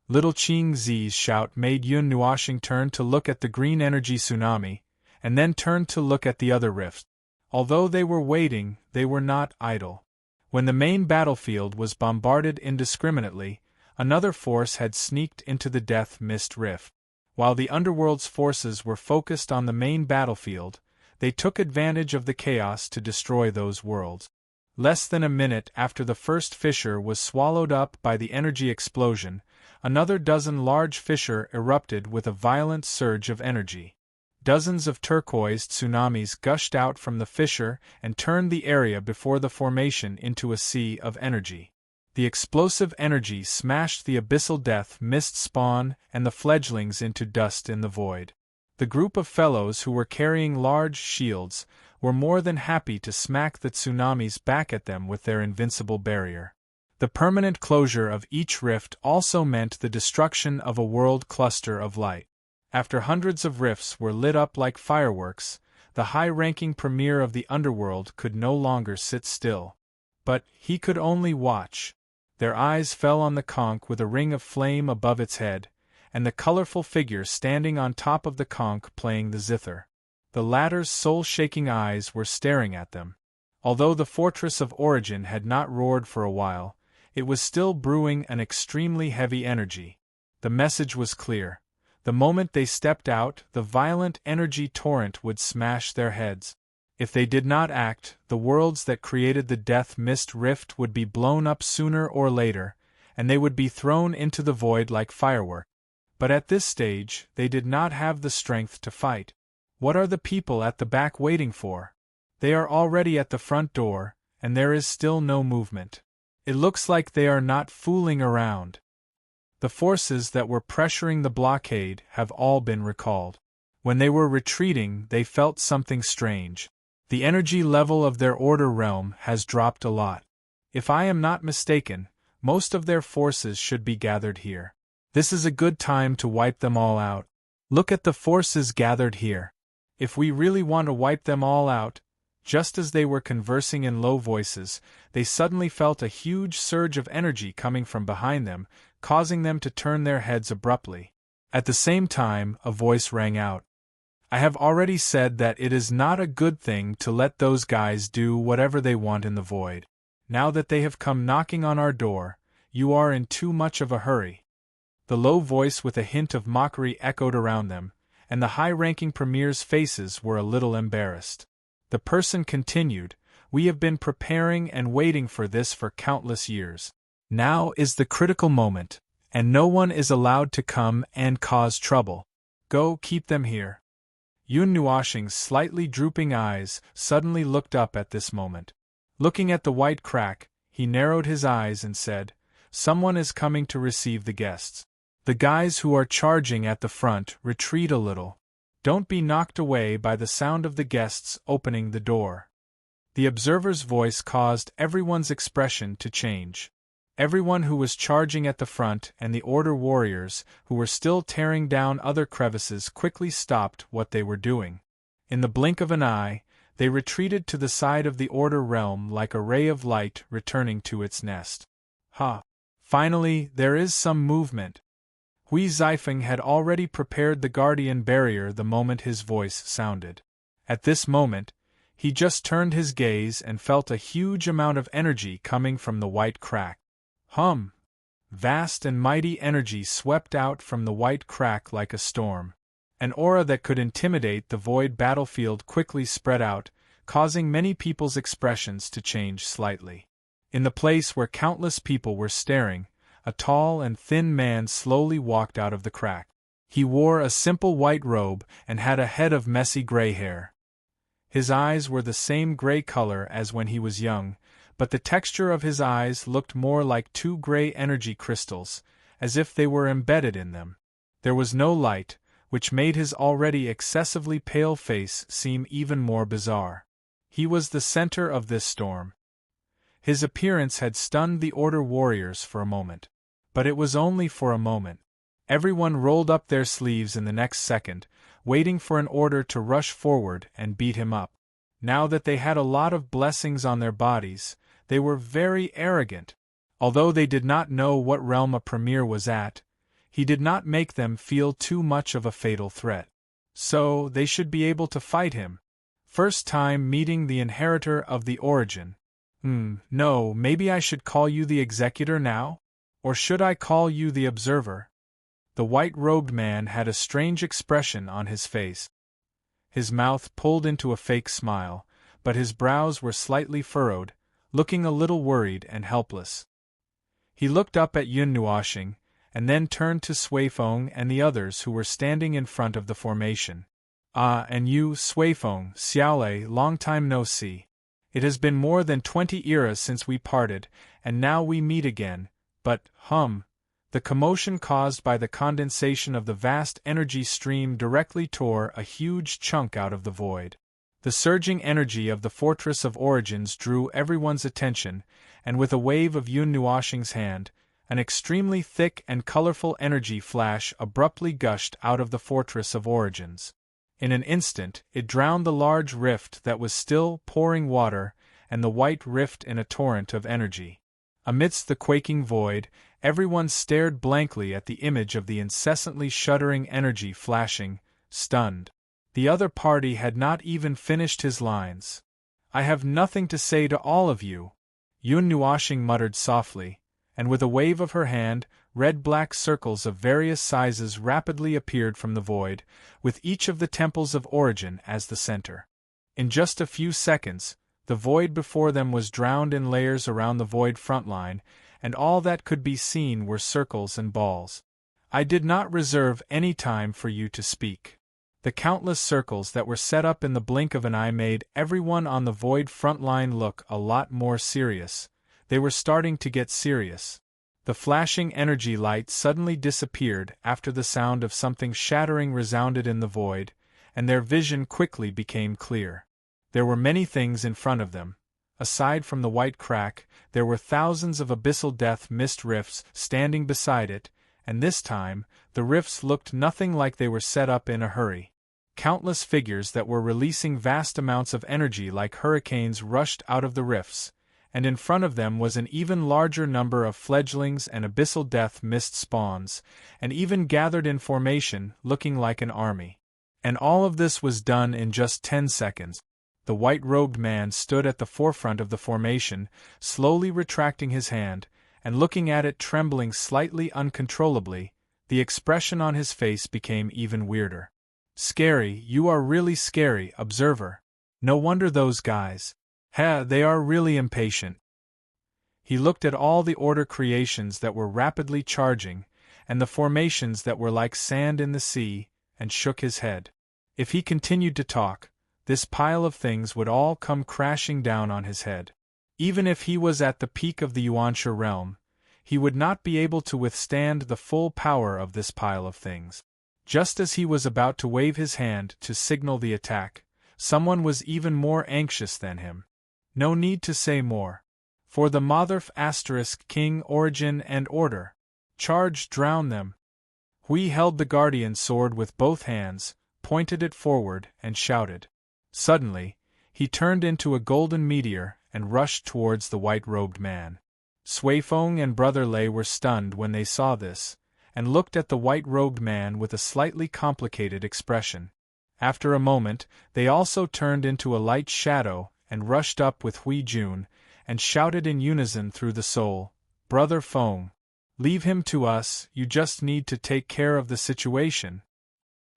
Little Qing Zi's shout made Yun Nuoxing turn to look at the green energy tsunami, and then turn to look at the other rifts. Although they were waiting, they were not idle. When the main battlefield was bombarded indiscriminately, another force had sneaked into the death mist rift. While the underworld's forces were focused on the main battlefield, they took advantage of the chaos to destroy those worlds. Less than a minute after the first fissure was swallowed up by the energy explosion, another dozen large fissure erupted with a violent surge of energy. Dozens of turquoise tsunamis gushed out from the fissure and turned the area before the formation into a sea of energy. The explosive energy smashed the abyssal death mist spawn and the fledglings into dust in the void. The group of fellows who were carrying large shields were more than happy to smack the tsunamis back at them with their invincible barrier. The permanent closure of each rift also meant the destruction of a world cluster of light. After hundreds of rifts were lit up like fireworks, the high-ranking premier of the underworld could no longer sit still. But he could only watch. Their eyes fell on the conch with a ring of flame above its head, and the colorful figure standing on top of the conch playing the zither. The latter's soul-shaking eyes were staring at them. Although the Fortress of Origin had not roared for a while, it was still brewing an extremely heavy energy. The message was clear. The moment they stepped out, the violent energy torrent would smash their heads. If they did not act, the worlds that created the death mist rift would be blown up sooner or later, and they would be thrown into the void like fireworks. But at this stage, they did not have the strength to fight. What are the people at the back waiting for? They are already at the front door, and there is still no movement. It looks like they are not fooling around. The forces that were pressuring the blockade have all been recalled. When they were retreating, they felt something strange. The energy level of their order realm has dropped a lot. If I am not mistaken, most of their forces should be gathered here. This is a good time to wipe them all out. Look at the forces gathered here. If we really want to wipe them all out, just as they were conversing in low voices, they suddenly felt a huge surge of energy coming from behind them, causing them to turn their heads abruptly. At the same time, a voice rang out. I have already said that it is not a good thing to let those guys do whatever they want in the void. Now that they have come knocking on our door, you are in too much of a hurry. The low voice with a hint of mockery echoed around them, and the high-ranking premier's faces were a little embarrassed. The person continued, We have been preparing and waiting for this for countless years. Now is the critical moment, and no one is allowed to come and cause trouble. Go, keep them here. Yun Nuoshing's slightly drooping eyes suddenly looked up at this moment. Looking at the white crack, he narrowed his eyes and said, Someone is coming to receive the guests. The guys who are charging at the front retreat a little. Don't be knocked away by the sound of the guests opening the door. The observer's voice caused everyone's expression to change. Everyone who was charging at the front and the order warriors who were still tearing down other crevices quickly stopped what they were doing. In the blink of an eye, they retreated to the side of the order realm like a ray of light returning to its nest. Ha! Finally, there is some movement. Hui Zifeng had already prepared the guardian barrier the moment his voice sounded. At this moment, he just turned his gaze and felt a huge amount of energy coming from the white crack. Vast and mighty energy swept out from the white crack like a storm. An aura that could intimidate the void battlefield quickly spread out, causing many people's expressions to change slightly. In the place where countless people were staring, a tall and thin man slowly walked out of the crack. He wore a simple white robe and had a head of messy gray hair. His eyes were the same gray color as when he was young, but the texture of his eyes looked more like two gray energy crystals, as if they were embedded in them. There was no light, which made his already excessively pale face seem even more bizarre. He was the center of this storm. His appearance had stunned the Order warriors for a moment. But it was only for a moment. Everyone rolled up their sleeves in the next second, waiting for an order to rush forward and beat him up. Now that they had a lot of blessings on their bodies, they were very arrogant. Although they did not know what realm a premier was at, he did not make them feel too much of a fatal threat. So, they should be able to fight him. First time meeting the inheritor of the origin. No, maybe I should call you the executor now? Or should I call you the observer? The white-robed man had a strange expression on his face. His mouth pulled into a fake smile, but his brows were slightly furrowed, looking a little worried and helpless. He looked up at Yun Nuoshing, and then turned to Suifeng and the others who were standing in front of the formation. Ah, and you, Suifeng, Xiaolei, long time no see. It has been more than 20 eras since we parted, and now we meet again, but, the commotion caused by the condensation of the vast energy stream directly tore a huge chunk out of the void. The surging energy of the Fortress of Origins drew everyone's attention, and with a wave of Yun Nuoshing's hand, an extremely thick and colorful energy flash abruptly gushed out of the Fortress of Origins. In an instant, it drowned the large rift that was still pouring water, and the white rift in a torrent of energy. Amidst the quaking void, everyone stared blankly at the image of the incessantly shuddering energy flashing, stunned. The other party had not even finished his lines. I have nothing to say to all of you, Yun Nuoshing muttered softly, and with a wave of her hand, red-black circles of various sizes rapidly appeared from the void, with each of the temples of origin as the center. In just a few seconds, the void before them was drowned in layers around the void front line, and all that could be seen were circles and balls. I did not reserve any time for you to speak. The countless circles that were set up in the blink of an eye made everyone on the Void front line look a lot more serious. They were starting to get serious. The flashing energy light suddenly disappeared after the sound of something shattering resounded in the void, and their vision quickly became clear. There were many things in front of them. Aside from the white crack, there were thousands of abyssal death mist rifts standing beside it, and this time, the rifts looked nothing like they were set up in a hurry. Countless figures that were releasing vast amounts of energy like hurricanes rushed out of the rifts, and in front of them was an even larger number of fledglings and abyssal death mist spawns, and even gathered in formation, looking like an army. And all of this was done in just 10 seconds. The white-robed man stood at the forefront of the formation, slowly retracting his hand, and looking at it trembling slightly uncontrollably. The expression on his face became even weirder. Scary, you are really scary, observer. No wonder those guys. They are really impatient. He looked at all the order creations that were rapidly charging, and the formations that were like sand in the sea, and shook his head. If he continued to talk, this pile of things would all come crashing down on his head. Even if he was at the peak of the Yuanshi realm, he would not be able to withstand the full power of this pile of things. Just as he was about to wave his hand to signal the attack, someone was even more anxious than him. No need to say more. For the Motherf * King Origin and Order. Charge, drown them. Hui held the guardian sword with both hands, pointed it forward, and shouted. Suddenly, he turned into a golden meteor and rushed towards the white-robed man. Suifeng and Brother Lei were stunned when they saw this, and looked at the white-robed man with a slightly complicated expression. After a moment, they also turned into a light shadow and rushed up with Hui Jun, and shouted in unison through the soul, Brother Feng, leave him to us, you just need to take care of the situation.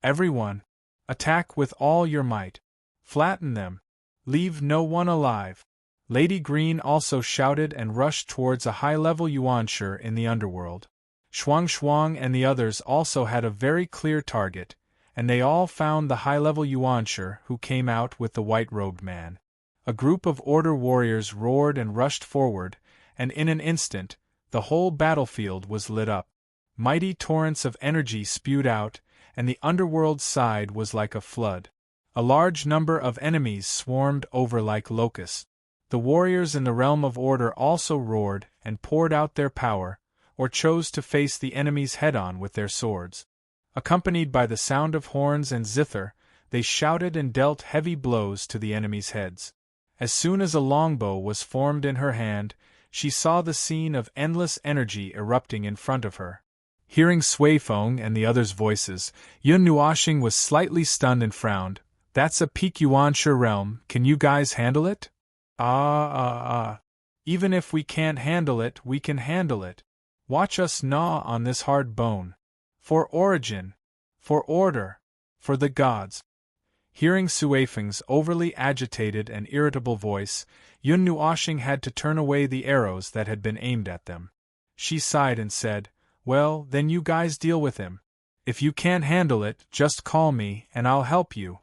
Everyone, attack with all your might. Flatten them. Leave no one alive. Lady Green also shouted and rushed towards a high-level Yuanshi in the underworld. Shuang and the others also had a very clear target, and they all found the high-level Yuanshi who came out with the white-robed man. A group of order warriors roared and rushed forward, and in an instant, the whole battlefield was lit up. Mighty torrents of energy spewed out, and the underworld side was like a flood. A large number of enemies swarmed over like locusts. The warriors in the realm of order also roared and poured out their power, or chose to face the enemies head-on with their swords. Accompanied by the sound of horns and zither, they shouted and dealt heavy blows to the enemies' heads. As soon as a longbow was formed in her hand, she saw the scene of endless energy erupting in front of her. Hearing Suifeng and the others' voices, Yun Nuoxing was slightly stunned and frowned. That's a peak Yuanshi realm, can you guys handle it? Even if we can't handle it, we can handle it. Watch us gnaw on this hard bone. For origin. For order. For the gods. Hearing Suifeng's overly agitated and irritable voice, Yun Nuoxing had to turn away the arrows that had been aimed at them. She sighed and said, Well, then you guys deal with him. If you can't handle it, just call me, and I'll help you.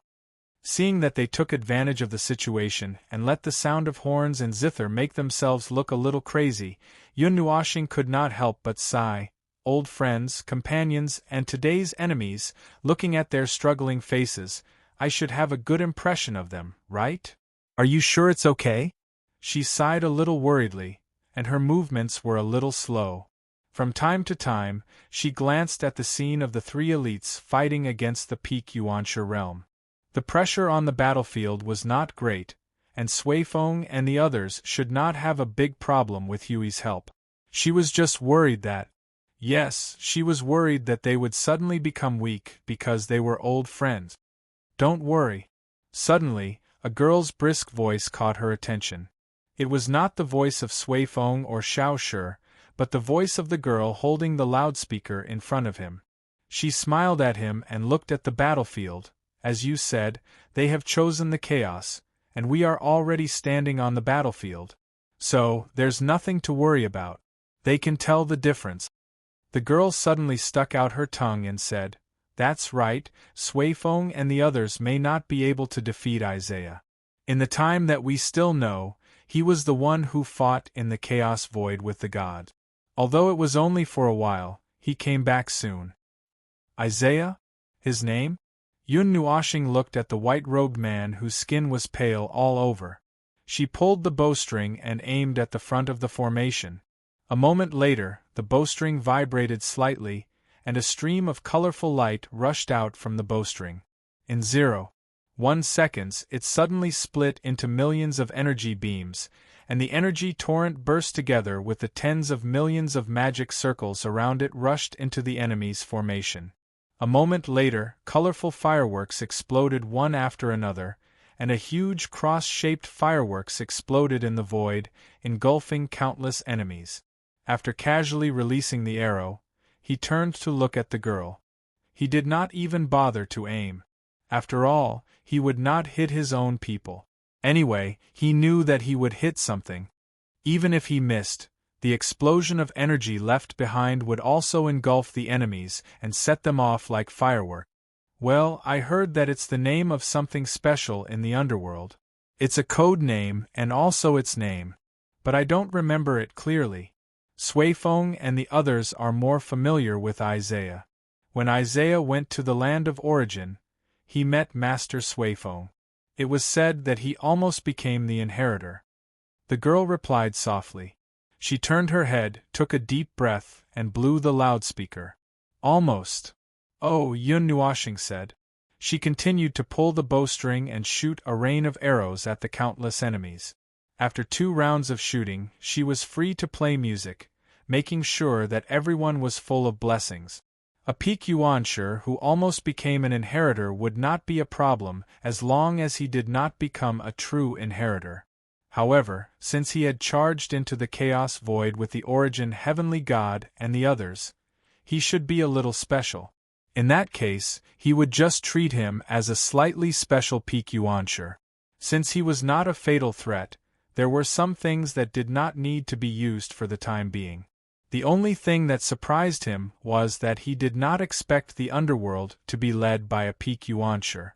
Seeing that they took advantage of the situation and let the sound of horns and zither make themselves look a little crazy, Yun Nuoxing could not help but sigh. Old friends, companions, and today's enemies, looking at their struggling faces, I should have a good impression of them, right? Are you sure it's okay? She sighed a little worriedly, and her movements were a little slow. From time to time, she glanced at the scene of the three elites fighting against the peak Yuanshi realm. The pressure on the battlefield was not great, and Suifeng and the others should not have a big problem with Hui's help. She was just worried that, yes, she was worried that they would suddenly become weak because they were old friends. Don't worry. Suddenly, a girl's brisk voice caught her attention. It was not the voice of Suifeng or Xiaoshi, but the voice of the girl holding the loudspeaker in front of him. She smiled at him and looked at the battlefield. As you said, they have chosen the chaos, and we are already standing on the battlefield. So, there's nothing to worry about. They can tell the difference. The girl suddenly stuck out her tongue and said, "That's right, Suifeng and the others may not be able to defeat Isaiah. In the time that we still know, he was the one who fought in the chaos void with the god. Although it was only for a while, he came back soon." Isaiah? His name? Yun Nuoshing looked at the white-robed man whose skin was pale all over. She pulled the bowstring and aimed at the front of the formation. A moment later, the bowstring vibrated slightly, and a stream of colorful light rushed out from the bowstring. In 0.1 seconds, it suddenly split into millions of energy beams, and the energy torrent burst together with the tens of millions of magic circles around it rushed into the enemy's formation. A moment later, colorful fireworks exploded one after another, and a huge cross-shaped fireworks exploded in the void, engulfing countless enemies. After casually releasing the arrow, he turned to look at the girl. He did not even bother to aim. After all, he would not hit his own people. Anyway, he knew that he would hit something. Even if he missed, the explosion of energy left behind would also engulf the enemies and set them off like fireworks. "Well, I heard that it's the name of something special in the underworld. It's a code name and also its name. But I don't remember it clearly. Suifeng and the others are more familiar with Isaiah. When Isaiah went to the land of origin, he met Master Suifeng. It was said that he almost became the inheritor." The girl replied softly. She turned her head, took a deep breath, and blew the loudspeaker. "Almost." "Oh," Yun Nuoshing said. She continued to pull the bowstring and shoot a rain of arrows at the countless enemies. After 2 rounds of shooting, she was free to play music, making sure that everyone was full of blessings. A peak yuansher who almost became an inheritor would not be a problem as long as he did not become a true inheritor. However, since he had charged into the chaos void with the origin heavenly god and the others, he should be a little special. In that case, he would just treat him as a slightly special peak yuansher. Since he was not a fatal threat, there were some things that did not need to be used for the time being. The only thing that surprised him was that he did not expect the underworld to be led by a peak yuansher.